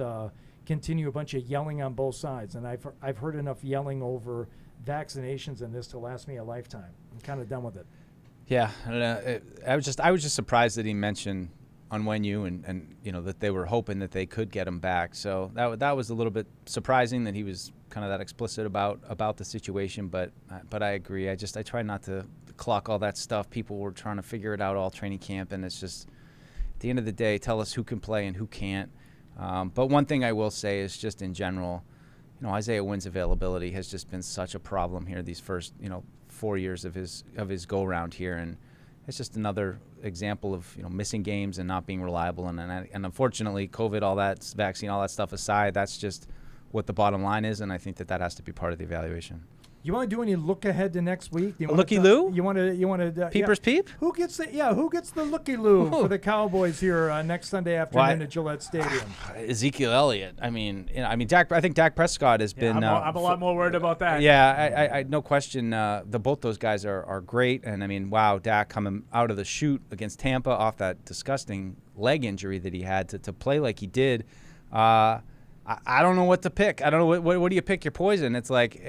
Speaker 3: continue a bunch of yelling on both sides, and I've heard enough yelling over vaccinations in this to last me a lifetime. I'm kind of done with it.
Speaker 4: Yeah, I was just surprised that he mentioned Onwenu and that they were hoping that they could get him back. So that was a little bit surprising that he was kind of that explicit about the situation. But I agree. I try not to clock all that stuff. People were trying to figure it out all training camp, and it's just at the end of the day, tell us who can play and who can't. But one thing I will say is just in general, Isaiah Wynn's availability has just been such a problem here these first 4 years of his go round here, and it's just another example of missing games and not being reliable. And unfortunately, COVID, all that vaccine, all that stuff aside, that's just what the bottom line is, and I think that has to be part of the evaluation.
Speaker 3: You want to do any look ahead to next week?
Speaker 4: Looky-loo?
Speaker 3: You want to
Speaker 4: Peepers peep?
Speaker 3: Who gets the looky-loo for the Cowboys here next Sunday afternoon at Gillette Stadium?
Speaker 4: Ezekiel Elliott. I think Dak Prescott has been.
Speaker 5: I'm a lot more worried about that.
Speaker 4: Yeah, I no question. Both those guys are great, and wow, Dak coming out of the chute against Tampa off that disgusting leg injury that he had to play like he did. I don't know what to pick. I don't know what do you pick your poison. It's like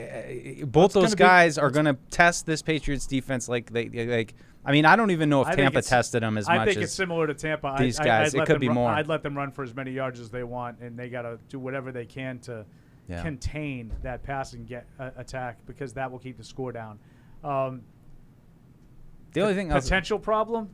Speaker 4: both those guys are going to test this Patriots defense like they. I don't even know if Tampa tested them as much.
Speaker 5: I think it's similar to Tampa.
Speaker 4: These guys, it could be more.
Speaker 5: I'd let them run for as many yards as they want, and they got to do whatever they can to contain that passing attack, because that will keep the score down.
Speaker 4: The only thing
Speaker 5: potential problem.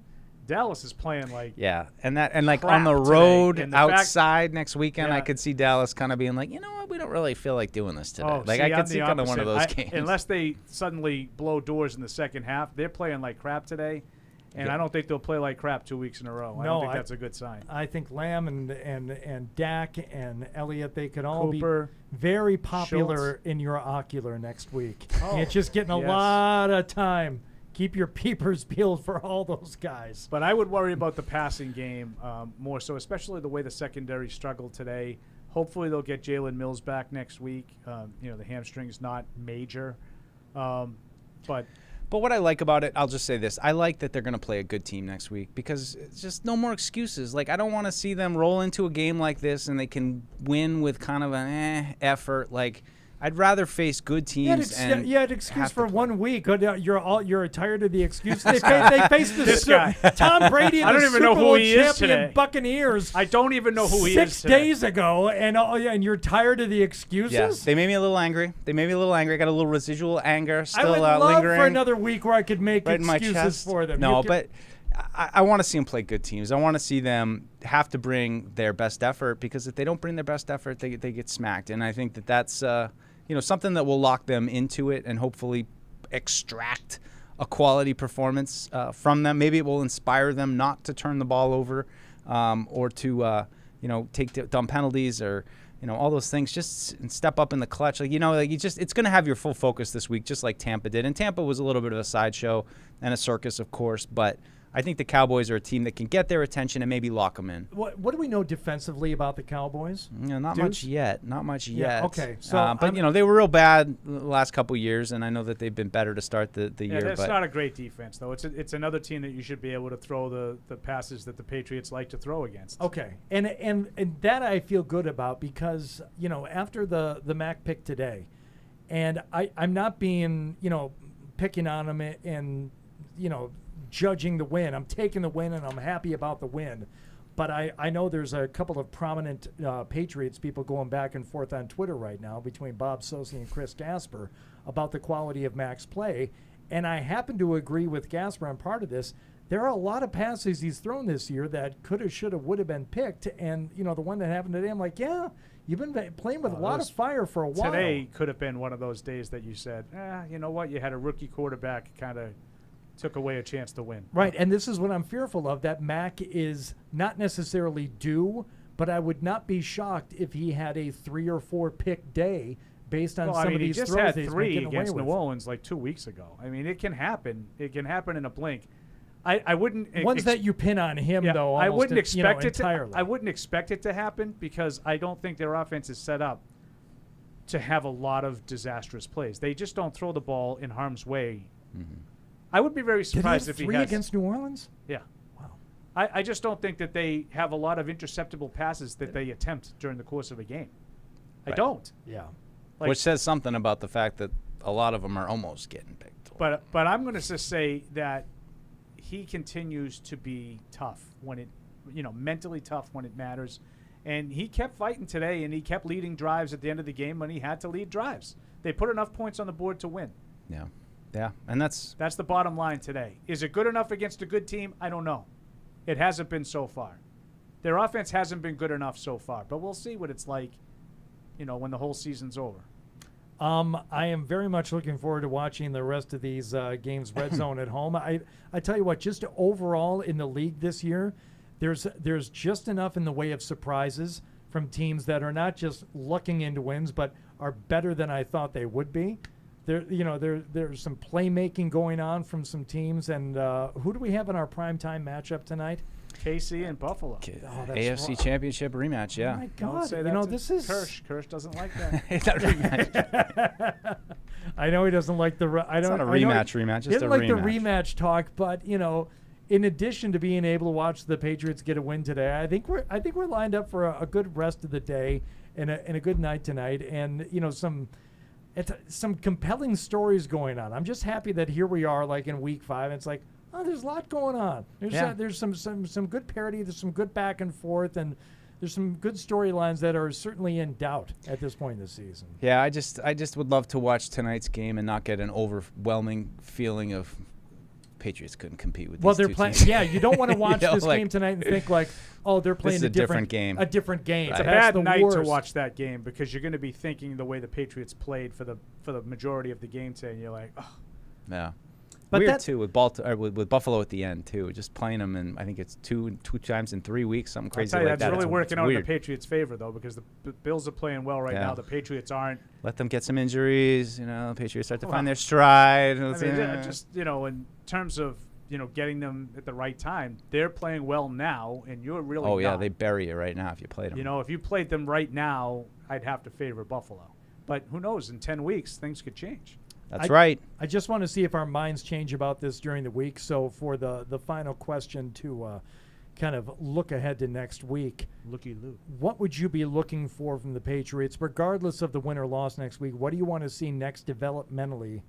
Speaker 5: Dallas is playing like
Speaker 4: and on the road outside next weekend, I could see Dallas kind of being like, what, we don't really feel like doing this today. I could see kind of one of those games.
Speaker 5: Unless they suddenly blow doors in the second half, they're playing like crap today, and I don't think they'll play like crap 2 weeks in a row. I don't think that's a good sign.
Speaker 3: I think Lamb and Dak and Elliott, they could all be very popular in your ocular next week. It's just getting a lot of time. Keep your peepers peeled for all those guys.
Speaker 5: But I would worry about the passing game more so, especially the way the secondary struggled today. Hopefully they'll get Jalen Mills back next week. The hamstring's not major. But
Speaker 4: what I like about it, I'll just say this. I like that they're going to play a good team next week, because it's just no more excuses. I don't want to see them roll into a game like this and they can win with kind of an effort. I'd rather face good teams.
Speaker 3: You had excuse for 1 week. You're tired of the excuse. They faced
Speaker 5: this guy,
Speaker 3: Tom Brady, and
Speaker 5: I don't
Speaker 3: the
Speaker 5: even
Speaker 3: Super
Speaker 5: know
Speaker 3: Bowl
Speaker 5: who he is
Speaker 3: champion
Speaker 5: today.
Speaker 3: Buccaneers.
Speaker 5: I don't even know who he is.
Speaker 3: 6 days ago, and you're tired of the excuses.
Speaker 4: Yeah, they made me a little angry. I got a little residual anger still lingering.
Speaker 3: I would love for another week where I could make excuses for them.
Speaker 4: No, but I want to see them play good teams. I want to see them have to bring their best effort, because if they don't bring their best effort, they get smacked. And I think that's something that will lock them into it and hopefully extract a quality performance from them. Maybe it will inspire them not to turn the ball over or to take dumb penalties or all those things. Just step up in the clutch. It's going to have your full focus this week, just like Tampa did. And Tampa was a little bit of a sideshow and a circus, of course, but I think the Cowboys are a team that can get their attention and maybe lock them in.
Speaker 3: What do we know defensively about the Cowboys?
Speaker 4: Not much yet.
Speaker 3: Okay. So,
Speaker 4: but they were real bad the last couple years, and I know that they've been better to start the year.
Speaker 5: That's not a great defense, though. It's another team that you should be able to throw the passes that the Patriots like to throw against.
Speaker 3: Okay. And that I feel good about, because after the Mac pick today, and I'm not being picking on them and judging the win. I'm taking the win, and I'm happy about the win. But I know there's a couple of prominent Patriots people going back and forth on Twitter right now between Bob Sosey and Chris Gasper about the quality of Mac's play. And I happen to agree with Gasper on part of this. There are a lot of passes he's thrown this year that could have, should have, would have been picked. And, the one that happened today, I'm like, yeah, you've been playing with a lot of fire for a while.
Speaker 5: Today could have been one of those days that you said, you know what, you had a rookie quarterback, kind of took away a chance to win.
Speaker 3: Right, and this is what I'm fearful of, that Mac is not necessarily due, but I would not be shocked if he had a 3 or 4 pick day based on some of these throws.
Speaker 5: He just had
Speaker 3: he's
Speaker 5: 3
Speaker 3: getting away
Speaker 5: against New
Speaker 3: with.
Speaker 5: Orleans like 2 weeks ago. I mean, it can happen. It can happen in a blink. I wouldn't
Speaker 3: ones that you pin on him though.
Speaker 5: I wouldn't expect it
Speaker 3: entirely.
Speaker 5: I wouldn't expect it to happen because I don't think their offense is set up to have a lot of disastrous plays. They just don't throw the ball in harm's way.
Speaker 3: Mm-hmm.
Speaker 5: I would be very surprised if he
Speaker 3: three
Speaker 5: has
Speaker 3: against New Orleans.
Speaker 5: Yeah. Wow. I just don't think that they have a lot of interceptable passes that they attempt during the course of a game. I
Speaker 4: Right.
Speaker 5: don't.
Speaker 3: Yeah.
Speaker 4: Which says something about the fact that a lot of them are almost getting picked.
Speaker 5: But I'm going to just say that he continues to be tough when it, mentally tough when it matters. And he kept fighting today, and he kept leading drives at the end of the game when he had to lead drives. They put enough points on the board to win.
Speaker 4: Yeah. Yeah, and that's
Speaker 5: the bottom line today. Is it good enough against a good team? I don't know. It hasn't been so far. Their offense hasn't been good enough so far, but we'll see what it's like, when the whole season's over.
Speaker 3: I am very much looking forward to watching the rest of these games. Red Zone at home. I tell you what, just overall in the league this year, there's just enough in the way of surprises from teams that are not just looking into wins, but are better than I thought they would be. There's some playmaking going on from some teams, and who do we have in our primetime matchup tonight?
Speaker 5: KC and Buffalo.
Speaker 4: AFC Championship rematch, yeah.
Speaker 3: Oh my
Speaker 5: Don't
Speaker 3: God!
Speaker 5: say that to
Speaker 3: This is
Speaker 5: Kirsch doesn't like that.
Speaker 3: I know he doesn't like the.
Speaker 4: It's not a rematch.
Speaker 3: He
Speaker 4: Just
Speaker 3: doesn't
Speaker 4: a
Speaker 3: like
Speaker 4: rematch.
Speaker 3: the rematch talk, but in addition to being able to watch the Patriots get a win today, I think we're lined up for a good rest of the day and a good night tonight, and some compelling stories going on. I'm just happy that here we are, like in week 5. And it's like, oh, there's a lot going on. There's some good parity. There's some good back and forth, and there's some good storylines that are certainly in doubt at this point in the season.
Speaker 4: Yeah, I just would love to watch tonight's game and not get an overwhelming feeling of Patriots couldn't compete with these
Speaker 3: they're
Speaker 4: two
Speaker 3: playing.
Speaker 4: teams.
Speaker 3: Yeah, you don't want to watch this game tonight and think like, oh, they're playing
Speaker 4: This is a different game.
Speaker 3: A different game.
Speaker 5: It's a bad night to watch that game because you're going to be thinking the way the Patriots played for the majority of the game today, and you're like, oh.
Speaker 4: Yeah.
Speaker 3: But
Speaker 4: Weird
Speaker 3: that-
Speaker 4: too with with Buffalo at the end too. Just playing them, and I think it's two times in 3 weeks, something
Speaker 5: I'll
Speaker 4: crazy
Speaker 5: tell you,
Speaker 4: like
Speaker 5: that's
Speaker 4: that.
Speaker 5: really working out in
Speaker 4: weird.
Speaker 5: the Patriots' favor, though, because the Bills are playing well right
Speaker 4: Yeah.
Speaker 5: now. The Patriots aren't.
Speaker 4: Let them get some injuries. The Patriots start to
Speaker 5: Well,
Speaker 4: find their stride.
Speaker 5: I mean, just in terms of getting them at the right time, they're playing well now, and you're really.
Speaker 4: Oh yeah,
Speaker 5: not.
Speaker 4: they bury you right now if you played them.
Speaker 5: If you played them right now, I'd have to favor Buffalo. But who knows? In 10 weeks, things could change.
Speaker 4: That's right.
Speaker 3: I just want to see if our minds change about this during the week. So for the final question to kind of look ahead to next week,
Speaker 5: looky-loo,
Speaker 3: what would you be looking for from the Patriots, regardless of the win or loss next week? What do you want to see next developmentally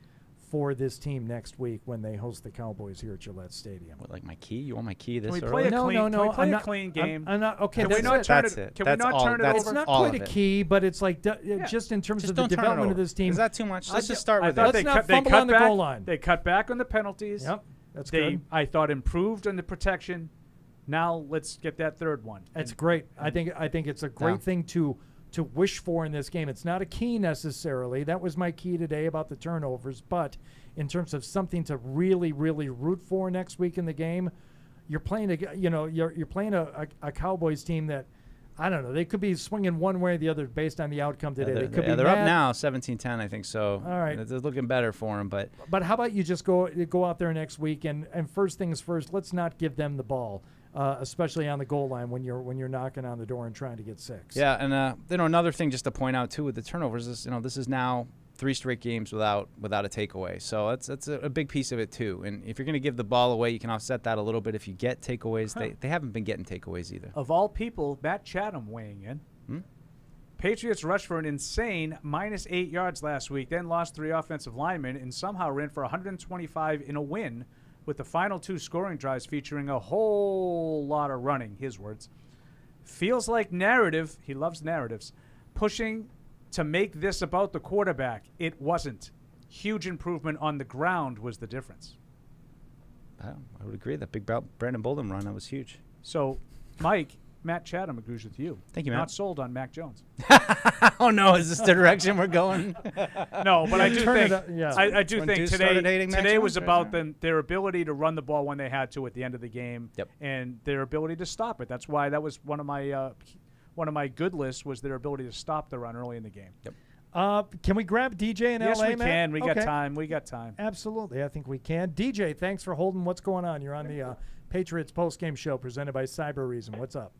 Speaker 3: for this team next week when they host the Cowboys here at Gillette Stadium?
Speaker 4: What, like my key? You want my key this
Speaker 5: Can we
Speaker 4: early?
Speaker 5: play a
Speaker 3: No,
Speaker 5: clean,
Speaker 3: no,
Speaker 5: can we
Speaker 3: no,
Speaker 5: play
Speaker 3: I'm
Speaker 5: a
Speaker 3: not-
Speaker 5: clean game?
Speaker 3: I'm not okay.
Speaker 5: Can we
Speaker 3: that's
Speaker 5: not
Speaker 3: it.
Speaker 5: turn
Speaker 4: That's
Speaker 5: it?
Speaker 4: it.
Speaker 5: Can
Speaker 4: That's
Speaker 5: we not
Speaker 4: all-
Speaker 5: turn it
Speaker 4: that's
Speaker 5: over?
Speaker 3: It's not
Speaker 4: all
Speaker 3: quite
Speaker 4: of
Speaker 3: a
Speaker 4: it.
Speaker 3: key, but it's like just in terms
Speaker 4: Just
Speaker 3: of the
Speaker 4: don't turn it
Speaker 3: development of
Speaker 4: over.
Speaker 3: this team.
Speaker 4: Is that too much? Let's just start
Speaker 5: I
Speaker 4: with
Speaker 5: thought
Speaker 4: it.
Speaker 5: they
Speaker 3: Let's not
Speaker 5: cut, they
Speaker 3: fumble
Speaker 5: cut
Speaker 3: on the
Speaker 5: back,
Speaker 3: goal line.
Speaker 5: They cut back on the penalties.
Speaker 3: Yep, that's
Speaker 5: they,
Speaker 3: good.
Speaker 5: I thought improved on the protection. Now let's get that third one.
Speaker 3: That's great. I think it's a great thing to wish for in this game. It's not a key necessarily. That was my key today about the turnovers. But in terms of something to really, really root for next week in the game, you're playing you're playing a Cowboys team that, I don't know, they could be swinging one way or the other based on the outcome today. They could be
Speaker 4: they're up
Speaker 3: mad.
Speaker 4: now, 17-10, I think so.
Speaker 3: All right.
Speaker 4: It's looking better for them, but
Speaker 3: But how about you just go out there next week and first things first, let's not give them the ball, especially on the goal line when you're knocking on the door and trying to get 6.
Speaker 4: yeah, and another thing just to point out too with the turnovers is this is now 3 straight games without a takeaway, so that's a big piece of it too. And if you're going to give the ball away, you can offset that a little bit if you get takeaways. They haven't been getting takeaways either.
Speaker 5: Of all people, Matt Chatham weighing in. Patriots rushed for an insane -8 yards last week, then lost 3 offensive linemen, and somehow ran for 125 in a win, with the final 2 scoring drives featuring a whole lot of running, his words. Feels like narrative, he loves narratives, pushing to make this about the quarterback. It wasn't. huge improvement on the ground was the difference.
Speaker 4: I would agree. That big Brandon Bolden run, that was huge.
Speaker 5: So, Mike, Matt Chatham agrees with you.
Speaker 4: Thank you, Matt.
Speaker 5: Not sold on Mac Jones.
Speaker 4: Oh, no. Is this the direction we're going?
Speaker 5: No, but I do think I do
Speaker 4: When
Speaker 5: think
Speaker 4: Deuce started hating Mac
Speaker 5: today was
Speaker 4: Jones,
Speaker 5: about their ability to run the ball when they had to at the end of the game,
Speaker 4: Yep.
Speaker 5: and their ability to stop it. That's why that was one of my good lists was their ability to stop the run early in the game.
Speaker 4: Yep.
Speaker 3: Can we grab DJ in
Speaker 5: Yes,
Speaker 3: LA,
Speaker 5: we
Speaker 3: Matt?
Speaker 5: can. We got
Speaker 3: Okay.
Speaker 5: time. We got time.
Speaker 3: Absolutely. I think we can. DJ, thanks for holding. What's going on? You're on the Patriots Postgame Show presented by Cyber Reason. What's up?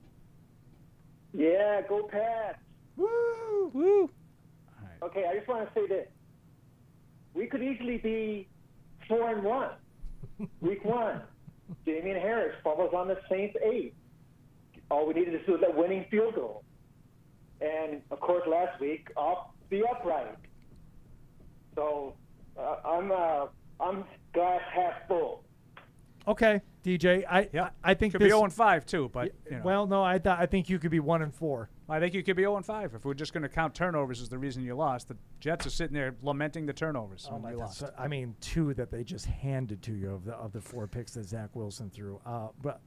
Speaker 12: Yeah, go Pats.
Speaker 3: Woo! Woo!
Speaker 12: Okay, I just want to say this. We could easily be 4-1. Week 1. Damian Harris fumbles on the Saints 8. All we needed to do was that winning field goal. And, of course, last week, off the upright. So, I'm glass half full.
Speaker 3: Okay, DJ. I think
Speaker 5: Could
Speaker 3: this,
Speaker 5: be 0-5 too, but you know.
Speaker 3: Well, no, I think you could be 1-4.
Speaker 5: I think you could be 0-5 if we're just going to count turnovers as the reason you lost. The Jets are sitting there lamenting the turnovers when you lost.
Speaker 3: I mean, 2 that they just handed to you of the 4 picks that Zach Wilson threw. But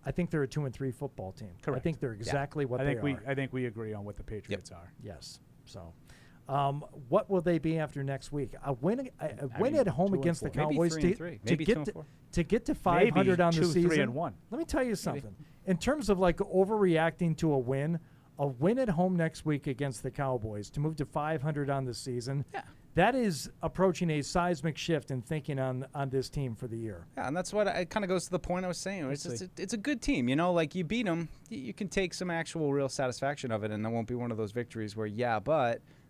Speaker 3: I think they're a 2-3 football team.
Speaker 5: Correct.
Speaker 3: I think they're exactly what they are.
Speaker 5: I think we agree on what the Patriots are.
Speaker 3: Yes. So, what will they be after next week? A win at home
Speaker 4: 2
Speaker 3: against the
Speaker 4: and 4.
Speaker 3: Cowboys
Speaker 4: Maybe 3 and 3. Maybe 2 and 4.
Speaker 3: to get to 500 on the
Speaker 5: 2,
Speaker 3: season.
Speaker 5: 3 and 1.
Speaker 3: Let me tell you something. In terms of like overreacting to a win at home next week against the Cowboys to move to 500 on the season.
Speaker 4: Yeah.
Speaker 3: That is approaching a seismic shift in thinking on this team for the year.
Speaker 4: Yeah, and that's what it kind of goes to the point I was saying. It's a good team, you know. Like you beat them, you can take some actual real satisfaction of it, and that won't be one of those victories where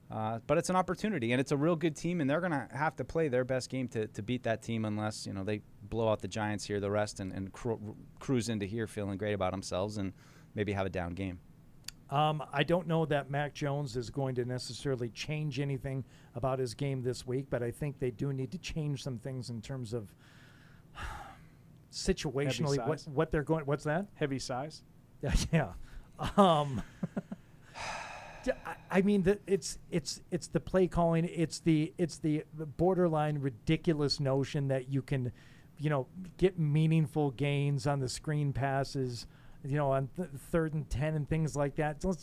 Speaker 4: but it's an opportunity, and it's a real good team, and they're gonna have to play their best game to beat that team, unless they blow out the Giants here, the rest, and cruise into here feeling great about themselves, and maybe have a down game.
Speaker 3: I don't know that Mac Jones is going to necessarily change anything about his game this week, but I think they do need to change some things in terms of situationally what they're going. What's that?
Speaker 5: Heavy size.
Speaker 3: Yeah. I mean, it's the play calling. It's the borderline ridiculous notion that you can, get meaningful gains on the screen passes. On 3rd and 10 and things like that. So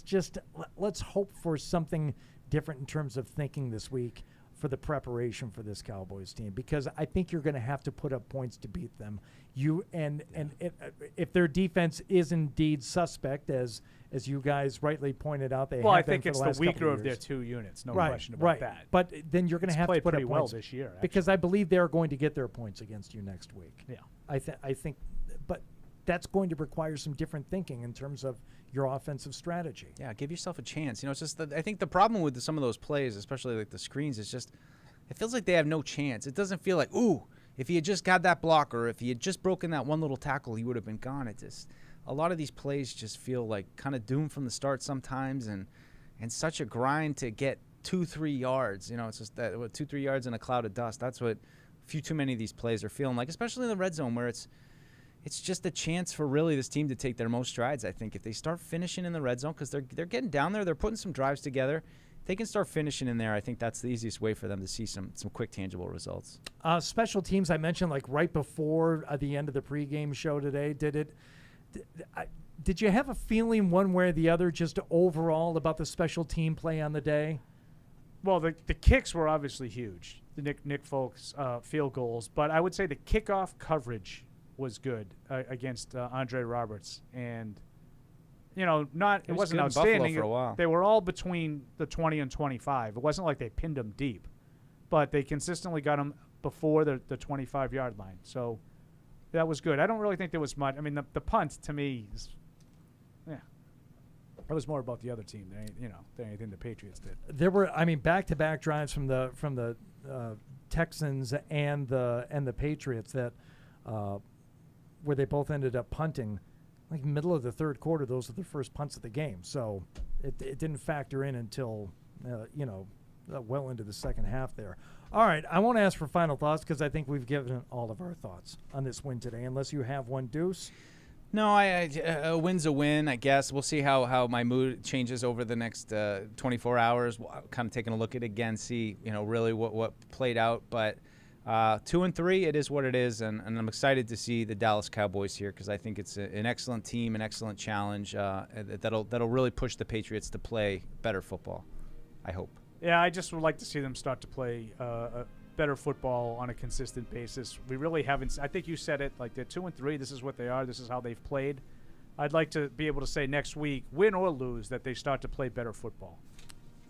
Speaker 3: let's hope for something different in terms of thinking this week for the preparation for this Cowboys team, because I think you're going to have to put up points to beat them. If their defense is indeed suspect, as you guys rightly pointed out, they.
Speaker 5: Well,
Speaker 3: have
Speaker 5: I think
Speaker 3: been
Speaker 5: it's
Speaker 3: for
Speaker 5: the
Speaker 3: last couple
Speaker 5: weaker of their
Speaker 3: years.
Speaker 5: 2 units. No
Speaker 3: right,
Speaker 5: question about
Speaker 3: right.
Speaker 5: that.
Speaker 3: But then you're going to have to
Speaker 5: played
Speaker 3: put up
Speaker 5: pretty well
Speaker 3: points
Speaker 5: this year, actually.
Speaker 3: because I believe they're going to get their points against you next week.
Speaker 5: Yeah,
Speaker 3: I think, but. That's going to require some different thinking in terms of your offensive strategy.
Speaker 4: Yeah, give yourself a chance. It's just I think the problem with some of those plays, especially like the screens, is just it feels like they have no chance. It doesn't feel like, if he had just got that block or if he had just broken that one little tackle, he would have been gone. It just a lot of these plays just feel like kind of doomed from the start sometimes, and such a grind to get 2-3 yards. It's just that 2-3 yards in a cloud of dust. That's what too many of these plays are feeling like, especially in the red zone where it's just a chance for really this team to take their most strides. I think if they start finishing in the red zone, because they're getting down there, they're putting some drives together. If they can start finishing in there, I think that's the easiest way for them to see some quick, tangible results.
Speaker 3: Special teams, I mentioned like right before the end of the pregame show today. Did you have a feeling one way or the other, just overall, about the special team play on the day?
Speaker 5: Well, the kicks were obviously huge. The Nick Folk's field goals, but I would say the kickoff coverage was good against Andre Roberts, and it wasn't outstanding.
Speaker 4: For a while.
Speaker 5: They were all between the 20 and 25. It wasn't like they pinned them deep, but they consistently got them before the 25-yard line. So that was good. I don't really think there was much. I mean, the punt to me is, it was more about the other team than anything the Patriots did.
Speaker 3: There were, back-to-back drives from the Texans and the Patriots that. Where they both ended up punting, like middle of the third quarter. Those are the first punts of the game, so it didn't factor in until well into the second half there. All right, I won't ask for final thoughts because I think we've given all of our thoughts on this win today, unless you have one, Deuce.
Speaker 4: No, a win's a win, I guess. We'll see how my mood changes over the next 24 hours. Kind of taking a look at it again, see really what played out. But 2-3, it is what it is, and I'm excited to see the Dallas Cowboys here because I think it's an excellent team, an excellent challenge that'll really push the Patriots to play better football. I hope.
Speaker 5: Yeah, I just would like to see them start to play better football on a consistent basis. We really haven't. I think you said it. Like, they're 2-3. This is what they are. This is how they've played. I'd like to be able to say next week, win or lose, that they start to play better football.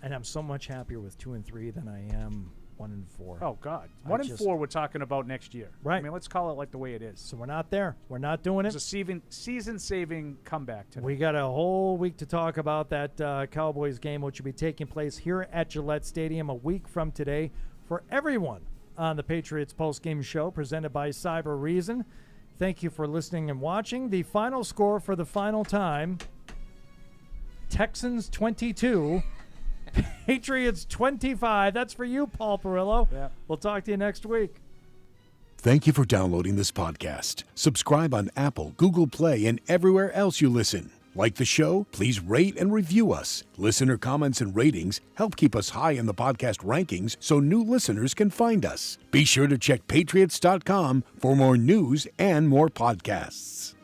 Speaker 3: And I'm so much happier with 2-3 than I am 1-4.
Speaker 5: Oh God, 1-4. We're talking about next year.
Speaker 3: Right.
Speaker 5: I mean, let's call it like the way it is.
Speaker 3: So we're not there. We're not doing it.
Speaker 5: It's a season-saving comeback today.
Speaker 3: We got a whole week to talk about that Cowboys game, which will be taking place here at Gillette Stadium a week from today for everyone on the Patriots Postgame Show presented by Cyber Reason. Thank you for listening and watching. The final score for the final time, Texans 22, Patriots 25. That's for you, Paul Perillo.
Speaker 5: Yeah.
Speaker 3: We'll talk to you next week.
Speaker 13: Thank you for downloading this podcast. Subscribe on Apple, Google Play, and everywhere else you listen. Like the show? Please rate and review us. Listener comments and ratings help keep us high in the podcast rankings so new listeners can find us. Be sure to check Patriots.com for more news and more podcasts.